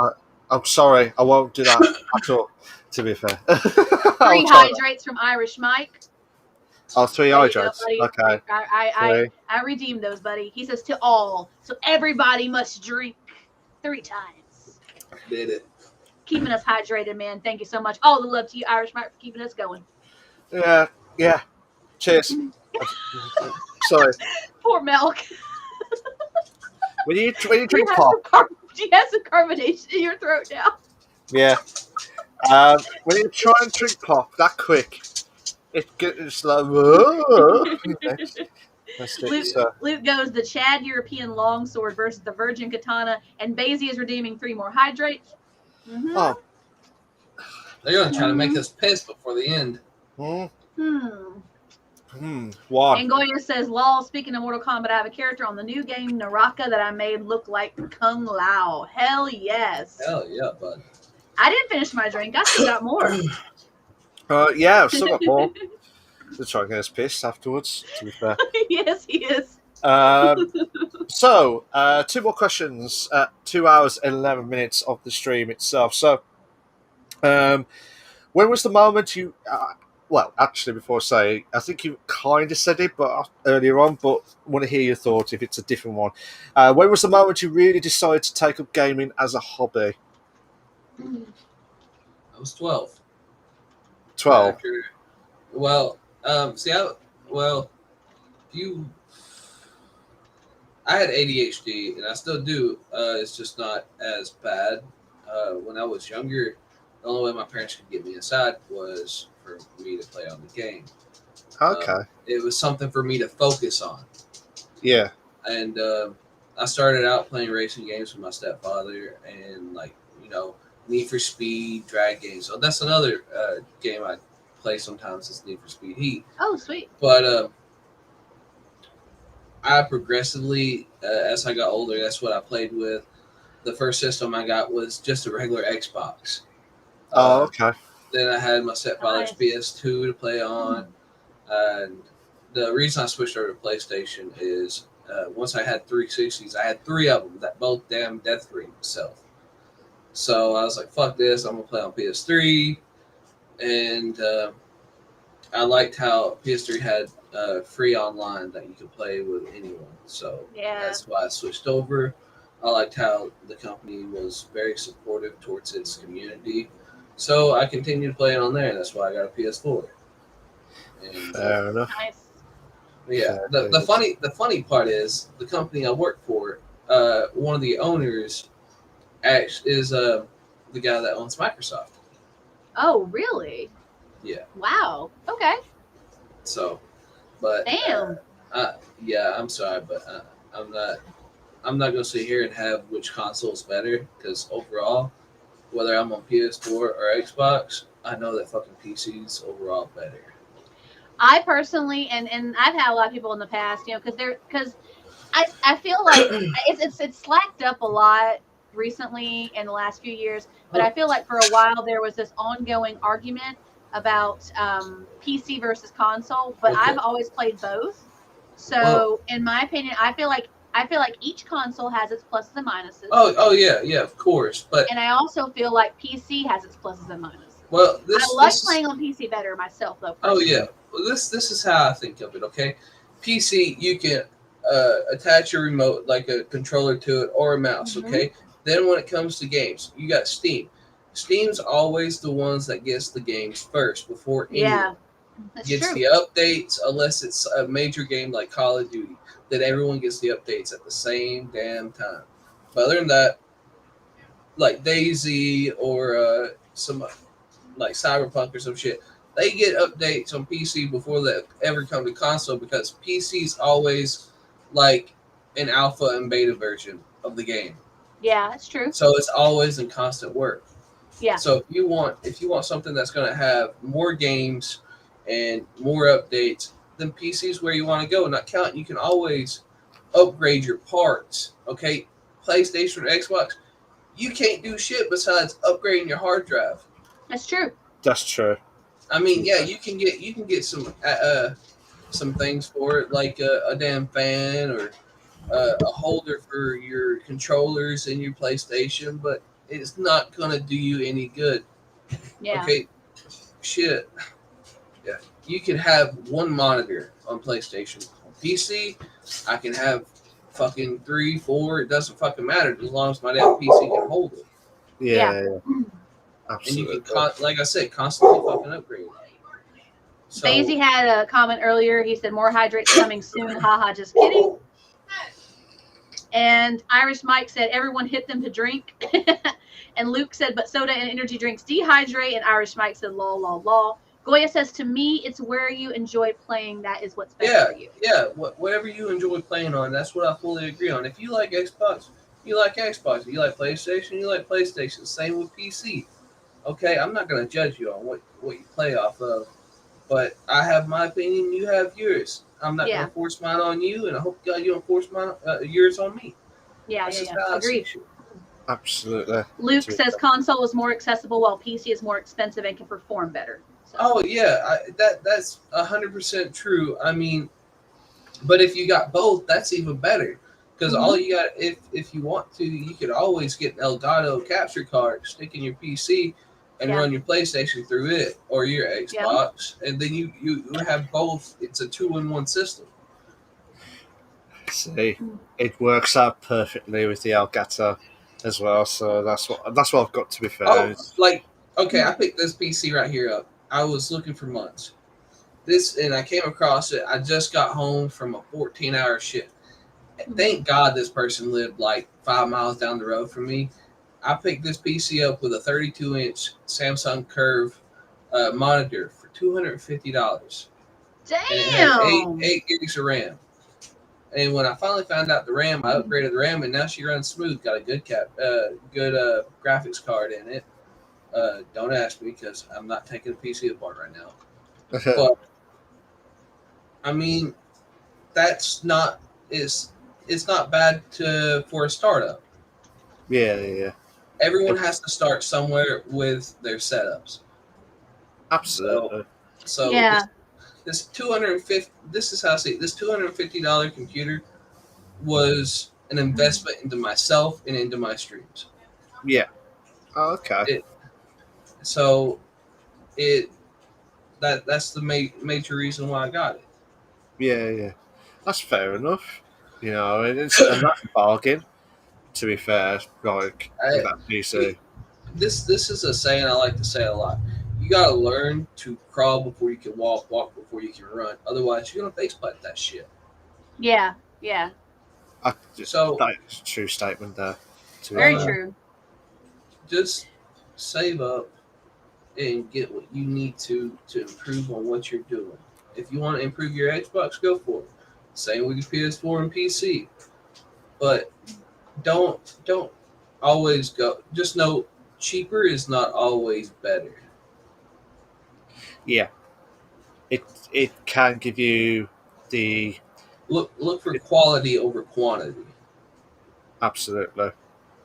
I'm sorry, I won't do that at all. To be fair, 3 hydrates from Irish Mike. Oh, 3 hydrates. Okay. I redeemed those, buddy. He says to all, so everybody must drink 3 times. Did it. Keeping us hydrated, man. Thank you so much. All the love to you, Irish Mike, for keeping us going. Yeah. Cheers. Sorry. Poor Milk. When you drink pop, you have some carbonation in your throat now. Yeah. When you try and drink pop that quick, it's like. Luke goes the Chad European longsword versus the Virgin Katana, and Basie is redeeming 3 more hydrates. Mm-hmm. Oh. They're going to try to make us piss before the end. Wow. And Goya says, lol, speaking of Mortal Kombat, I have a character on the new game, Naraka, that I made look like Kung Lao. Hell yes. Hell yeah, bud. I didn't finish my drink. I still got more. Yeah, I've still got more. to try and get us pissed afterwards, to be fair. Yes, he is. So, 2 more questions at 2 hours and 11 minutes of the stream itself. So, when was the moment you... well, actually, before I say, I think you kind of said it but earlier on, but I want to hear your thoughts if it's a different one. When was the moment you really decided to take up gaming as a hobby? I was 12. 12? Well, I had ADHD, and I still do. It's just not as bad. When I was younger, the only way my parents could get me inside was for me to play on the game. Okay. It was something for me to focus on. Yeah. And I started out playing racing games with my stepfather, and Need for Speed, drag games. So that's another game I play sometimes. Is Need for Speed Heat. Oh, sweet. But I progressively, as I got older, that's what I played with. The first system I got was just a regular Xbox. Oh, okay. Then I had my stepfather's PS2 to play on. And the reason I switched over to PlayStation is once I had 360s, I had 3 of them that both damn death ring myself. So I was like, fuck this, I'm going to play on PS3. And I liked how PS3 had free online that you could play with anyone. So that's why I switched over. I liked how the company was very supportive towards its community. So I continued playing on there, and that's why I got a PS4. And, fair enough. Nice. Yeah. The funny part is the company I work for, one of the owners is the guy that owns Microsoft. Oh, really? Yeah. Wow. Okay. So, but damn. Yeah, I'm sorry, but I'm not gonna sit here and have which console is better, because overall, whether I'm on PS4 or Xbox, I know that fucking PC's overall better. I personally, and I've had a lot of people in the past, because I feel like it's slacked up a lot recently in the last few years, but I feel like for a while there was this ongoing argument about PC versus console, but I've always played both. So in my opinion, I feel like each console has its pluses and minuses. Oh yeah, of course. And I also feel like PC has its pluses and minuses. Well, I like playing on PC better myself, though. Oh yeah, well, this is how I think of it. Okay, PC, you can attach your remote like a controller to it or a mouse. Mm-hmm. Okay, then when it comes to games, you got Steam. Steam's always the ones that gets the games first before anyone gets the updates, unless it's a major game like Call of Duty. That everyone gets the updates at the same damn time. But other than that, like DayZ or some like Cyberpunk or some shit, they get updates on PC before they ever come to console, because PC's always like an alpha and beta version of the game. Yeah, that's true. So it's always in constant work. Yeah. So if you want something that's going to have more games and more updates, then PC's where you want to go. Not counting, you can always upgrade your parts. Okay, PlayStation or Xbox, you can't do shit besides upgrading your hard drive. That's true. That's true. I mean, yeah, you can get some things for it, like a damn fan or a holder for your controllers in your PlayStation, but it's not gonna do you any good. Yeah. Okay. Shit. Yeah. You can have one monitor on PlayStation. On PC, I can have fucking 3, 4. It doesn't fucking matter as long as my damn PC can hold it. Yeah. Absolutely. And you can, like I said, constantly fucking upgrade. So, Daisy had a comment earlier. He said, more hydrates coming soon. Haha, just kidding. And Irish Mike said, everyone hit them to drink. And Luke said, but soda and energy drinks dehydrate. And Irish Mike said, lol, lol, lol. Goya says, to me, it's where you enjoy playing. That is what's best for you. Yeah, whatever you enjoy playing on, that's what I fully agree on. If you like Xbox, you like Xbox. If you like PlayStation, you like PlayStation. Same with PC. Okay, I'm not going to judge you on what you play off of. But I have my opinion, you have yours. I'm not going to force mine on you, and I hope God you don't force yours on me. Yeah. Agreed. Absolutely. Luke says console is more accessible while PC is more expensive and can perform better. So. Oh yeah, that's 100% true. I mean, but if you got both, that's even better. Because all you got, if you want to, you could always get an Elgato capture card, stick in your PC, and run your PlayStation through it or your Xbox, and then you have both. It's a 2-in-1 system. See, it works out perfectly with the Elgato as well. So that's what I've got, to be fair. Oh, like okay, I picked this PC right here up. I was looking for months. And I came across it. I just got home from a 14-hour shift. Thank God this person lived like 5 miles down the road from me. I picked this PC up with a 32-inch Samsung Curve monitor for $250. Damn! And it had 8 gigs of RAM. And when I finally found out the RAM, I upgraded the RAM, and now she runs smooth. Got a good graphics card in it. Don't ask me because I'm not taking the PC apart right now. But I mean, it's not bad for a startup. Yeah. Everyone has to start somewhere with their setups. Absolutely. So this $250. This is how I see it. This $250 computer was an investment into myself and into my streams. Yeah. Oh, okay. That's the major reason why I got it. Yeah. That's fair enough. You know, it's a nice bargain, to be fair, like with that PC. This is a saying I like to say a lot. You gotta learn to crawl before you can walk before you can run. Otherwise, you're gonna faceplant that shit. Yeah. That's a true statement there. Very true. Just save up and get what you need to improve on what you're doing. If you want to improve your Xbox, go for it. Same with your PS4 and PC. But don't always go. Just know cheaper is not always better. Yeah. It can give you the look for quality over quantity. Absolutely.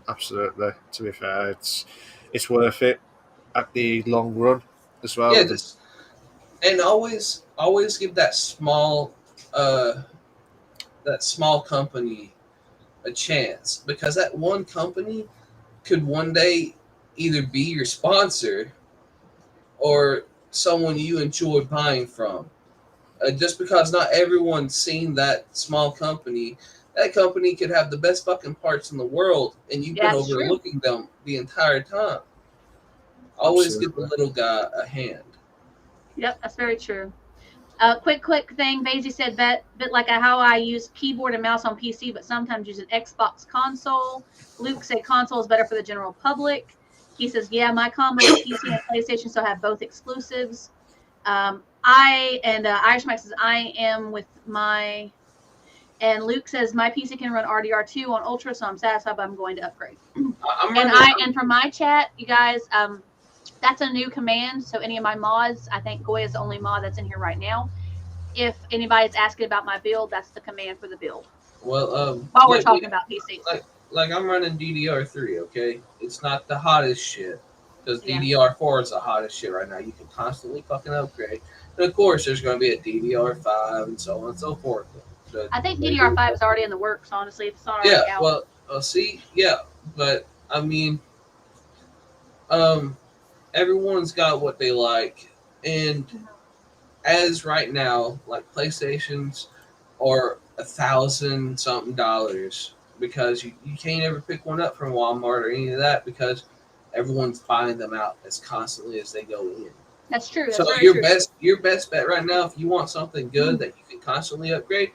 To be fair, it's worth it at the long run as well. Yeah, and always give that small company a chance, because that one company could one day either be your sponsor or someone you enjoy buying from. Just because not everyone's seen that small company, that company could have the best fucking parts in the world, and you've been overlooking them the entire time. Always give the little guy a hand. Yep, that's very true. Quick thing. Basie said bit like how I use keyboard and mouse on PC, but sometimes use an Xbox console. Luke said console is better for the general public. He says, yeah, my combo is PC and PlayStation, so I have both exclusives. Irish Mike says, I am with my... And Luke says, my PC can run RDR2 on Ultra, so I'm satisfied, but I'm going to upgrade. And from my chat, you guys, that's a new command. So any of my mods, I think Goya is the only mod that's in here right now. If anybody's asking about my build, that's the command for the build. Well, while we're talking about PCs. Like I'm running DDR3, okay? It's not the hottest shit, because DDR4 is the hottest shit right now. You can constantly fucking upgrade. And of course, there's going to be a DDR5 and so on and so forth. I think DDR5 is already in the works, honestly. It's not already out. Well, but I mean, everyone's got what they like, and as right now, like PlayStations are $1,000 something, because you can't ever pick one up from Walmart or any of that, because everyone's buying them out as constantly as they go in. That's true. That's so your best bet right now, if you want something good that you can constantly upgrade,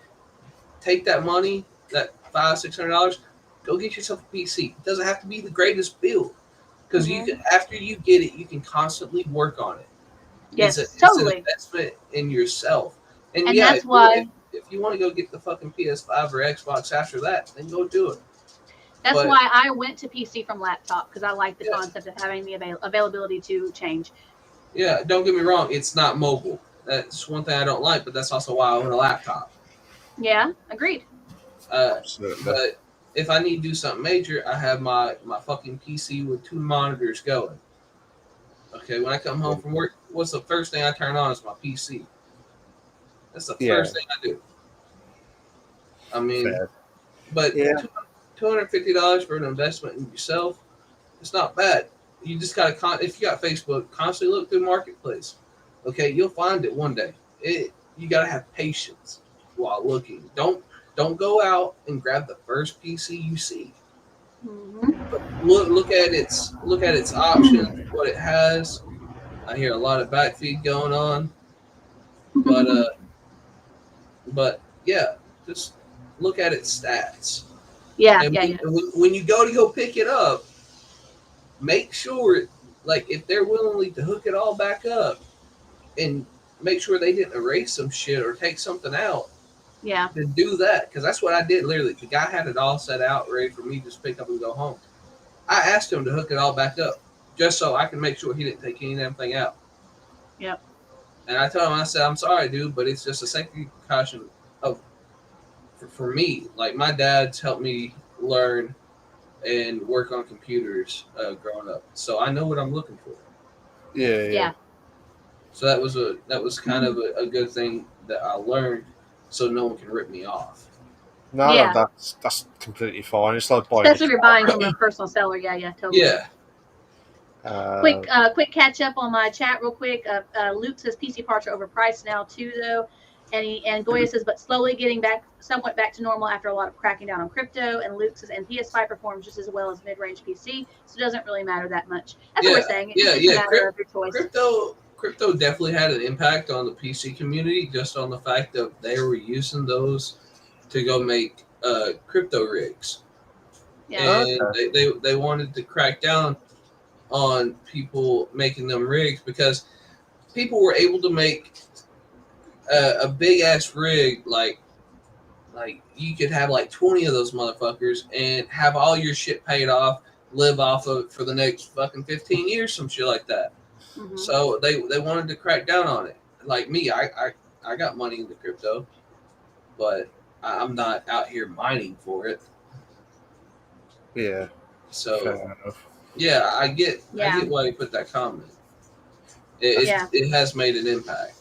take that money, that $500-$600, go get yourself a PC. It doesn't have to be the greatest build, because you can, after you get it, you can constantly work on it. Yes, It's totally. an investment in yourself. And that's why if you want to go get the fucking PS5 or Xbox after that, then go do it. That's why I went to PC from laptop, because I like the concept of having the availability to change. Yeah, don't get me wrong. It's not mobile. That's one thing I don't like, but that's also why I want a laptop. Yeah, agreed. But if I need to do something major, I have my fucking PC with 2 monitors going. Okay, when I come home from work, what's the first thing I turn on is my PC. That's the first thing I do. I mean, but $250 for an investment in yourself, it's not bad. You just gotta if you got Facebook, constantly look through Marketplace. Okay, you'll find it one day. You gotta have patience while looking. Don't go out and grab the first PC you see. But look at its options, what it has. I hear a lot of backfeed going on, but yeah, just look at its stats. Yeah, and yeah. when you go pick it up, make sure, like, if they're willing to hook it all back up, and make sure they didn't erase some shit or take something out. Yeah. Then do that, because that's what I did. Literally, the guy had it all set out, ready for me to just pick up and go home. I asked him to hook it all back up, just so I can make sure he didn't take any damn thing out. Yep. And I told him, I said, I'm sorry, dude, but it's just a safety precaution for me. Like, my dad's helped me learn and work on computers growing up, so I know what I'm looking for. Yeah. So that was kind of a good thing that I learned, so no one can rip me off. No, that's completely fine. It's like buying, especially if you're buying from a personal seller. Yeah, totally. Yeah. Quick catch up on my chat real quick. Luke says PC parts are overpriced now too, though, and Goya says, but slowly getting somewhat back to normal after a lot of cracking down on crypto. And Luke says, and PS5 performs just as well as mid-range PC, so it doesn't really matter that much. That's what we're saying. It's just a matter of your choice. Crypto definitely had an impact on the PC community, just on the fact that they were using those to go make crypto rigs. Yeah. And they wanted to crack down on people making them rigs, because people were able to make a big ass rig, like you could have like 20 of those motherfuckers and have all your shit paid off, live off of it for the next fucking 15 years, some shit like that. Mm-hmm. So they wanted to crack down on it. Like me, I got money into crypto, but I'm not out here mining for it. Yeah. So yeah, I get why you put that comment. It has made an impact.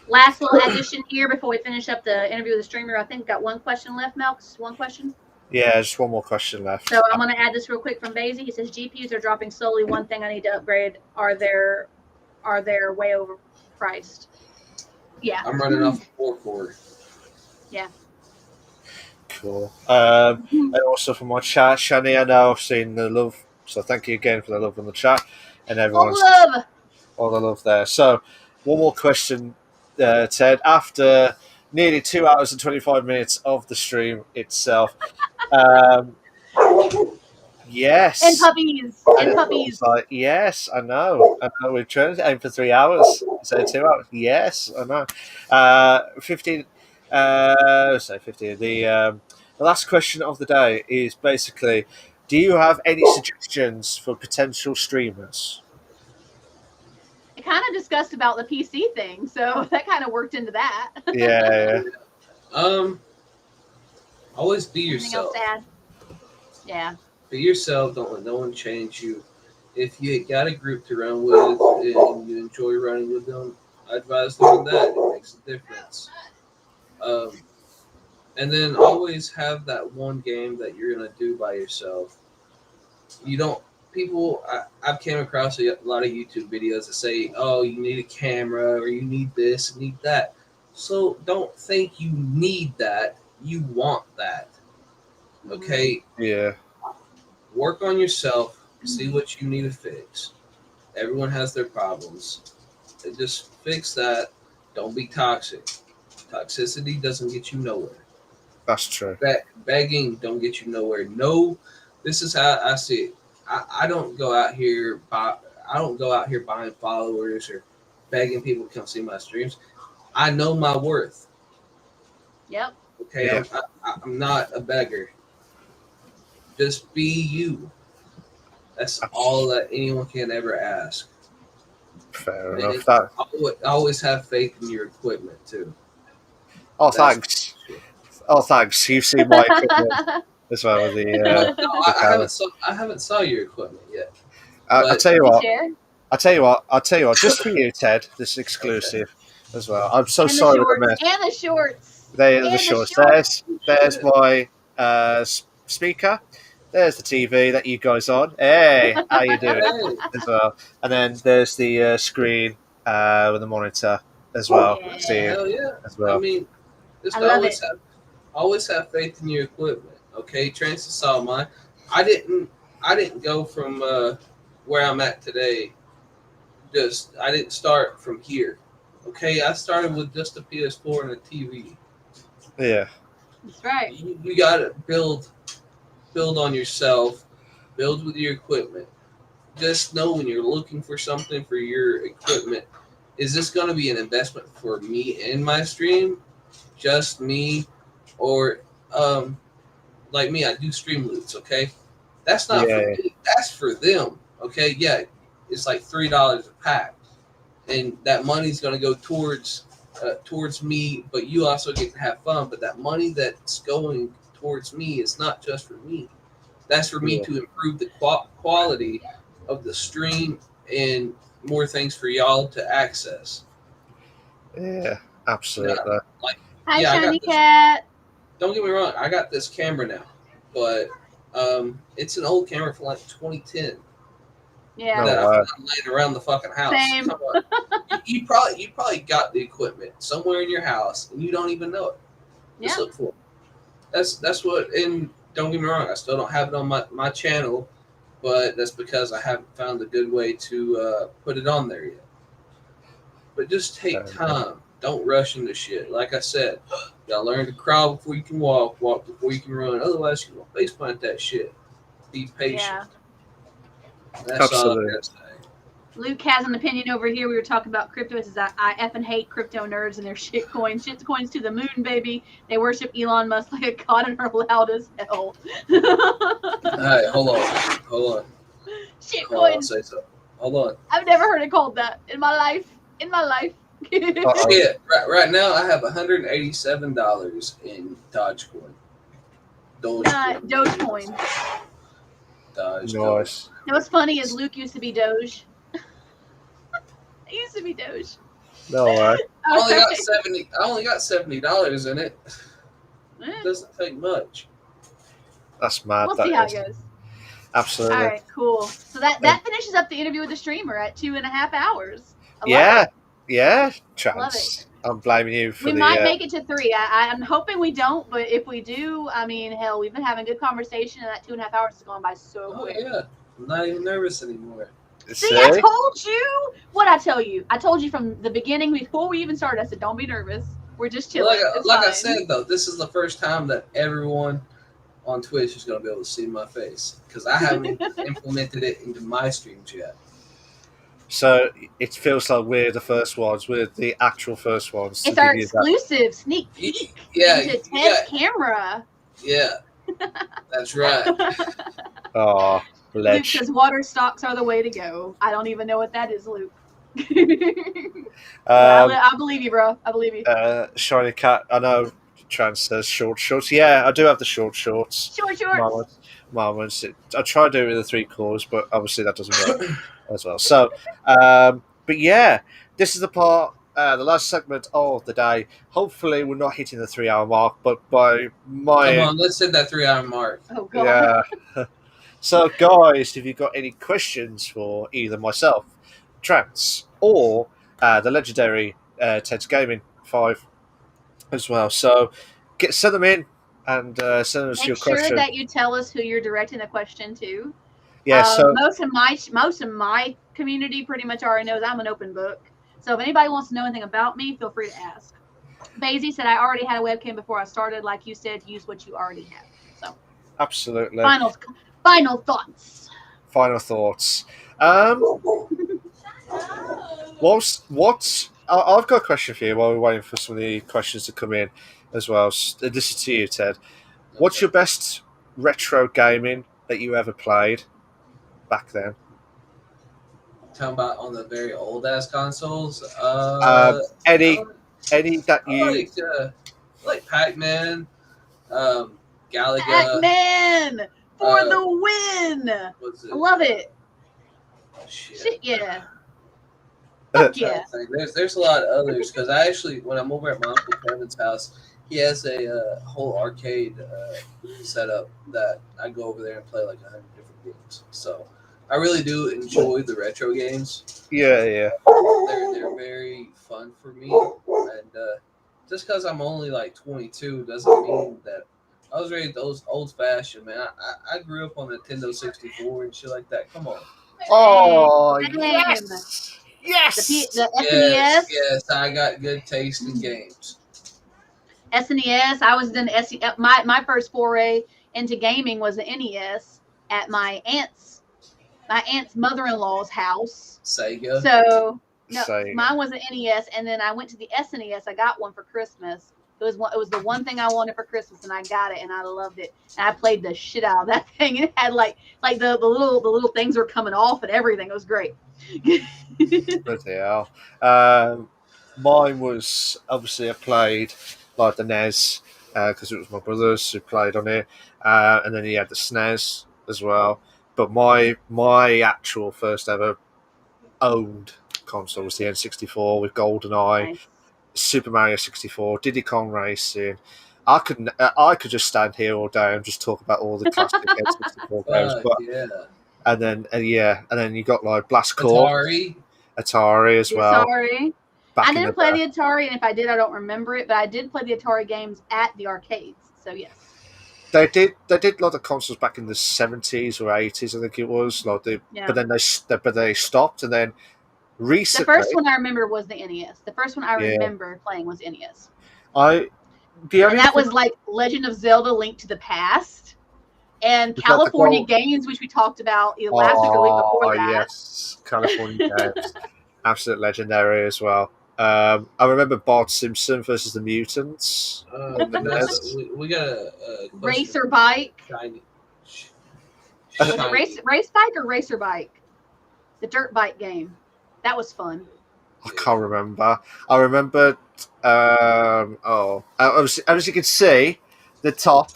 Last little addition here before we finish up the interview with the streamer. I think we've got one question left, Malx. One question? Yeah, just one more question left. So I'm going to add this real quick from Basie. He says, GPUs are dropping slowly. One thing I need to upgrade. Are they way overpriced? Yeah. I'm running off a 4-core. Yeah. Cool. And also from my chat, Shani, I know I've seen the love. So thank you again for the love in the chat. And everyone's all the love there. So one more question, Ted. After nearly 2 hours and 25 minutes of the stream itself, yes. And puppies. Like, yes, I know. We're trying to aim for 3 hours. So 2 hours. Yes, I know. 15. 15. The last question of the day is basically, do you have any suggestions for potential streamers? I kind of discussed about the PC thing, so that kind of worked into that. Yeah. Always be yourself. Anything else to add? Yeah. Be yourself. Don't let no one change you. If you got a group to run with and you enjoy running with them, I advise doing that. It makes a difference. And then always have that one game that you're gonna do by yourself. I've came across a lot of YouTube videos that say, oh, you need a camera or you need this and need that. So don't think you need that. You want that. Okay? Yeah. Work on yourself. See what you need to fix. Everyone has their problems. Just fix that. Don't be toxic. Toxicity doesn't get you nowhere. That's true. Begging don't get you nowhere. No, this is how I see it. I don't go out here buying followers or begging people to come see my streams. I know my worth. Yep. Okay, yeah. I'm not a beggar. Just be you. That's all that anyone can ever ask. Fair enough. I always have faith in your equipment too. Oh, thanks. You've seen my equipment as well as the. No, I haven't saw your equipment yet. I tell you what. I'll tell you what. Just for you, Ted, this is exclusive as well. I'm so And the sorry with shorts. the mess. And the shorts. There, And the the shorts. shorts. There's my speaker. There's the TV that you guys on. Hey, how you doing? Hey, As well. And then there's the screen with the monitor as well. Yeah. See it hell yeah. as well. I mean, just I love always have faith in your equipment. Okay, Francis saw mine. I didn't go from where I'm at today. I didn't start from here. Okay, I started with just a PS4 and a TV. Yeah. That's right. You gotta build on yourself, build with your equipment. Just know when you're looking for something for your equipment, is this going to be an investment for me in my stream, just me, or like me, I do stream loots. Okay, that's not for me. That's for them. Okay, yeah, it's like $3 a pack, and that money's going to go towards me. But you also get to have fun. But that money that's going towards me is not just for me. That's for me to improve the quality of the stream and more things for y'all to access. Yeah, absolutely. Yeah, like, Hi, yeah, Shiny Cat. Don't get me wrong, I got this camera now, but it's an old camera from like 2010 Yeah. that I found laying around the fucking house. Same. Come on. you probably got the equipment somewhere in your house and you don't even know it. Just look for it. That's what. And don't get me wrong, I still don't have it on my channel, but that's because I haven't found a good way to put it on there yet. But just take time. Don't rush into shit. Like I said, you gotta learn to crawl before you can walk before you can run. Otherwise, you're gonna faceplant that shit. Be patient. Yeah. That's all I gotta say. Luke has an opinion over here. We were talking about crypto. It says, I effing hate crypto nerds and their shit coins. Shit coins to the moon, baby. They worship Elon Musk like a god and are loud as hell. Alright, hold on. Shit Hold on, I'll coins. say so. Hold on. I've never heard it called that in my life. Yeah, right now I have $187 in Dogecoin. Dogecoin. Nice. Now what's funny is Luke used to be Doge. He used to be Doge. No way. I only got $70 in it. It doesn't take much. That's mad. We'll see how it goes. Absolutely. All right, cool. So that finishes up the interview with the streamer at 2.5 hours. Yeah, chance. I'm blaming you for we might make it to 3. I'm hoping we don't, but if we do, I mean, hell, we've been having good conversation, and that 2.5 hours has gone by so quick. Yeah, I'm not even nervous anymore. See, I told you. What I tell you? I told you from the beginning before we even started. I said, don't be nervous. We're just chilling. Like I said, though, this is the first time that everyone on Twitch is going to be able to see my face because I haven't implemented it into my streams yet. So it feels like we're the first ones. We're the actual first ones. It's our exclusive sneak peek into Ted's camera. Yeah, that's right. Oh, Luke says water stocks are the way to go. I don't even know what that is, Luke. I believe you, bro. I believe you. Shiny Cat, I know Trans says short shorts. Yeah, I do have the short shorts. Short shorts. Moments. I try to do it with the 3 quarters, but obviously that doesn't work as well. So, but yeah, this is the part, the last segment of the day. Hopefully, we're not hitting the 3-hour mark, but by my... Come on, let's hit that 3-hour mark. Oh, God. Yeah. So, guys, if you've got any questions for either myself, Trans, or the legendary Ted's Gaming 5 as well. So, send them in and send us your question. Make sure that you tell us who you're directing the question to. Yeah, so most of my community pretty much already knows I'm an open book. So if anybody wants to know anything about me, feel free to ask. Basie said I already had a webcam before I started. Like you said, use what you already have. So absolutely. Final thoughts. Final thoughts. I've got a question for you while we're waiting for some of the questions to come in as well. This is to you, Ted. What's your best retro gaming that you ever played back then? Talking about on the very old ass consoles. Any that you like Pac-Man, Galaga. Pac-Man for the win. What's it? I love it. Shit. Shit, yeah. Yeah. There's a lot of others because I actually, when I'm over at my uncle Kevin's house, he has a whole arcade setup that I go over there and play like 100 different games. So I really do enjoy the retro games. Yeah. They're very fun for me, and just because I'm only like 22 doesn't mean that I was raised those old fashioned, man. I grew up on the Nintendo 64 and shit like that. Come on. Oh, Same. yes! Yes! The Yes, SNES. yes, I got good taste in games. SNES. I was in my first foray into gaming was the NES at my aunt's mother-in-law's house. Sega. So no, Sega. mine was an NES, and then I went to the SNES. I got one for Christmas. It was the one thing I wanted for Christmas, and I got it, and I loved it. And I played the shit out of that thing. It had like the little things were coming off and everything. It was great. Bloody hell. Mine was obviously I played like the NES because it was my brothers who played on it, and then he had the SNES as well. But my actual first ever owned console was the N64 with GoldenEye, Nice. Super Mario 64, Diddy Kong Racing. I could just stand here all day and just talk about all the classic N64 games. But Yeah. and then you got like Blast Corps, Atari as well. Atari. I didn't play the Atari, and if I did, I don't remember it. But I did play the Atari games at the arcades. So yes. They did a lot of consoles back in the 70s or 80s, I think it was. Like Yeah. But then they stopped, and then recently the first one I remember was the NES. The first one I remember playing was NES. And that was like Legend of Zelda: Link to the Past and California Games, which we talked about either last week or the week before that. Yes, California Games, absolute legendary as well. I remember Bart Simpson versus the Mutants. We got a racer bike. Shiny. Race bike or racer bike? The dirt bike game. That was fun. I can't remember. I remember. As you can see, the top,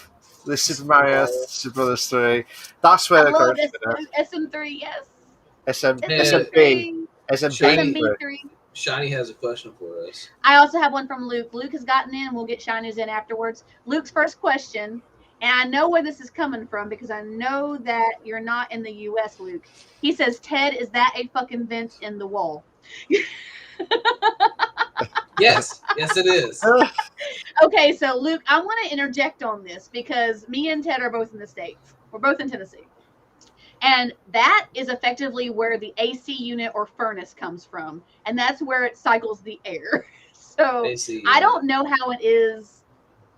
the Super Mario Super Brothers 3. That's where I love SM3. Yes. SMB. SMB3. Shiny has a question for us. I also have one from Luke. Luke has gotten in, and we'll get Shiny's in afterwards. Luke's first question, and I know where this is coming from because I know that you're not in the U.S., Luke. He says, Ted, is that a fucking vent in the wall? Yes, it is. Okay, so Luke, I want to interject on this because me and Ted are both in the States. We're both in Tennessee. And that is effectively where the AC unit or furnace comes from. And that's where it cycles the air. So AC, I don't know how it is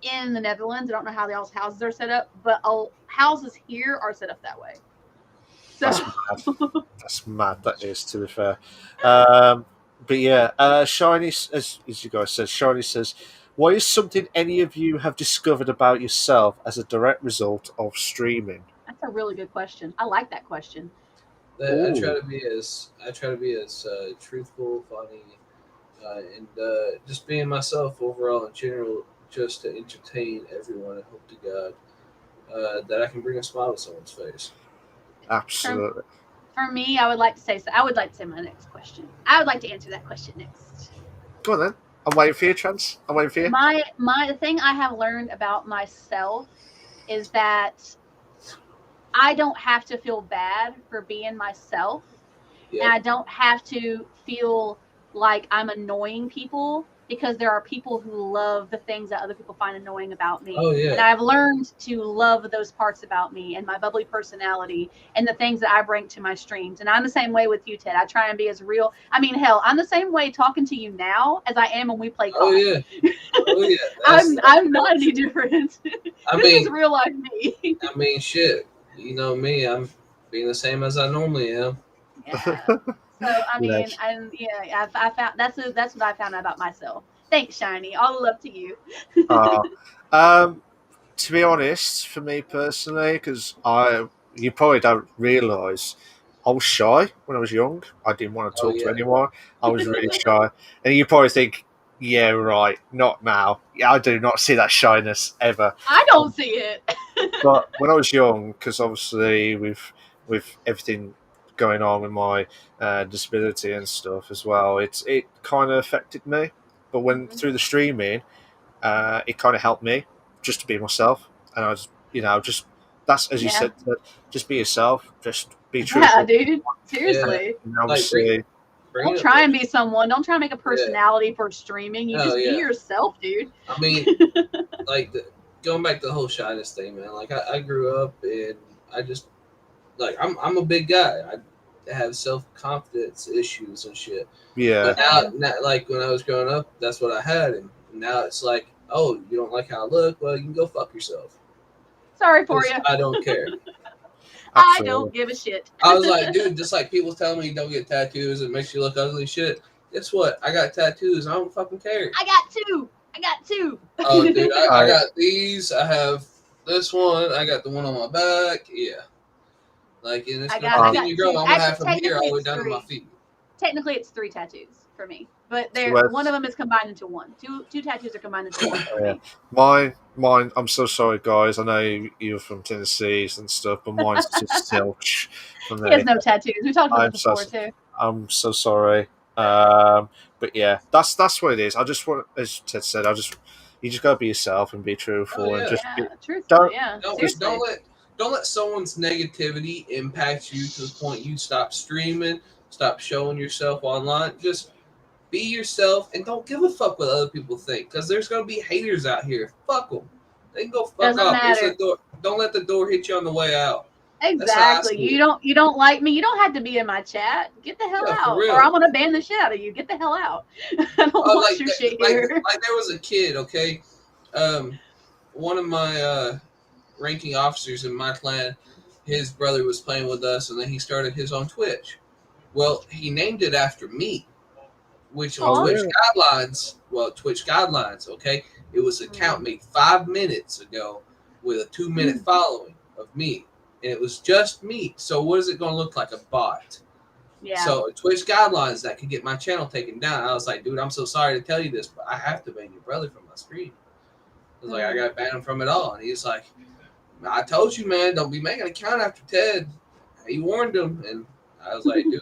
in the Netherlands. I don't know how the houses are set up, but houses here are set up that way. So. That's mad. That is, to be fair. But yeah, Shiny, as you guys said, Shiny says, what is something any of you have discovered about yourself as a direct result of streaming? That's a really good question. I like that question. I try to be as truthful, funny, and just being myself overall in general, just to entertain everyone and hope to God that I can bring a smile to someone's face. Absolutely. For me, I would like to say my next question. I would like to answer that question next. Go on then. I'm waiting for you, Trans. I'm waiting for you. The thing I have learned about myself is that I don't have to feel bad for being myself. Yep. And I don't have to feel like I'm annoying people because there are people who love the things that other people find annoying about me. Oh, yeah. And I've learned to love those parts about me and my bubbly personality and the things that I bring to my streams. And I'm the same way with you, Ted. I try and be as real. I mean, hell, I'm the same way talking to you now as I am when we play golf. Oh, yeah. Oh, yeah. I'm not any different. This is real life me. I mean, shit. You know me. I'm being the same as I normally am. Yeah. So I mean, I found that's what I found out about myself. Thanks, Shiny. All the love to you. To be honest, for me personally, because you probably don't realise, I was shy when I was young. I didn't want to talk to anyone. I was really shy, and you probably think, yeah, right, not now. Yeah, I do not see that shyness ever. I don't see it. But when I was young, because obviously with everything going on with my disability and stuff as well, it kind of affected me. But when through the streaming, it kind of helped me just to be myself, and I just that's as you said, just be yourself, just be truthful. Yeah, dude. Seriously. And obviously, don't try and be someone. Don't try and make a personality for streaming. You just be yourself, dude. I mean, like going back to the whole shyness thing, man. Like I grew up and I just like I'm a big guy. I have self-confidence issues and shit. Yeah. But now, like when I was growing up, that's what I had, and now it's like, oh, you don't like how I look? Well, you can go fuck yourself. Sorry for you. I don't care. I don't give a shit. I was like, dude, just like people tell me don't get tattoos, it makes you look ugly shit. Guess what? I got tattoos. I don't fucking care. I got two. Oh, dude, I got these. I have this one. I got the one on my back. Yeah. Like, and it's going to continue growing. I'm going to have from here all the way down to my feet. Technically, it's 3 tattoos for me. But one of them is combined into one. Two tattoos are combined into one for me. Mine. I'm so sorry, guys. I know you're from Tennessee and stuff, but mine's just silch. He has no tattoos. We talked about this before too. I'm so sorry. But yeah, that's what it is. I just want, as Ted said, you just gotta be yourself and be truthful. Oh, yeah. And just don't let someone's negativity impact you to the point you stop streaming, stop showing yourself online. Just be yourself and don't give a fuck what other people think, because there's gonna be haters out here. Fuck them. They can go fuck off. Don't let the door hit you on the way out. Exactly. You don't like me. You don't have to be in my chat. Get the hell out, or I'm gonna ban the shit out of you. Get the hell out. I don't want your shit here. Like there was a kid, okay. One of my ranking officers in my clan, his brother was playing with us, and then he started his own Twitch. Well, he named it after me, which on Twitch guidelines, okay, it was an account made 5 minutes ago with a 2-minute following of me. And it was just me. So what is it going to look like? A bot. Yeah. So Twitch guidelines that could get my channel taken down. I was like, dude, I'm so sorry to tell you this, but I have to ban your brother from my stream. I was like, I got to ban him from it all. And he's like, I told you, man, don't be making an account after Ted. He warned him. And I was like, dude,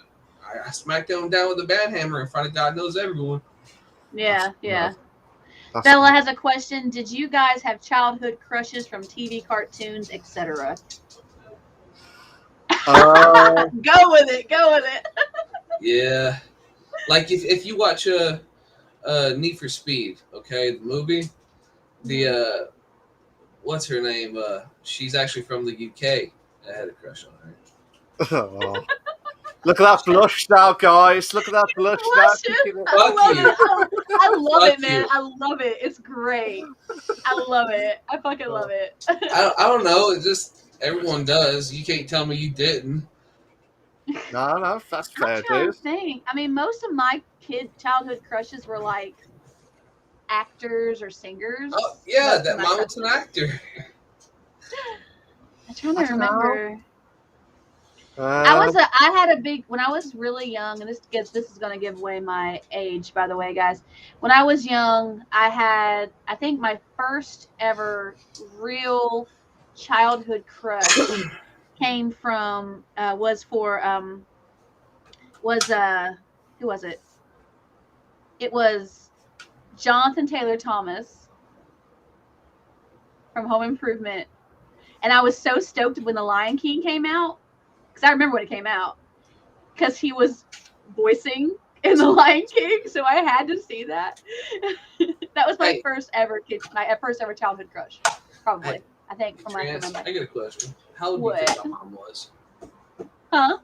I smacked him down with a ban hammer in front of God knows everyone. Yeah. Bella has a question. Did you guys have childhood crushes from TV, cartoons, etc.? Go with it. Yeah, like if you watch Need for Speed, okay, the movie, the what's her name? She's actually from the UK. I had a crush on her. Oh. Look at that blush now, guys. Look at that blush now. I love it, man. I love it. It's great. I love it. I fucking love it. I don't know. It just everyone does. You can't tell me you didn't. No, that's fair, I'm trying to think. I mean, most of my childhood crushes were like actors or singers. Oh yeah, that mom was an actor. I'm trying to remember. I had a big, when I was really young, and this is going to give away my age, by the way, guys. When I was young, I think my first ever real childhood crush came from, who was it? It was Jonathan Taylor Thomas from Home Improvement. And I was so stoked when The Lion King came out. Because I remember when it came out, because he was voicing in The Lion King, so I had to see that. That was my first ever childhood crush, probably. I think from what I remember. I got a question. How old do you think my mom was? Huh?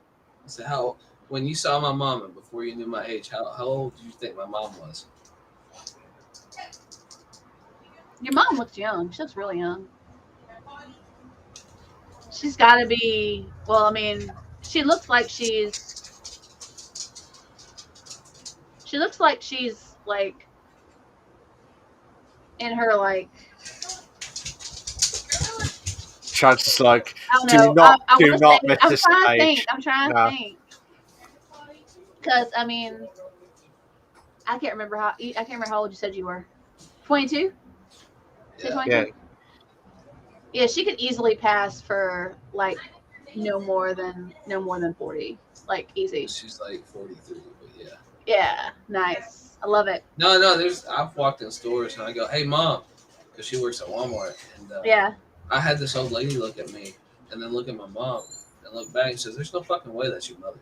So when you saw my mom and before you knew my age, how old do you think my mom was? Your mom looks young. She looks really young. She's got to be, well, I mean, she looks like she's like in her like. Chances like, do not miss this age. I'm trying to think. Because I mean, I can't remember how old you said you were. 22. Yeah. Yeah, she could easily pass for like no more than 40, like easy. She's like 43, but yeah. Yeah, nice. I love it. No, I've walked in stores and I go, "Hey, mom," because she works at Walmart, and Yeah. I had this old lady look at me and then look at my mom and look back and says, "There's no fucking way that's your mother."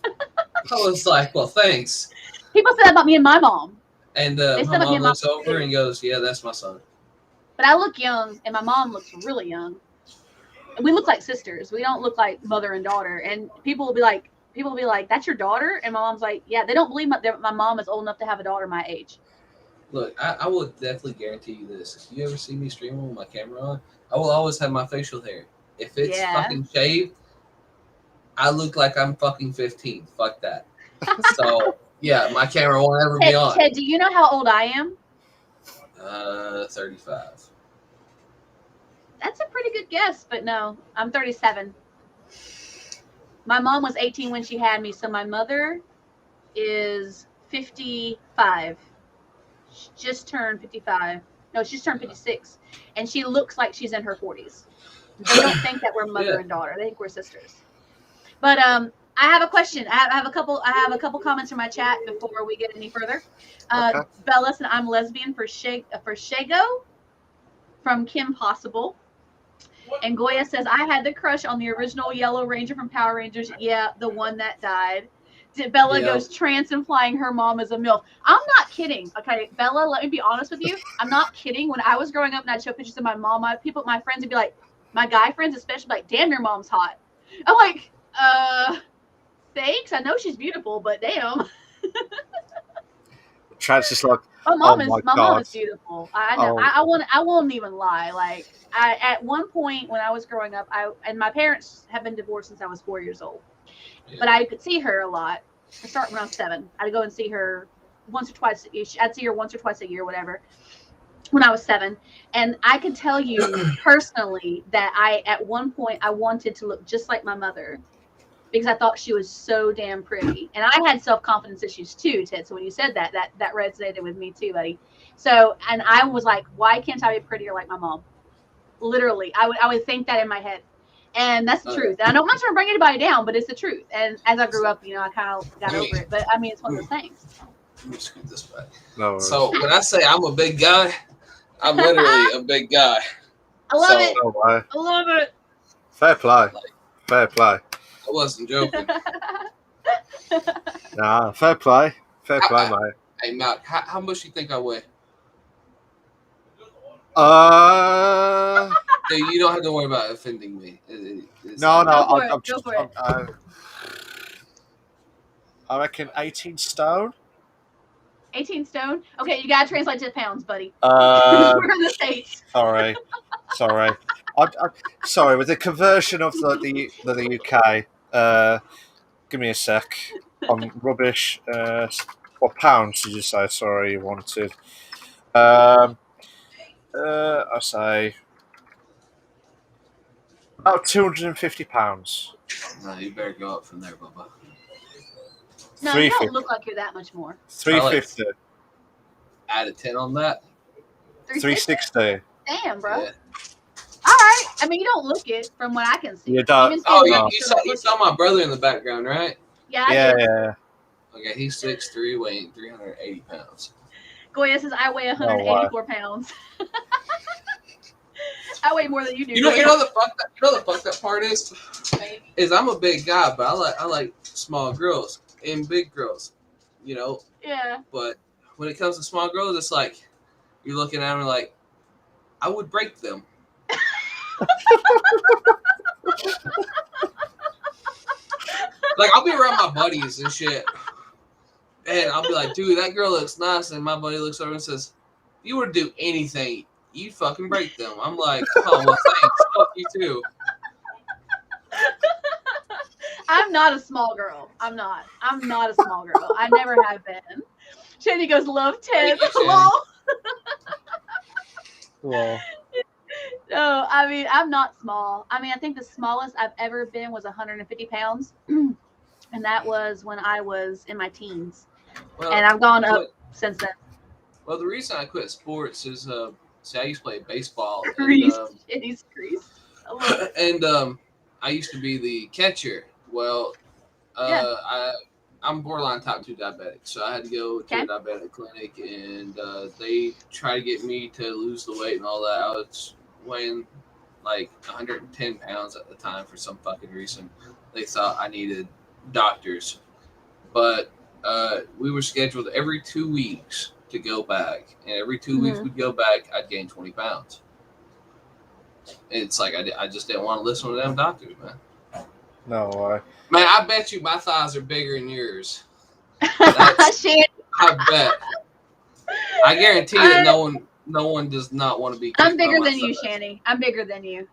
I was like, "Well, thanks." People say that about me and my mom. And They my said about me mom and my looks over mom. and goes, "Yeah, that's my son." But I look young, and my mom looks really young. We look like sisters. We don't look like mother and daughter. And people will be like, "That's your daughter?" And my mom's like, "Yeah." They don't believe my mom is old enough to have a daughter my age. Look, I will definitely guarantee you this. If you ever see me streaming with my camera on, I will always have my facial hair. If it's fucking shaved, I look like I'm fucking 15. Fuck that. So, yeah, my camera won't ever be on. Ted, do you know how old I am? 35. That's a pretty good guess, but no, I'm 37. My mom was 18 when she had me, so my mother is 55. She just turned 55. No, she's turned 56, and she looks like she's in her 40s. They don't think that we're mother and daughter. They think we're sisters. But I have a question. I have a couple comments from my chat before we get any further. Okay. Bella said I'm lesbian for Shago from Kim Possible. And Goya says I had the crush on the original Yellow Ranger from Power Rangers. Yeah, the one that died. Bella goes trans, implying her mom is a MILF. I'm not kidding. Okay, Bella, let me be honest with you. I'm not kidding. When I was growing up and I'd show pictures of my mom, my friends would be like, my guy friends especially, like, "Damn, your mom's hot." I'm like, thanks. I know she's beautiful, but damn. Trans is like, my mom is beautiful. I know. I won't even lie. Like, at one point when I was growing up, and my parents have been divorced since I was 4 years old. Yeah. But I could see her a lot. I start when I was 7. I'd go and see her once or twice. I'd see her once or twice a year, whatever. When I was 7, and I could tell you personally that at one point I wanted to look just like my mother because I thought she was so damn pretty, and I had self-confidence issues too, Ted. So when you said that resonated with me too, buddy. So, and I was like, why can't I be prettier like my mom? Literally, I would think that in my head. And that's the truth. And I'm not trying to bring anybody down, but it's the truth. And as I grew up, I kind of got over it. But I mean, it's one of those things. Let me scoot this back. No. So when I say I'm a big guy, I'm literally a big guy. I love it. No I love it. Fair play. Fair play. I wasn't joking. Nah, fair play. Fair play, mate. Hey, Matt, how much do you think I weigh? Dude, you don't have to worry about offending me. No, Go for it. I reckon 18 stone. 18 stone? Okay, you gotta translate to pounds, buddy. We're in the States. Sorry. Sorry, with the conversion of the UK, give me a sec. I'm rubbish. What pounds did you say? Sorry, you wanted. I say about £250. No, you better go up from there, Bubba. No, you don't look like you're that much more. 350. Add a 10 on that. 360. Damn, bro. Yeah. All right. I mean, you don't look it from what I can see. You don't. You saw my brother in the background, right? Yeah. Yeah. Okay, he's 6'3", weighing 380 pounds. Goya says I weigh 184 pounds. I weigh more than you do. You know the fucked up part is I'm a big guy, but I like small girls and big girls, Yeah. But when it comes to small girls, it's like you're looking at them like I would break them. Like I'll be around my buddies and shit, and I'll be like, "Dude, that girl looks nice," and my buddy looks over and says, "If you were to do anything, you'd fucking break them." I'm like, "Oh, well, thanks. Fuck you too." I'm not a small girl. I'm not a small girl. I never have been. Shady goes, "Love Ted." Well. No, I mean, I'm not small. I mean, I think the smallest I've ever been was 150 pounds. And that was when I was in my teens. And I've gone up since then. Well, the reason I quit sports is, I used to play baseball. Crease. And I used to be the catcher. Well, I'm borderline type 2 diabetic, so I had to go to a diabetic clinic, and they tried to get me to lose the weight and all that. I was weighing like 110 pounds at the time for some fucking reason. They thought I needed doctors, but we were scheduled every 2 weeks to go back, and every 2 weeks we'd go back, I'd gain 20 pounds. It's like I just didn't want to listen to them doctors, man. No way. Man, I bet you my thighs are bigger than yours. Shit. I bet. I guarantee that no one does not want to be. I'm bigger than you, Shanny. I'm bigger than you.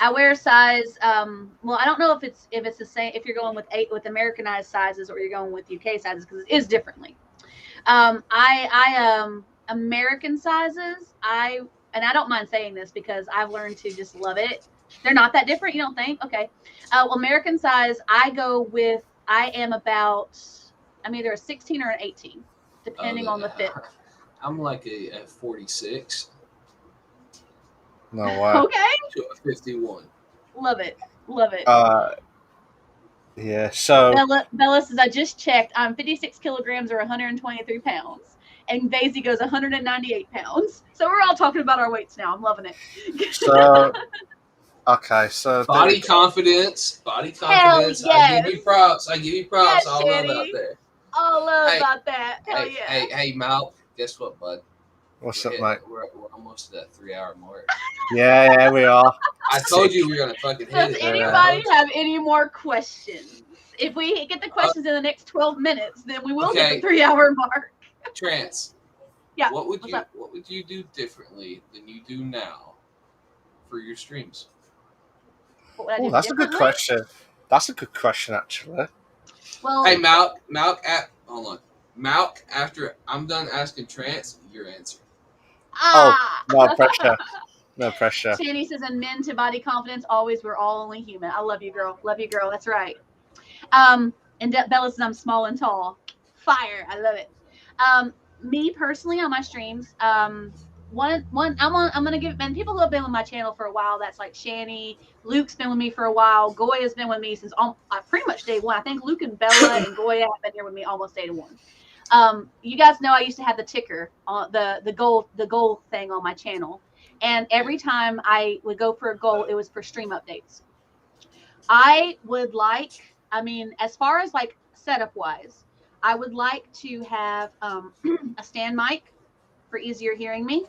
I wear a size. Well, I don't know if it's the same if you're going with Americanized sizes or you're going with UK sizes because it is differently. I American sizes. And I don't mind saying this because I've learned to just love it. They're not that different. You don't think? Okay. Well, American size. I am about. I'm either a 16 or an 18, depending on the fit. I'm like a 46. No way. Okay. To a 51. Love it. Yeah. So Bella says I just checked. I'm 56 kilograms or 123 pounds, and Daisy goes 198 pounds. So we're all talking about our weights now. I'm loving it. So. Okay, so body confidence. Hell yes. I give you props. Yes, all love out there. All love about that. Hell yeah. Hey, Mal. Guess what, bud? What's up, mate? We're almost to that 3-hour mark. Yeah, we are. I told you we were gonna fucking hit it. Does anybody have any more questions? If we get the questions in the next 12 minutes, then we will get the 3-hour mark. Trance. Yeah. What would you do differently than you do now for your streams? Oh, that's a good question. That's a good question, actually. Well, hey, Malk, hold on. Malk, after I'm done asking Trance, your answer. Oh, no pressure. No pressure. Shanny says, and men to body confidence, always, we're all only human. I love you, girl. Love you, girl. That's right. And Bella says, I'm small and tall. Fire. I love it. Me personally, on my streams, I'm gonna give, and people who have been with my channel for a while, that's like Shanny, Luke's been with me for a while, Goya's been with me since pretty much day one. I think Luke and Bella and Goya have been here with me almost day one. You guys know I used to have the ticker on the goal thing on my channel, and every time I would go for a goal, it was for stream updates. I would like, as far as like setup wise, I would like to have a stand mic for easier hearing me.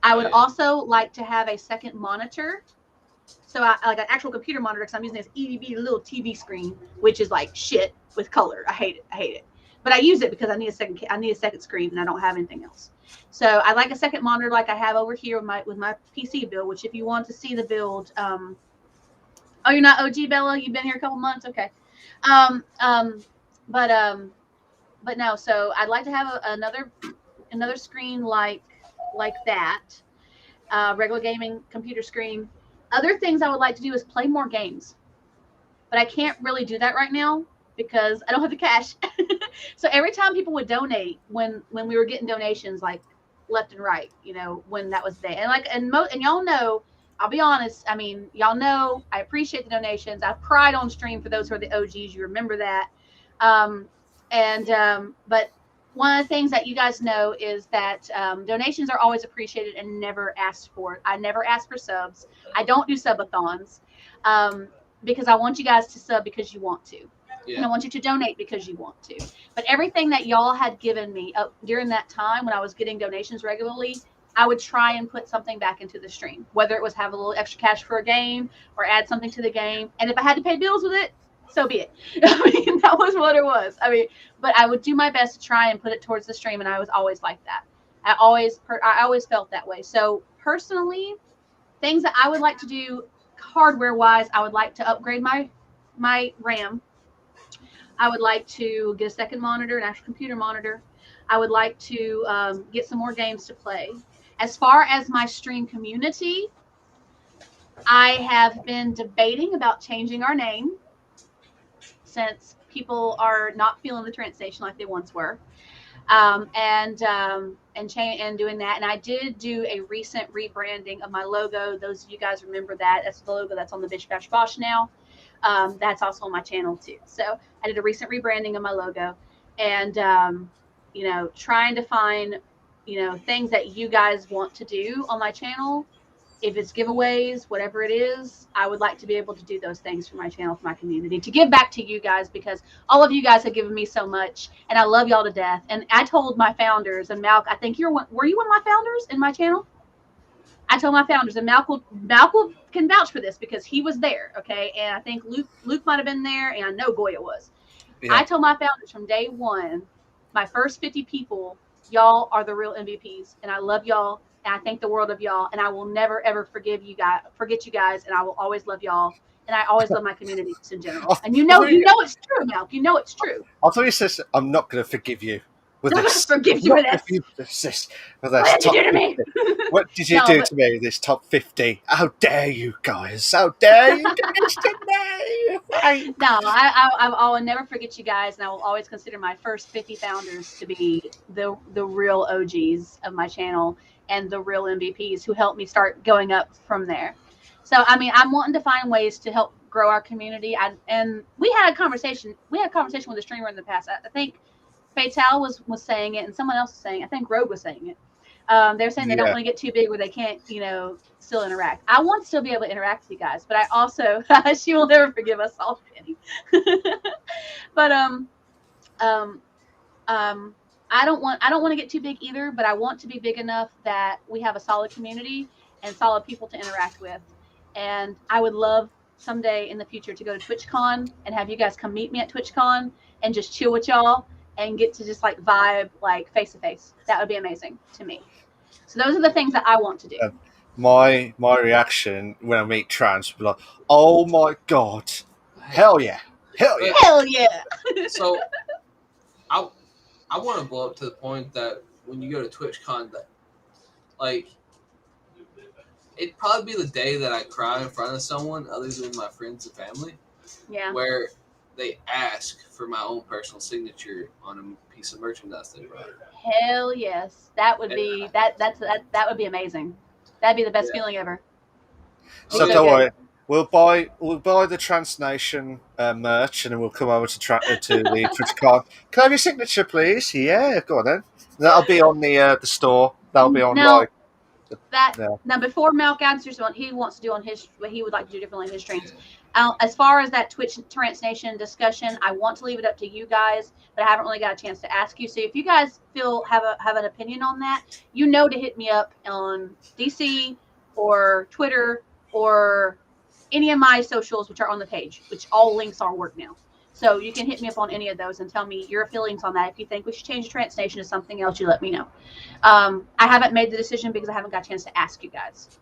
I would also like to have a second monitor. So like an actual computer monitor, because I'm using this EDB little TV screen, which is like shit with color. I hate it. But I use it because I need a second screen and I don't have anything else. So I like a second monitor like I have over here with my PC build, which if you want to see the build, oh, you're not OG Bella? You've been here a couple months? Okay. But no, so I'd like to have another screen like that, regular gaming computer screen. Other things I would like to do is play more games, but I can't really do that right now because I don't have the cash. So every time people would donate, when we were getting donations like left and right, when that was the day, and y'all know, I'll be honest, y'all know I appreciate the donations. I've cried on stream for those who are the OGs. You remember that. But one of the things that you guys know is that donations are always appreciated and never asked for. I never ask for subs. I don't do subathons because I want you guys to sub because you want to. Yeah. And I want you to donate because you want to. But everything that y'all had given me during that time when I was getting donations regularly, I would try and put something back into the stream, whether it was have a little extra cash for a game or add something to the game. And if I had to pay bills with it, so be it. That was what it was. But I would do my best to try and put it towards the stream, and I was always like that. I always felt that way. So personally, things that I would like to do hardware-wise, I would like to upgrade my RAM. I would like to get a second monitor, an actual computer monitor. I would like to get some more games to play. As far as my stream community, I have been debating about changing our name, since people are not feeling the Trance Station like they once were. And doing that. And I did do a recent rebranding of my logo. Those of you guys remember that. That's the logo that's on the Bish Bash Bosh now. That's also on my channel too. So I did a recent rebranding of my logo, and trying to find things that you guys want to do on my channel. If it's giveaways, whatever it is, I would like to be able to do those things for my channel, for my community, to give back to you guys, because all of you guys have given me so much, and I love y'all to death. And I told my founders, and Malk, I think were you one of my founders in my channel? I told my founders, and Malk can vouch for this because he was there, okay? And I think Luke might have been there, and I know Goya was. Yeah. I told my founders from day one, my first 50 people, y'all are the real MVPs, and I love y'all. And I think the world of y'all, and I will never ever forget you guys, and I will always love y'all, and I always love my community in general. And you know it's true, Malk. You know it's true. I thought you said I'm not going to forgive you. I'm not going to forgive you for this. What did you do to me? What did you do to me? This top 50? How dare you guys? How dare you do this to me? No, I will never forget you guys, and I will always consider my first 50 founders to be the real OGs of my channel and the real MVPs who helped me start going up from there. So, I mean, I'm wanting to find ways to help grow our community. And we had a conversation. We had a conversation with a streamer in the past. I think Fatal was saying it, and someone else was saying it. I think Rogue was saying it. They're saying they don't want to get too big where they can't, still interact. I want to still be able to interact with you guys, but I also, she will never forgive us all, Penny. But I don't want to get too big either, but I want to be big enough that we have a solid community and solid people to interact with. And I would love someday in the future to go to TwitchCon and have you guys come meet me at TwitchCon and just chill with y'all and get to just like vibe like face to face. That would be amazing to me. So those are the things that I want to do. My reaction when I meet trans will be like, oh my god, hell yeah, hell yeah, hell yeah. So I want to blow up to the point that when you go to TwitchCon, that like it'd probably be the day that I cry in front of someone other than my friends and family. Yeah. Where they ask for my own personal signature on a piece of merchandise they write. Hell yes, that would be that would be amazing. That'd be the best feeling ever. So don't worry, we'll buy the Trans Nation merch, and then we'll come over to the TwitchCon. Can I have your signature, please? Yeah, go on then. That'll be on the store. That'll be on Now before Malk answers what he wants to do on his, what he would like to do differently in his streams. As far as that Twitch Trans Nation discussion, I want to leave it up to you guys, but I haven't really got a chance to ask you. So if you guys have an opinion on that, to hit me up on DC or Twitter or any of my socials, which are on the page, which all links are work now. So you can hit me up on any of those and tell me your feelings on that. If you think we should change the Trans Nation to something else, you let me know. I haven't made the decision because I haven't got a chance to ask you guys.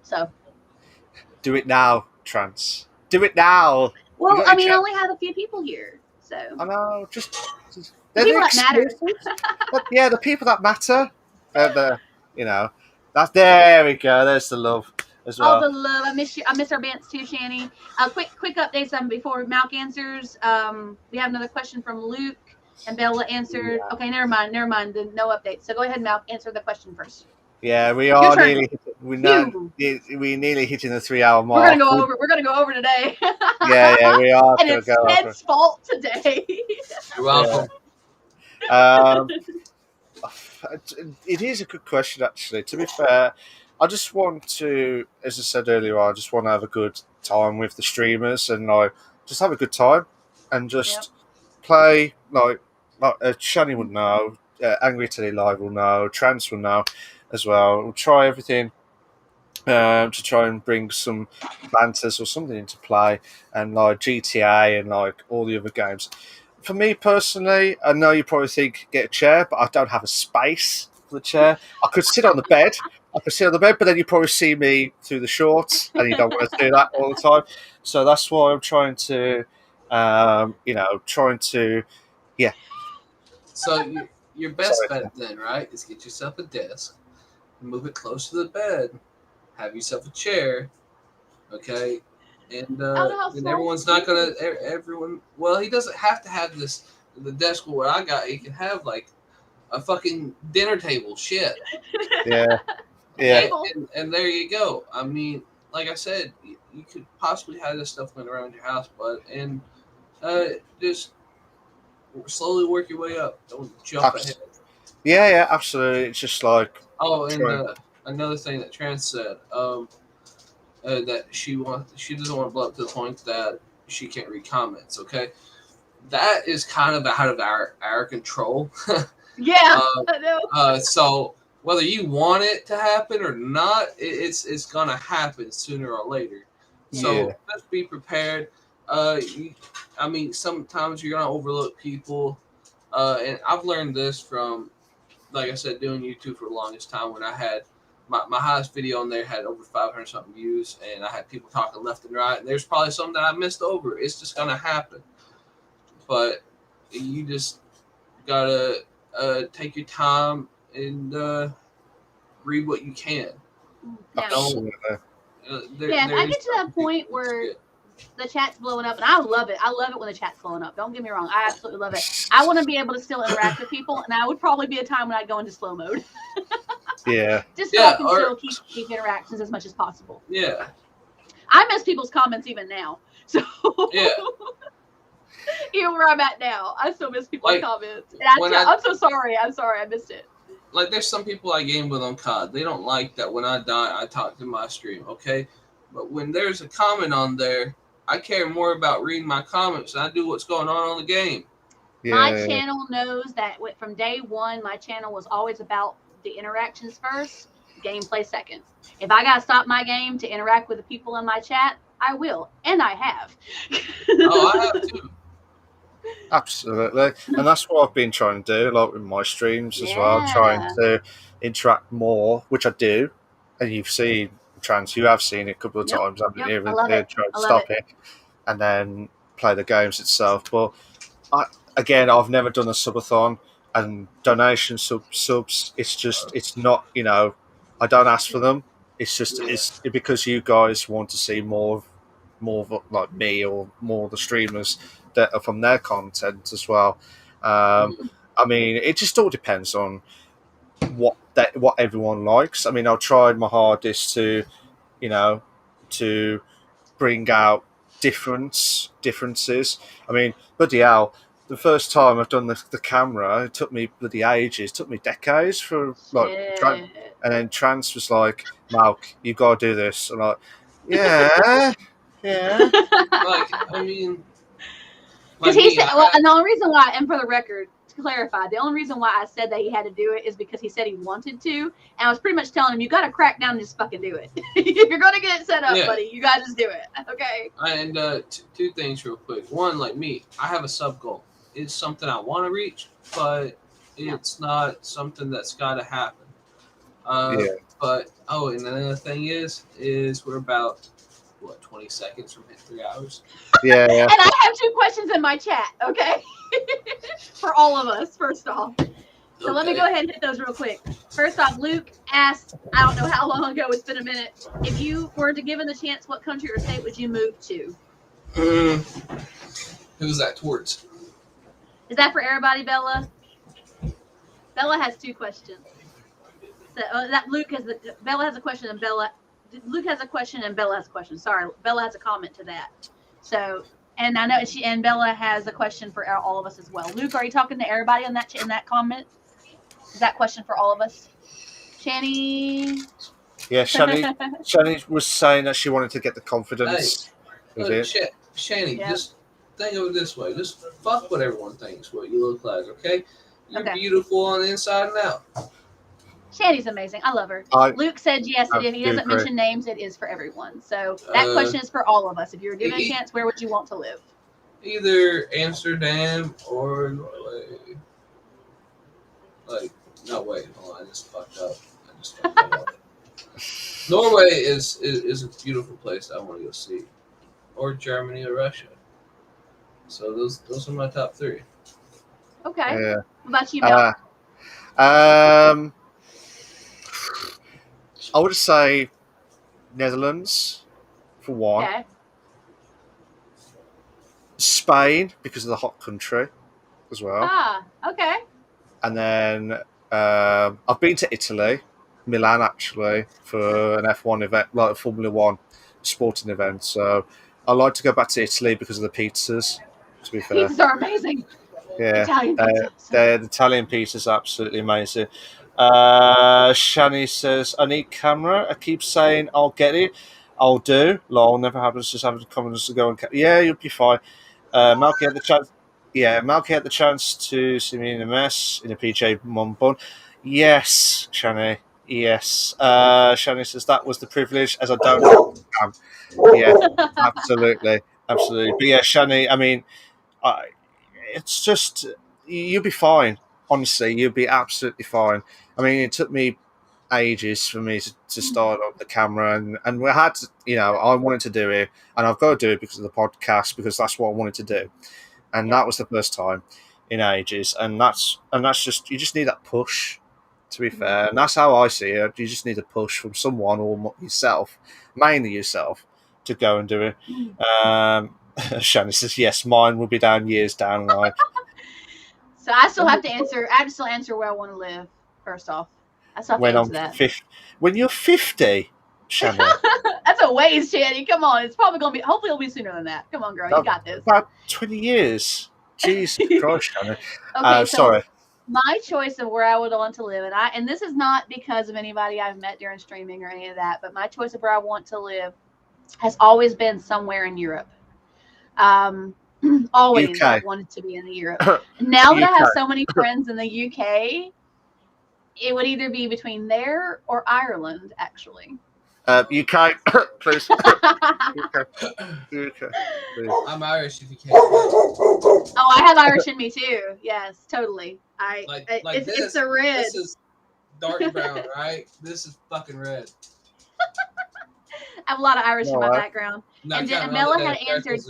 So do it now, Trans. Do it now. Well, I mean, I only have a few people here, so I know. Just the people that matter. Yeah, the people that matter. That's there we go. There's the love. As well. All the love. I miss you. I miss our bands too, Shani. Quick updates before Malk answers. We have another question from Luke, and Bella answered. Yeah. Okay, never mind. No updates. So go ahead, Malk. Answer the question first. Yeah, we are nearly. We're nearly hitting the 3-hour mark. We're gonna go over today. Yeah, we are. And it's Ted's fault today. You're welcome. It is a good question, actually. To be fair, I just want to, as I said earlier, I just want to have a good time with the streamers and just have a good time and just play like Shani would know, Angry Teddy Live will know, Trans will know as well. We'll try everything to try and bring some banters or something into play, and like GTA and like all the other games. For me personally, I know you probably think get a chair, but I don't have a space for the chair. I could sit on the bed. But then you probably see me through the shorts, and you don't want to do that all the time. So that's why I'm trying to, yeah. So your best bet then, right, is get yourself a desk, move it close to the bed, have yourself a chair, okay, and everyone's not gonna. Well, he doesn't have to have the desk where I got. He can have like a fucking dinner table. Shit. Yeah. And there you go. I mean, like I said, you could possibly have this stuff going around your house, but just slowly work your way up. Don't jump ahead. Yeah, absolutely. It's just like and another thing that Trans said, that she doesn't want to blow up to the point that she can't read comments. Okay, that is kind of out of our control. Yeah, I know. So whether you want it to happen or not, it's gonna happen sooner or later. So just be prepared. I mean, sometimes you're gonna overlook people, and I've learned this from, like I said, doing YouTube for the longest time. When I had my highest video on there had over 500 something views, and I had people talking left and right, and there's probably some that I missed over. It's just gonna happen, but you just gotta take your time and read what you can. Absolutely. I get to that point where the chat's blowing up, and I love it. I love it when the chat's blowing up. Don't get me wrong. I absolutely love it. I want to be able to still interact with people, and I would probably be a time when I'd go into slow mode. Just so I can still keep interactions as much as possible. Yeah. I miss people's comments even now. So even where I'm at now, I still miss people's comments. And I'm so sorry. I'm sorry I missed it. Like, there's some people I game with on COD. They don't like that when I die, I talk to my stream, okay? But when there's a comment on there, I care more about reading my comments than I do what's going on the game. My channel knows that from day one, my channel was always about the interactions first, gameplay second. If I gotta stop my game to interact with the people in my chat, I will, and I have. I have too. Absolutely, and that's what I've been trying to do, like with my streams as well, trying to interact more, which I do, and you've seen Trans, you have seen it a couple of times, haven't you? Trying to stop it and then play the games itself. But I've never done a subathon and donation subs. It's not, I don't ask for them. It's because you guys want to see more of like me or more of the streamers that are from their content as well. I mean, it just all depends on what everyone likes. I mean, I've tried my hardest to bring out differences. I mean, bloody hell, the first time I've done the camera, it took me bloody ages. It took me decades for and then Trans was like, "Malk, you've got to do this." And I'm like, yeah. I mean, because he said, and the only reason why, and for the record, to clarify, the only reason why I said that he had to do it is because he said he wanted to, and I was pretty much telling him, you got to crack down and just fucking do it. If you're gonna get it set up, buddy, you got to just do it. Okay. And two things real quick. One, like me, I have a sub goal. It's something I want to reach, but it's not something that's got to happen. But and another thing is we're about 20 seconds from hitting 3 hours. Yeah. And I have 2 questions in my chat, okay? For all of us, first off. So let me go ahead and hit those real quick. First off, Luke asked, I don't know how long ago, it's been a minute, if you were to given the chance, what country or state would you move to? Who's that towards? Is that for everybody, Bella? Bella has 2 questions. So Bella has a question and Luke has a question and Bella has a question. Sorry, Bella has a comment to that. So, and I know and Bella has a question for all of us as well. Luke, are you talking to everybody in that comment? Is that question for all of us? Shani? Yeah, Shani was saying that she wanted to get the confidence. Shani, just think of it this way. Just fuck what everyone thinks what you look like, okay? You're beautiful on the inside and out. Shani's amazing. I love her. Luke said yes. If he doesn't mention names, it is for everyone. So that question is for all of us. If you were given a chance, where would you want to live? Either Amsterdam or Norway. Hold on, I just fucked up. Norway is a beautiful place I want to go see. Or Germany or Russia. So those are my top 3. Okay. Yeah. What about you, Mel? I would say Netherlands for one. Okay. Spain because of the hot country as well. Okay. and then I've been to Italy, Milan actually, for an F1 event, like a Formula One sporting event. So I like to go back to Italy because of the pizzas. To be fair, Pizzas are amazing. yeah, Italian pizza. the Italian pizza's absolutely amazing. Shani says, "I need camera." I keep saying, "I'll get it." I'll do. Lol, never happens. Just having comments to go and yeah, you'll be fine. Malky had the chance. Yeah, Malky had the chance to see me in a mess in a PJ mum bun. Yes, Shani. Yes. Shani says that was the privilege, as I don't. Yeah, absolutely, absolutely. But yeah, Shani. I mean, it's just you'll be fine. Honestly, you'll be absolutely fine. I mean, it took me ages for me to start on the camera, and we had to, I wanted to do it, and I've got to do it because of the podcast, because that's what I wanted to do, and that was the first time in ages, and that's just, you just need that push, to be fair, and that's how I see it. You just need a push from someone, or yourself, mainly yourself, to go and do it. Shannon says yes, mine will be down years down the line. So I still have to answer. I have to still answer where I want to live. First off, I still have to answer that. When you're 50, Shannon. That's a ways, Channy. Come on, it's probably gonna be. Hopefully, it'll be sooner than that. Come on, girl, you got this. About 20 years. Jesus Christ, Shannon. Okay, sorry. My choice of where I would want to live, and this is not because of anybody I've met during streaming or any of that, but my choice of where I want to live has always been somewhere in Europe. Always I've wanted to be in the Europe. Now that I have so many friends in the UK, it would either be between there or Ireland, actually. UK, please. UK, please. I'm Irish, if you can't. Oh, I have Irish in me too. Yes, totally. It's a red. This is dark brown, right? This is fucking red. I have a lot of Irish in my background. And Bella had answered,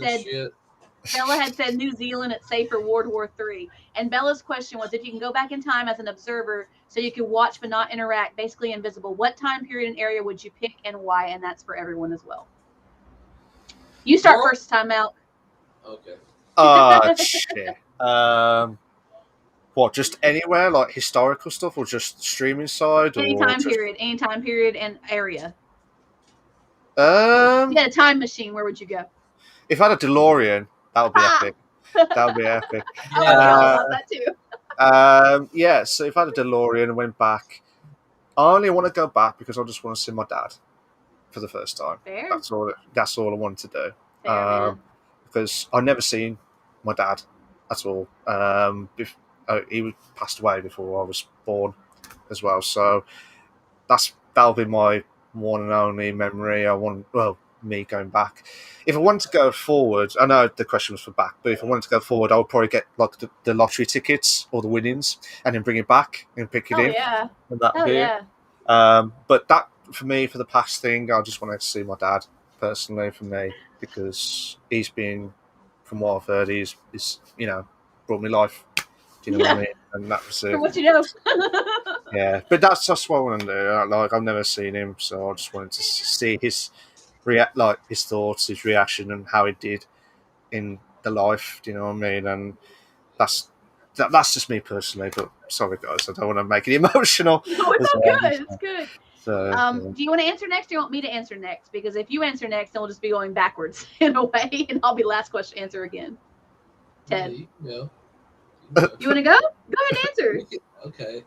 Bella had said New Zealand, it's safe for World War III. And Bella's question was, if you can go back in time as an observer so you could watch but not interact, basically invisible, what time period and area would you pick and why? And that's for everyone as well. You start first, time out. Okay. Shit. What, just anywhere, like historical stuff, or just streaming side? Any time period and area. If you had a time machine, where would you go? If I had a DeLorean, that would be epic. That would be epic. I love that too. Yeah, so if I had a DeLorean and went back, I only want to go back because I just want to see my dad for the first time. Fair. That's all I wanted to do. Fair, because I've never seen my dad at all. He passed away before I was born as well. So that'll be my one and only memory. Me going back. If I wanted to go forward, I know the question was for back, but if I wanted to go forward, I would probably get like the lottery tickets or the winnings and then bring it back and pick it in. Yeah. And that would be it. But that, for me, for the past thing, I just wanted to see my dad personally, for me, because he's been, from what I've heard, he's brought me life. Do you know what I mean? And that was it. From what you know. Yeah, but that's what I want to do. Like, I've never seen him, so I just wanted to see his his thoughts, his reaction, and how he did in the life. Do you know what I mean? And that's just me personally. But sorry, guys, I don't want to make it emotional. No, it's all good. It's good. So, do you want to answer next, or do you want me to answer next? Because if you answer next, then we'll just be going backwards in a way, and I'll be last question answer again. Ted. Yeah. You want to go? Go ahead and answer. Okay.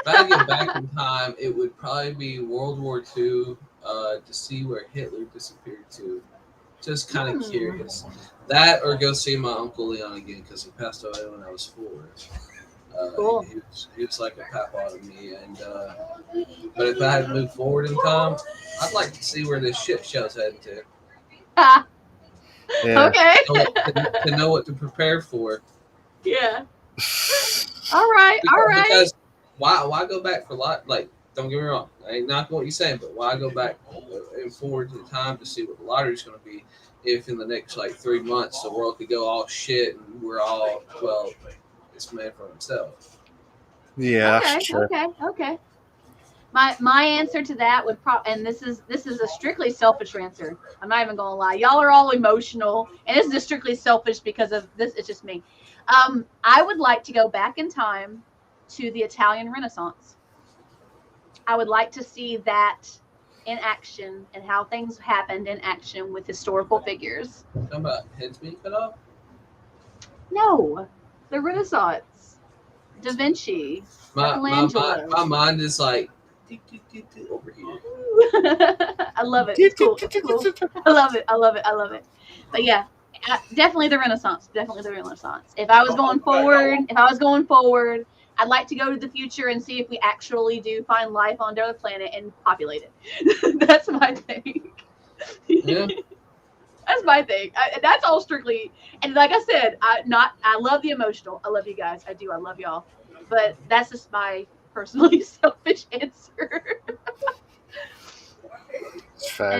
If I get back in time, it would probably be World War II, to see where Hitler disappeared to. Just kind of curious. That, or go see my Uncle Leon again, because he passed away when I was 4. Cool. He was like a papa to me. And but if I had to move forward in time, I'd like to see where this shit show's heading to. Yeah. Okay. To know what to prepare for. Yeah. All right. Because why go back for like, don't get me wrong, I ain't knocking what you're saying, but why go back and forward to the time to see what the lottery's going to be if in the next 3 months the world could go all shit and we're all, it's man for himself. Yeah. Okay. My answer to that would and this is a strictly selfish answer. I'm not even gonna lie. Y'all are all emotional, and this is just strictly selfish because of this. It's just me. I would like to go back in time to the Italian Renaissance. I would like to see that in action and how things happened in action with historical figures. Talking about heads being cut off? No, the Renaissance, Da Vinci, Michelangelo. My mind is like over here. I love it. It's cool. It's cool. I love it. I love it. I love it. But yeah, definitely the Renaissance. Definitely the Renaissance. If I was going forward, I'd like to go to the future and see if we actually do find life on another planet and populate it. That's my thing. Yeah. That's my thing. That's all strictly. And like I said, I love the emotional. I love you guys. I do. I love y'all. But that's just my personally selfish answer. Fair,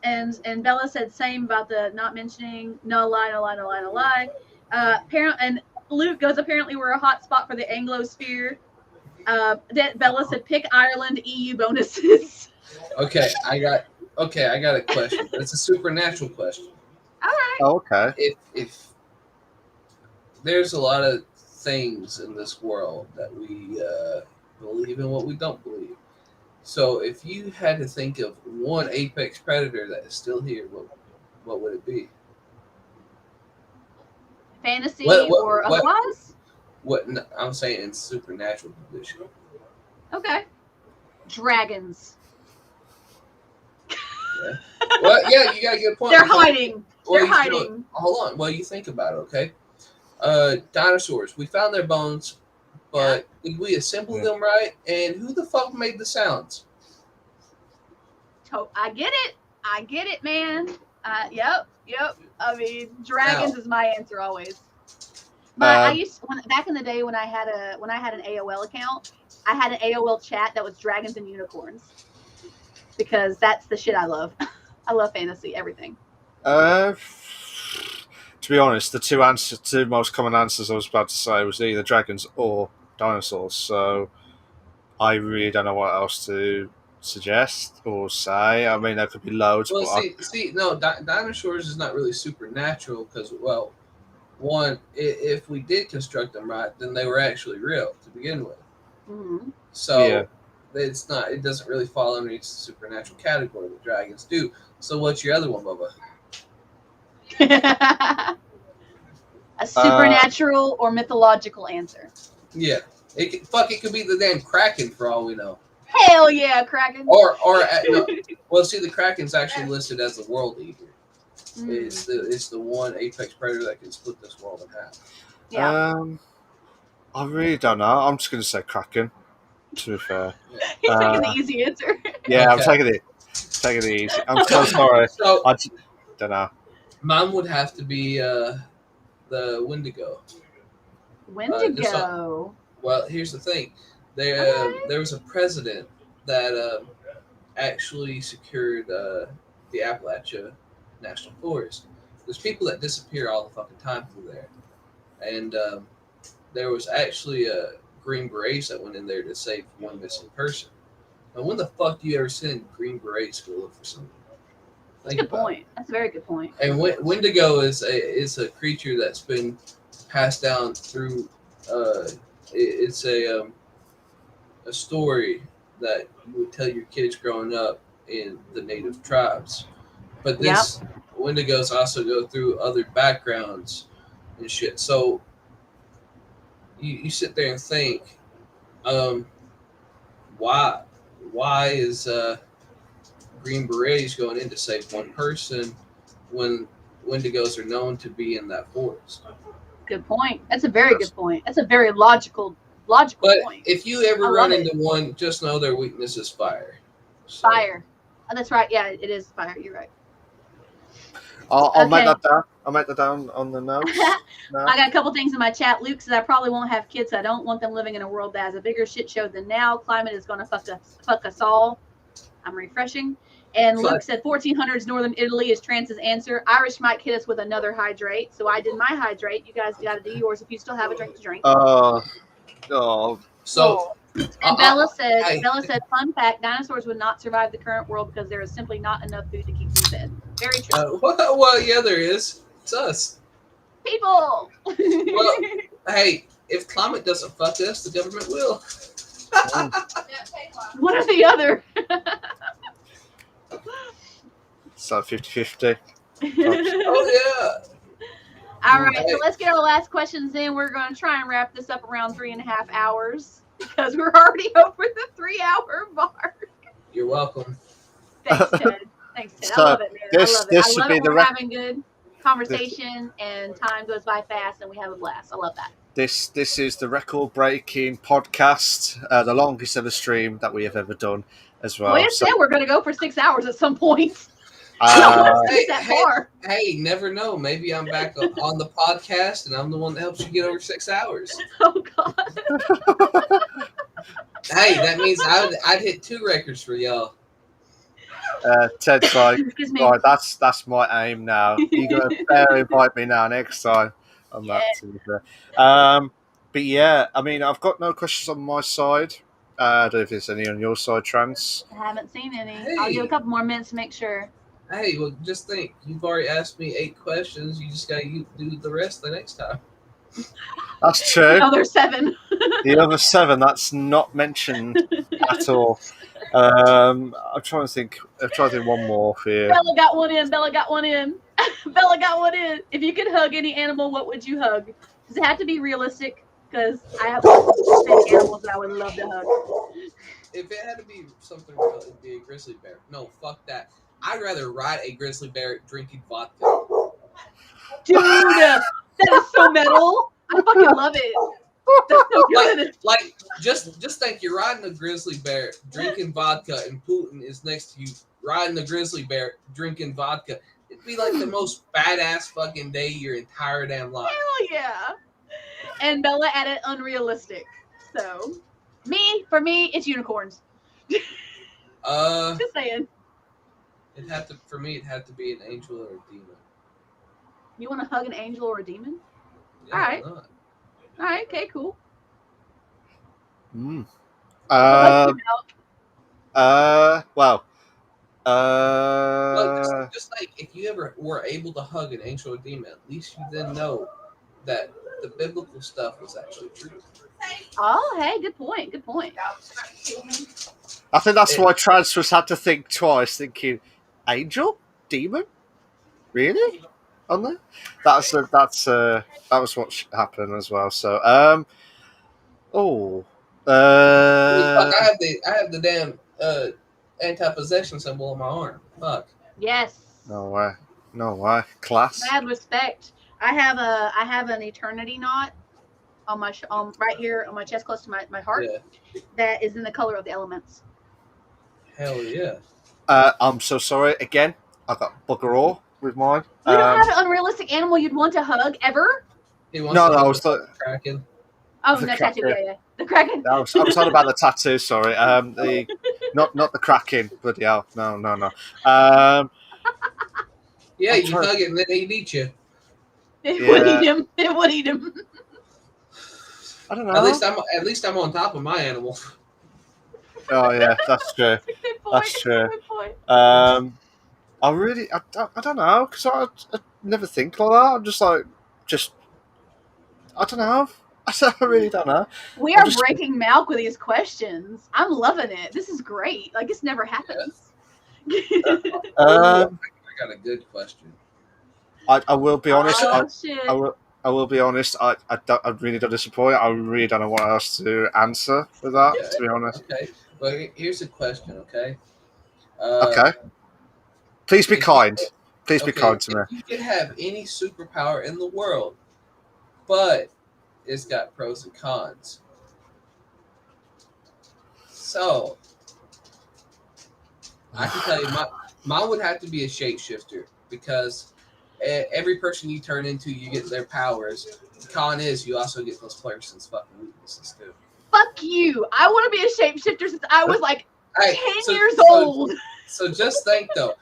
and Bella said same about the not mentioning. No lie. And Luke goes, apparently we're a hot spot for the Anglosphere. That Bella said pick Ireland EU bonuses. Okay, I got a question. It's a supernatural question. All right. Oh, okay. If there's a lot of things in this world that we believe in, what we don't believe. So if you had to think of one apex predator that is still here, what would it be? Fantasy or otherwise? No, I'm saying in supernatural position. Okay. Dragons. Yeah. Well, yeah, you got a good point. They're hiding. They're hiding. Hold on. Well, you think about it, okay? Dinosaurs. We found their bones, but did we assemble them right? And who the fuck made the sounds? I get it, man. Yep. I mean, dragons is my answer always. But back in the day when I had an AOL account, I had an AOL chat that was dragons and unicorns because that's the shit I love. I love fantasy, everything. To be honest, the two most common answers I was about to say was either dragons or dinosaurs. So I really don't know what else to suggest or say. I mean, there could be loads. Well, dinosaurs is not really supernatural because, well, one, if we did construct them right, then they were actually real to begin with. Mm-hmm. So it's not. It doesn't really fall underneath the supernatural category that dragons do. So what's your other one, Bubba? A supernatural or mythological answer. Yeah, it could be the damn Kraken for all we know. Hell yeah, Kraken. Or no. Well, see, the Kraken's actually listed as the world eater. It's the one apex predator that can split this world in half. Yeah. I really don't know. I'm just going to say Kraken. To be fair, he's taking the easy answer. Yeah, okay. I'm taking it easy. I'm so sorry. I don't know. Mine would have to be the Wendigo. Wendigo. Well, here's the thing. There was a president that actually secured the Appalachia National Forest. There's people that disappear all the fucking time through there. And there was actually a Green Berets that went in there to save one missing person. Now, when the fuck do you ever send Green Berets to look for something? That's a good point. That's a very good point. And Wendigo is a creature that's been passed down through. It's a story that you would tell your kids growing up in the native tribes. But this Wendigos also go through other backgrounds and shit. So you sit there and think, why is Green Berets going in to save one person when Wendigos are known to be in that forest? Good point. That's a very good point. That's a very logical point. But if you ever run into one, just know their weakness is fire. So. Fire. Oh, that's right. Yeah, it is fire. You're right. I'll make that down. I'll make that down on the notes. No. I got a couple things in my chat. Luke says I probably won't have kids. I don't want them living in a world that has a bigger shit show than now. Climate is going to fuck us all. I'm refreshing. And Luke said 1400s Northern Italy is Trance's answer. Irish might hit us with another hydrate. So I did my hydrate. You guys got to do yours if you still have a drink to drink. So. And Bella said, fun fact, dinosaurs would not survive the current world because there is simply not enough food to keep them fed. Very true. Well, yeah, there is. It's us. People. Well, hey, if climate doesn't fuck us, the government will. One or the other. So 50-50. Oh yeah. All right, so let's get our last questions in. We're going to try and wrap this up around 3.5 hours because we're already over the 3-hour mark. You're welcome. Thanks, Ted. Thanks, Ted. So I love it, man. this- I love it. this I should love be it. the We're rec- having good conversation and time goes by fast and we have a blast. I love that. This is the record-breaking podcast, the longest ever stream that we have ever done as well. Well, it said we're going to go for 6 hours at some point. Hey, never know. Maybe I'm back on the podcast and I'm the one that helps you get over 6 hours. Oh, God. Hey, that means I'd hit 2 records for y'all. Ted's like, Excuse me. right, that's my aim now. You're going to better invite me now next time. I'm not too fair. But yeah, I mean, I've got no questions on my side. I don't know if there's any on your side, Trans. I haven't seen any. Hey. I'll give a couple more minutes to make sure. Hey, well, just think. You've already asked me 8 questions. You just got to do the rest the next time. That's true. Oh, there's 7. The other 7, that's not mentioned at all. I'm trying to think one more for you. Bella got one in. Bella got one in. Bella got one in. If you could hug any animal, what would you hug? Does it have to be realistic? Because I have specific animals that I would love to hug. If it had to be something real, it'd be a grizzly bear. No, fuck that. I'd rather ride a grizzly bear drinking vodka. Dude, that is so metal. I fucking love it. That's so good. Like, just think you're riding a grizzly bear drinking vodka and Putin is next to you riding a grizzly bear drinking vodka. It'd be like the most badass fucking day of your entire damn life. Hell yeah. And Bella added unrealistic. So, for me, it's unicorns. Just saying. For me, it'd have to be an angel or a demon. You want to hug an angel or a demon? Yeah, All right. why not? All right, okay, cool. Well, just like if you ever were able to hug an angel or demon, at least you then know that the biblical stuff was actually true. Oh, hey, good point. Good point. I think that's why Transfers had to think twice, thinking, angel? Demon? Really? On there? That was what happened as well. So, Fuck, I have the damn anti-possession symbol on my arm. Fuck. Yes. No way. Class. Mad respect. I have an eternity knot on my right here on my chest, close to my heart. Yeah. That is in the color of the elements. Hell yeah. I'm so sorry. Again, I got bugger all with mine. You don't have an unrealistic animal you'd want to hug ever? He wants to I was Kraken. Oh, The the Kraken. tattoo. Yeah. The Kraken. I was talking about the tattoo. Sorry. The not the cracking. Bloody hell. No. Yeah, I'm you trying- hug it and then he'd eat you. It would eat him. It would eat him. I don't know. At least I'm on top of my animal. Oh yeah, that's true. Good point. That's true. Good point. I don't know, because I never think like that. I'm just like, I don't know. I really don't know. We are breaking milk with these questions. I'm loving it. This is great. Like, this never happens. I got a good question. I will be honest. Shit. I will be honest. I really don't disappoint. I really don't know what else to answer for that. Okay. To be honest. Okay. Well, here's a question. Okay. Okay. Please be kind. Please be kind to me. If you could have any superpower in the world, but it's got pros and cons. So, I can tell you, mine would have to be a shapeshifter because every person you turn into, you get their powers. The con is you also get those person's fucking weaknesses too. Fuck you. I want to be a shapeshifter since I was like 10 years so, old. So just think though.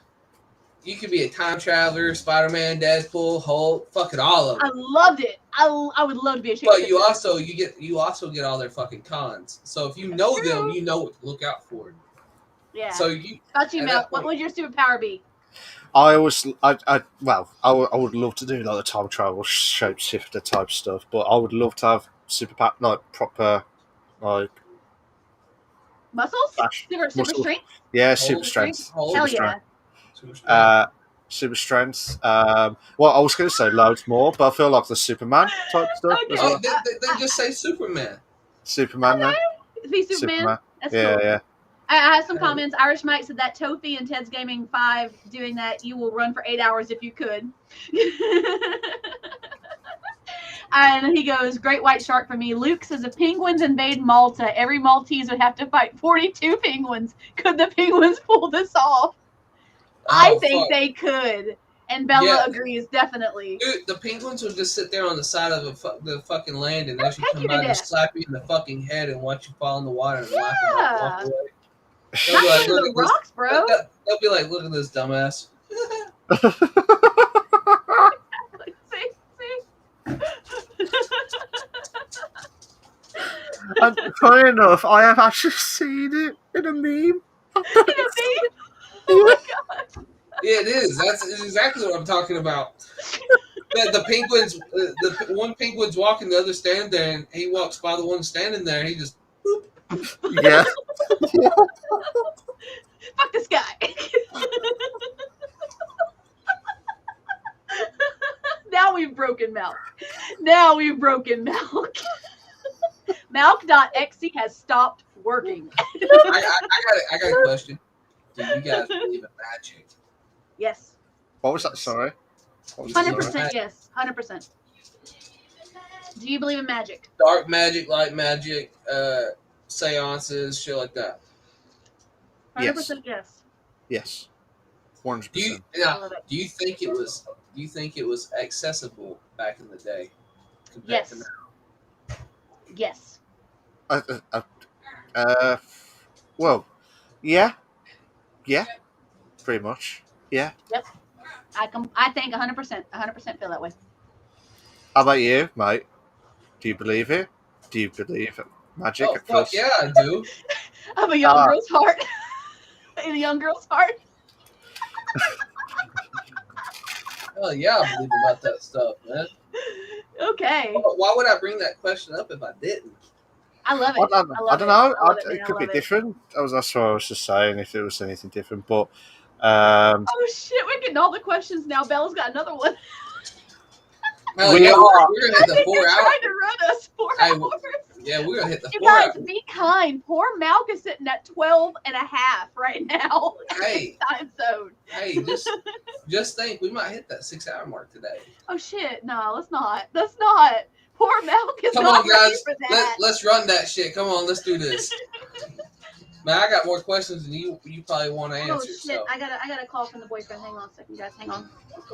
You could be a time traveler, Spider-Man, Deadpool, Hulk, fucking all of them. I loved it. I would love to be a shapeshifter. But you also get all their fucking cons. So if you know them, you know what to look out for. Yeah. So you. About you, Mel. What would your superpower be? I would love to do like the time travel shapeshifter type stuff, but I would love to have like proper like Muscles? bash Super muscle. strength? Yeah, Hold super strength. hold Hell Super strength. yeah. Super strong. Super strength. Well, I was going to say loads more, but I feel like the Superman type stuff as Okay. well. Then just say Superman. Superman, then. Be Superman? That's Yeah, cool. yeah. I have some comments. Irish Mike said that Tofi and Ted's Gaming 5 doing that, you will run for 8 hours if you could. And he goes, great white shark for me. Luke says, if penguins invade Malta, every Maltese would have to fight 42 penguins. Could the penguins pull this off? I think they could. And Bella agrees, definitely. Dude, the penguins would just sit there on the side of the fucking land, and as you come you to by, death. just slap you in the fucking head and watch you fall in the water and laugh and walk away. They'll Not be like, into look the at this. rocks, bro. They'll be like, look at this dumbass. And funny enough, I have actually seen it in a meme. In a meme? Oh my god. Yeah, it is. That's exactly what I'm talking about. The penguins, the one penguin's walking, the other standing there, and he walks by the one standing there, and he just. Boop. Yeah. Fuck this guy. Now we've broken Malk. Malk.exe has stopped working. I got a question. Do you guys believe in magic? Yes. What was that? Sorry. 100% yes. 100%. Do you believe in magic? Dark magic, light magic, seances, shit like that. 100% yes. Yes. 100%. Do you think it was accessible back in the day? Yes. To now? Yes. Well, yeah. Yeah. Pretty much. Yeah. Yep. I think 100%. 100% feel that way. How about you, mate? Do you believe it? Do you believe in magic? Oh, fuck yeah, I do. I have a young girl's heart. In a young girl's heart. Oh yeah, I believe about that stuff, man. Okay. Why would I bring that question up if I didn't? I love it. I don't know. It could be different. That's what I was just saying. If it was anything different, but. Oh shit! We're getting all the questions now. Bella's got another one. We're gonna hit the 4 hours. Trying to run us 4 hours. Yeah, we're gonna hit the 4 hours. hours. Be kind. Poor Malk is sitting at 12 and a half right now. Hey, time zone. Hey, just think, we might hit that 6-hour mark today. Oh shit! No, let's not. Let's not. Poor Malk is Come not on, guys. ready for that. Let's run that shit. Come on, let's do this. Man, I got more questions than you probably want to answer. Oh shit! So. I got a call from the boyfriend. Hang on a second, guys. Hang on.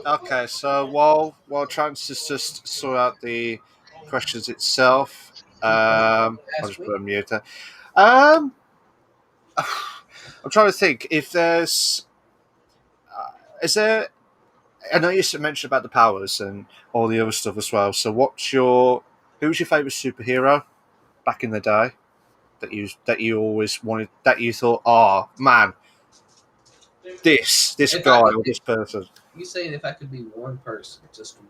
Okay, so while trying to just sort out the questions itself, I'll just put a mute. I'm trying to think if there's. Is there? I know you mentioned about the powers and all the other stuff as well. So, who's your favorite superhero back in the day? That you always wanted, that you thought, oh man, this guy or this person. You saying if I could be one person, just one?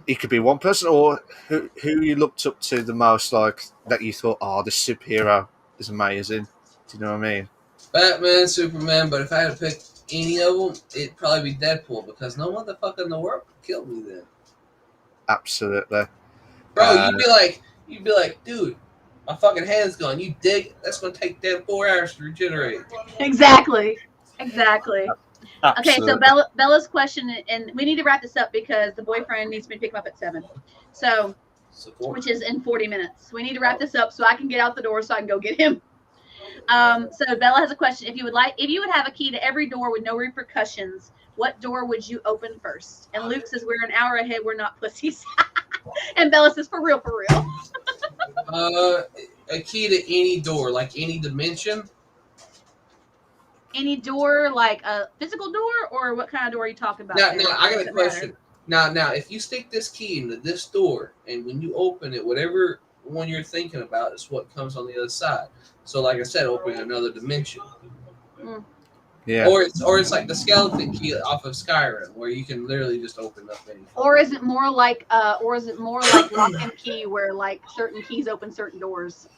It could be one person, or who you looked up to the most, like that you thought, oh, this superhero is amazing. Do you know what I mean? Batman, Superman, but if I had to pick any of them, it'd probably be Deadpool because no motherfucker in the world could kill me then. Absolutely, bro. You'd be like, dude. My fucking hand's gone. You dig? That's going to take them 4 hours to regenerate. Exactly. Absolutely. Okay, so Bella's question, and we need to wrap this up because the boyfriend needs me to pick him up at 7. So, which is in 40 minutes. We need to wrap this up so I can get out the door so I can go get him. So Bella has a question. If you would have a key to every door with no repercussions, what door would you open first? And Luke says, we're an hour ahead. We're not pussies. And Bella says, for real. A key to any door, like any dimension. Any door, like a physical door, or what kind of door are you talking about? Now I got a question. Now, if you stick this key into this door, and when you open it, whatever one you're thinking about is what comes on the other side. So, like I said, opening another dimension. Yeah. Or it's like the skeleton key off of Skyrim, where you can literally just open up any. Or is it more like lock and key, where like certain keys open certain doors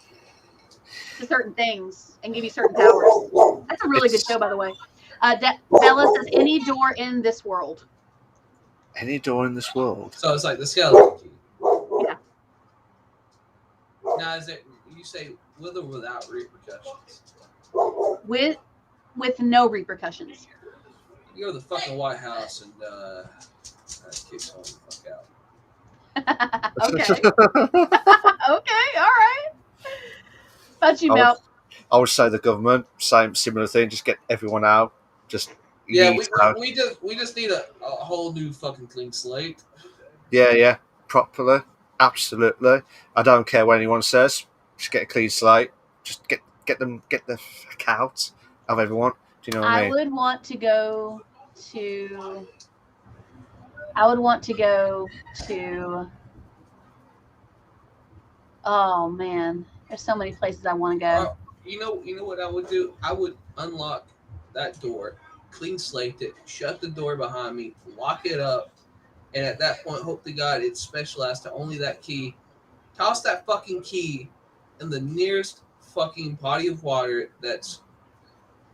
to certain things and give you certain powers? That's a really good show, by the way. Bella says any door in this world. Any door in this world. So it's like the skeleton key. Yeah. Now, is it you say with or without repercussions? With no repercussions. You go to the fucking White House and kick someone the fuck out. Okay. Okay. All right. About you, Mel? I would say the government, similar thing. Just get everyone out. Just yeah, we just need a whole new fucking clean slate. Yeah, properly, absolutely. I don't care what anyone says. Just get a clean slate. Just get the fuck out of everyone. Do you know what I mean? I would want to go to. Oh man, there's so many places I want to go. You know what I would do? I would unlock that door, clean slate it, shut the door behind me, lock it up, and at that point, hope to God it's specialized to only that key. Toss that fucking key in the nearest fucking body of water that's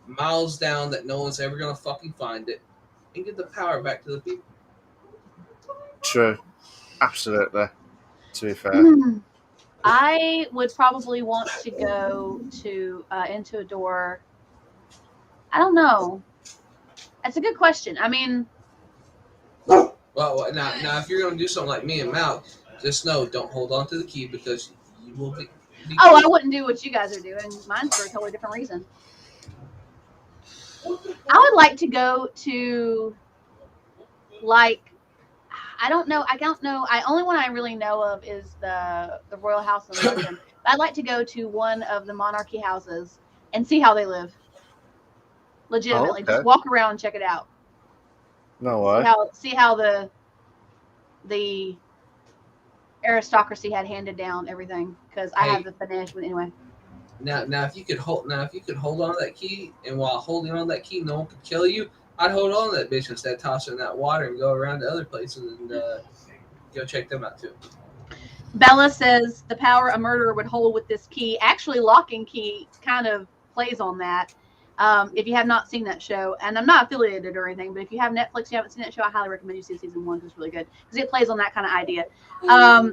miles down that no one's ever gonna fucking find it, and get the power back to the people. True, absolutely. To be fair, I would probably want to go to into a door. I don't know. That's a good question. I mean, well, now if you're gonna do something like me and Mal, just know don't hold on to the key because you will be. I wouldn't do what you guys are doing. Mine's for a totally different reason. I would like to go to, like, I don't know. I only one I really know of is the Royal House in London. I'd like to go to one of the monarchy houses and see how they live. Legitimately, just walk around and check it out. No way. See how the aristocracy had handed down everything, because I have the finesse. But anyway. Now, if you could hold on to that key, and while holding on to that key, no one could kill you. I'd hold on to that bitch instead of tossing that water and go around to other places and go check them out too. Bella says the power a murderer would hold with this key. Actually, Lock and Key kind of plays on that. If you have not seen that show, and I'm not affiliated or anything, but if you have Netflix, you haven't seen that show, I highly recommend you see season 1 because it's really good. Because it plays on that kind of idea.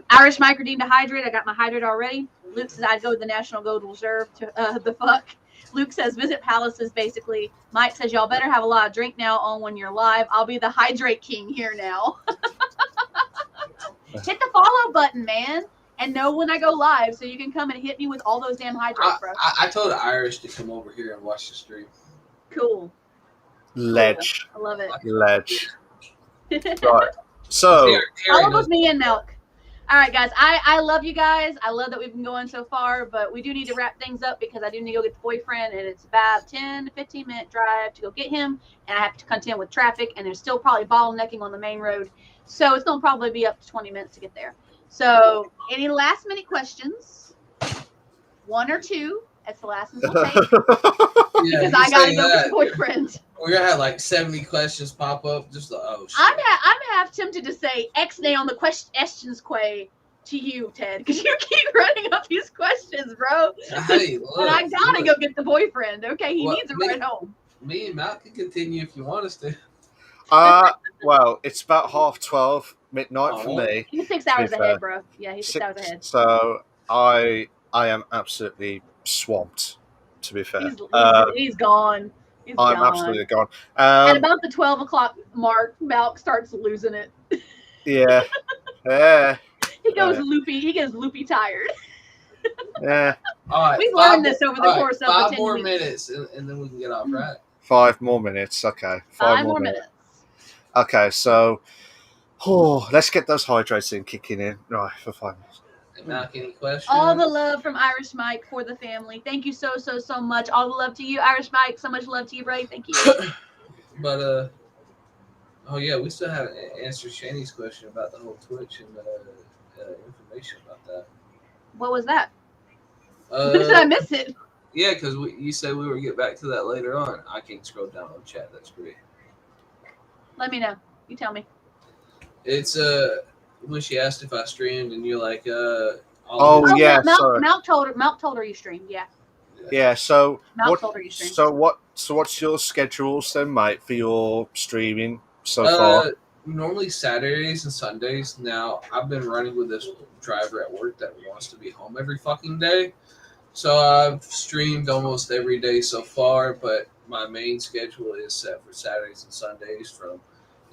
Irish Mike redeemed a hydrate. I got my hydrate already. Luke says I'd go to the National Gold Reserve to the fuck. Luke says visit palaces. Basically, Mike says y'all better have a lot of drink now on when you're live. I'll be the hydrate king here now. Hit the follow button, man. And know when I go live, so you can come and hit me with all those damn hydrates, bro. I told Irish to come over here and watch the stream. Cool. Ledge. Cool. I love it. Ledge. Right. So follow with me and Milk. All right, guys. I love you guys. I love that we've been going so far, but we do need to wrap things up because I do need to go get the boyfriend, and it's about 10 to 15 minute drive to go get him, and I have to contend with traffic, and there's still probably bottlenecking on the main road, so it's gonna probably be up to 20 minutes to get there. So, any last minute questions? 1 or 2. That's the last one we'll take. Because I gotta go get the boyfriend. We're gonna have like 70 questions pop up. Just like, oh shit. I'm half tempted to say X-nay on the questions quay to you, Ted, because you keep running up these questions, bro. Hey, look, and I gotta go get the boyfriend. Okay, he needs a ride home. Me and Matt can continue if you want us to. Well, it's about 12:30 midnight for me. He's 6 hours ahead, bro. Yeah, he's 6 hours ahead. So I am absolutely swamped. To be fair, he's gone. I'm absolutely gone. At about the 12 o'clock mark, Malk starts losing it. Yeah. He goes loopy. He gets loopy tired. Yeah. All right. We've learned this over the course of 5 10 more weeks. minutes, and then we can get off, right? 5 more minutes. Okay. 5 more minutes. Okay, so let's get those hydrates kicking in. Right, for 5 minutes. Mac, any questions? All the love from Irish Mike for the family. Thank you so much. All the love to you, Irish Mike. So much love to you, Bray. Thank you. But oh yeah, we still haven't answered Shani's question about the whole Twitch and information about that. What was that? Did I miss it? Yeah, because you said we were get back to that later on. I can't scroll down on chat. That's great. Let me know. You tell me. It's when she asked if I streamed, and you're like, Oh yeah, sorry. Malk told her you streamed. Yeah. Yeah. So Malk told her you streamed. So what's your schedules then, mate, for your streaming so far? Normally Saturdays and Sundays. Now I've been running with this driver at work that wants to be home every fucking day. So I've streamed almost every day so far, but my main schedule is set for Saturdays and Sundays. From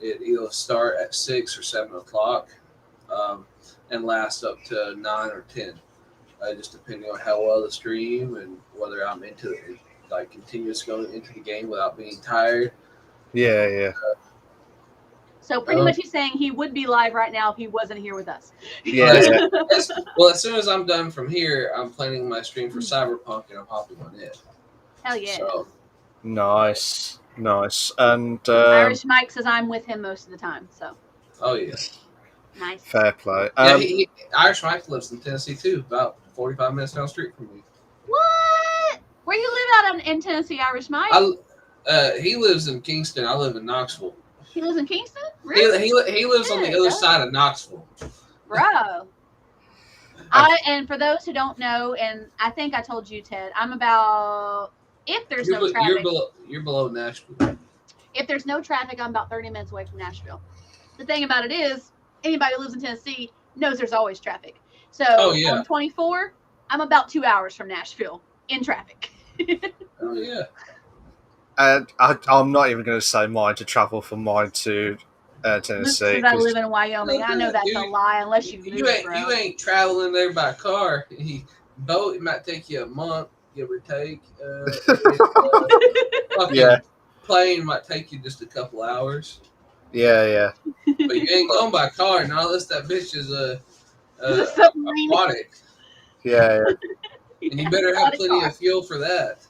it'll start at 6 or 7 o'clock, and last up to 9 or 10, just depending on how well the stream and whether I'm into it, like continuous going into the game without being tired. Yeah. So pretty much he's saying he would be live right now if he wasn't here with us. Yeah. Well, as soon as I'm done from here, I'm planning my stream for Cyberpunk, and I'm hopping on it. Hell yeah. So, Nice. And Irish Mike says I'm with him most of the time. So. Oh yeah. Nice. Fair play. Irish Mike lives in Tennessee too, about 45 minutes down the street from me. What? Where you live out in Tennessee, Irish Mike? He lives in Kingston. I live in Knoxville. He lives in Kingston? Really? He lives on the other side of Knoxville. Bro. And for those who don't know, and I think I told you, Ted, I'm about, if there's no traffic. You're below Nashville. If there's no traffic, I'm about 30 minutes away from Nashville. The thing about it is, anybody who lives in Tennessee knows there's always traffic. So on 24, I'm about 2 hours from Nashville in traffic. Oh, yeah. And I'm not even going to say mine to travel from mine to Tennessee. Because I live in Wyoming. I know that's a lie unless you move, bro. You ain't traveling there by car. Boat, it might take you a month, give or take. Plane might take you just a couple hours. Yeah. But you ain't going by car, not unless that bitch is aquatic. Yeah. And you better have plenty of fuel for that.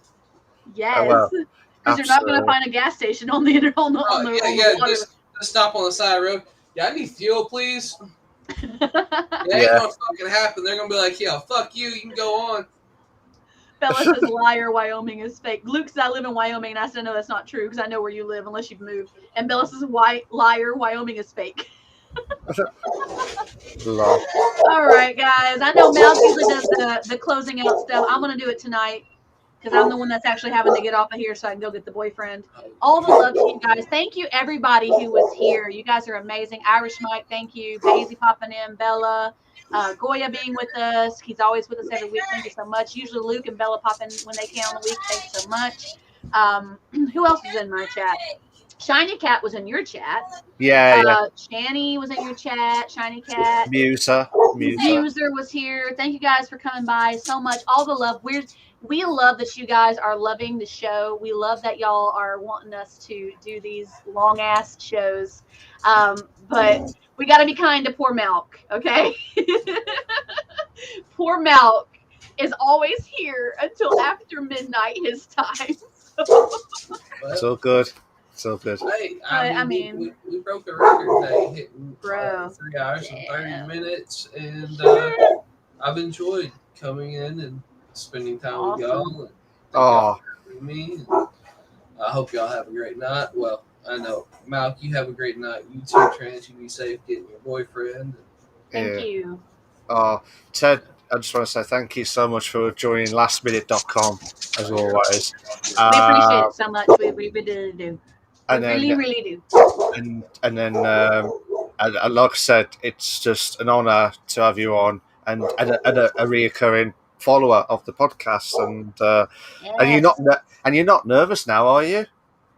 Yes. Oh, well. Because you're not going to find a gas station on the water. Just stop on the side of the road. Yeah, I need fuel, please. It ain't gonna fucking happen. They're gonna be like, yeah, fuck you. You can go on. Bella says, liar, Wyoming is fake. Luke says, I live in Wyoming, and I said, no, that's not true, because I know where you live, unless you've moved. And Bella says, liar, Wyoming is fake. All right, guys. I know Mel usually does the closing out stuff. I'm going to do it tonight. Because I'm the one that's actually having to get off of here so I can go get the boyfriend. All the love to you guys. Thank you, everybody who was here. You guys are amazing. Irish Mike, thank you. Daisy popping in. Bella. Goya being with us. He's always with us every week. Thank you so much. Usually Luke and Bella pop in when they can on the week. Thank you so much. Who else is in my chat? Shiny Cat was in your chat. Yeah. Shani was in your chat. Shiny Cat. Muser was here. Thank you guys for coming by so much. All the love. We love that you guys are loving the show. We love that y'all are wanting us to do these long ass shows. But we got to be kind to poor Malk, okay? Poor Malk is always here until after midnight his time. So good. Hey, I mean, we broke a record today, hitting 3 hours and 30 minutes, and I've enjoyed coming in and spending time with y'all. And me. I hope y'all have a great night. Well, I know, Malk, you have a great night. You too, Trans. You be safe getting your boyfriend. Thank you. Ted, I just want to say thank you so much for joining lastminute.com, as always. We appreciate it so much. We really do. Really do. And then, like I said, it's just an honour to have you on and a reoccurring follower of the podcast. And you're not nervous now, are you?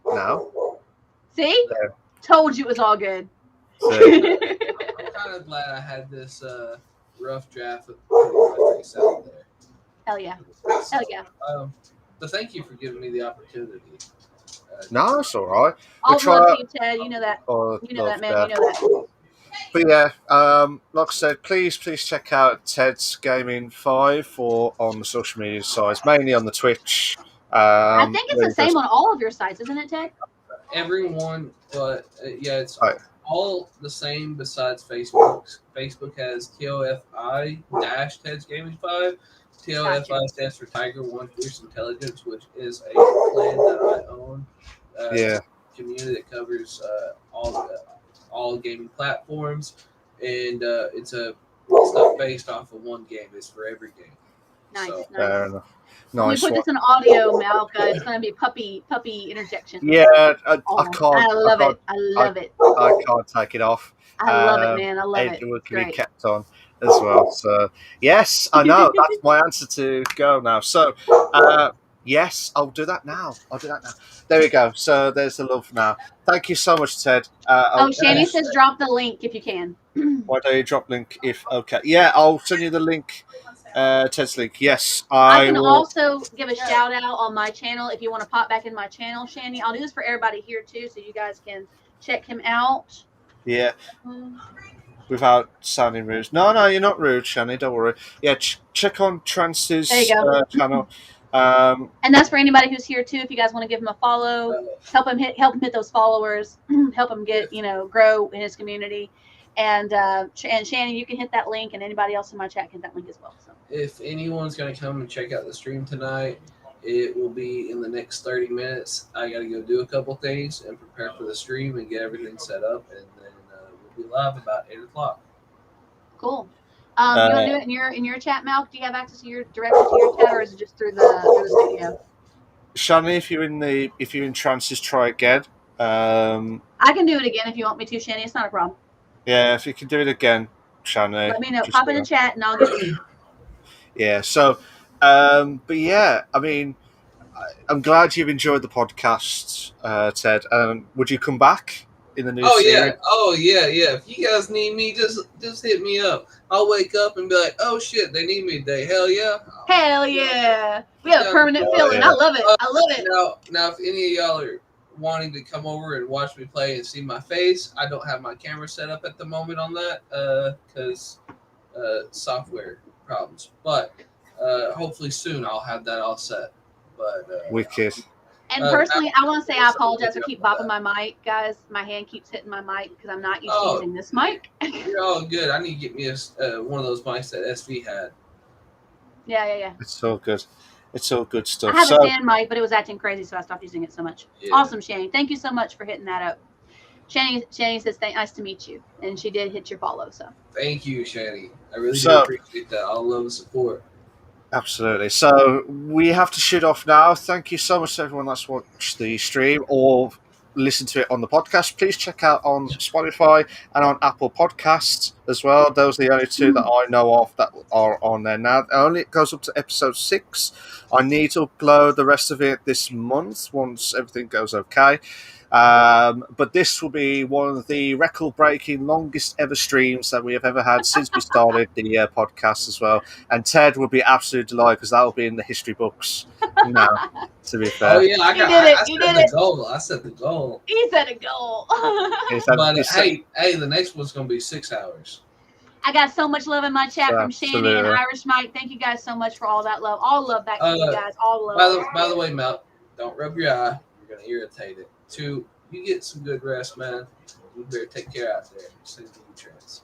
No. See? Yeah. Told you it was all good. I'm kind of glad I had this rough draft of race out there. Hell yeah. But thank you for giving me the opportunity. No, it's all right. I'll love you, Ted. You know that. You know that, man. You know that. But yeah, like I said, please check out Ted's Gaming 5 on the social media sites, mainly on the Twitch. I think it's the same on all of your sites, isn't it, Ted? Everyone, but it's all the same besides Facebook. Facebook has TOFI-Ted's Gaming 5. TOFI stands for Tiger One Fierce Intelligence, which is a plan that I own. Community that covers all gaming platforms, and it's not based off of one game. It's for every game. Nice, So, nice. Fair enough. When we Nice put one. this in audio, Malka, it's going to be puppy interjection. Yeah, I can't. I love it. I love it. I can't take it off. I love it, man. I love it. It will be Great. kept on as well. So, yes, I know. That's my answer to go now. So, yes, I'll do that now. There we go. So, there's the love now. Thank you so much, Ted. Shani says drop the link if you can. Why don't you drop link if okay? Yeah, I'll send you the link. Ted's link. Yes, I can will. also give a shout out on my channel if you want to pop back in my channel, Shani. I'll do this for everybody here too, so you guys can check him out. Yeah. Without sounding rude. No, you're not rude, Shani. Don't worry. Yeah, check on Trance's channel. And that's for anybody who's here too. If you guys want to give him a follow, help him hit those followers, help him get grow in his community. And Shannon, you can hit that link, and anybody else in my chat can hit that link as well. So if anyone's going to come and check out the stream tonight, it will be in the next 30 minutes. I got to go do a couple things and prepare for the stream and get everything set up, and then we'll be live about 8 o'clock. Cool. You want to do it in your chat, Malk? Do you have access to directly to your chat, or is it just through the studio? Shani, if you're in Trances, try again. I can do it again if you want me to, Shani. It's not a problem. Yeah, if you can do it again, Shani. Let me know. Pop in the chat, and I'll get it. Yeah. So, but yeah, I mean, I'm glad you've enjoyed the podcast, Ted. Would you come back in the new series? Yeah. If you guys need me, just hit me up. I'll wake up and be like, oh shit, they need me today. Hell yeah. Hell yeah. We have a permanent feeling. Yeah. I love it. I love it. Now, if any of y'all are wanting to come over and watch me play and see my face, I don't have my camera set up at the moment on that because software problems. But hopefully soon I'll have that all set. But wicked. And personally, I want to say I apologize for keep bopping my mic, guys. My hand keeps hitting my mic because I'm not used to using this mic. You're all good. I need to get me one of those mics that SV had. Yeah. It's all good. It's all good stuff. I have a stand mic, but it was acting crazy, so I stopped using it so much. Yeah. Awesome, Shani. Thank you so much for hitting that up. Shani says, nice to meet you. And she did hit your follow. So thank you, Shani. I really do appreciate that. I'll love the support. Absolutely. So we have to shoot off now. Thank you so much to everyone that's watched the stream or listened to it on the podcast. Please check out on Spotify and on Apple Podcasts as well. Those are the only two that I know of that are on there now. Only it goes up to episode 6. I need to upload the rest of it this month once everything goes okay. But this will be one of the record-breaking, longest ever streams that we have ever had since we started the podcast as well. And Ted will be absolutely delighted because that will be in the history books now, to be fair. Oh, yeah, I set the goal. I set the goal. He set a goal. But hey, the next one's going to be 6 hours. I got so much love in my chat from Shani and Irish Mike. Thank you guys so much for all that love. All love back to you guys. All love. By the way, Mel, don't rub your eye. You're going to irritate it. 2, you get some good rest, man. You better take care out there. Send you trends.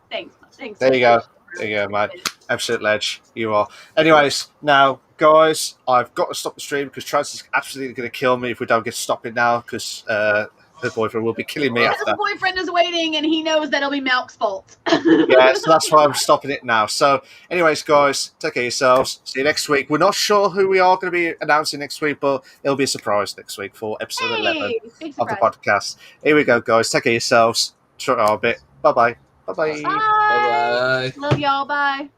Thanks. There you go, man. Absolute ledge. You are. Anyways, now, guys, I've got to stop the stream because Trans is absolutely going to kill me if we don't get to stop it now because her boyfriend will be killing me after. The boyfriend is waiting and he knows that'll be Malk's fault. Yeah, so that's why I'm stopping it now. So, anyways, guys, take care of yourselves. See you next week. We're not sure who we are going to be announcing next week, but it'll be a surprise next week for episode 11 of the podcast. Here we go, guys. Take care of yourselves. Try a bit. Bye-bye. Bye-bye. Bye. Love y'all. Bye.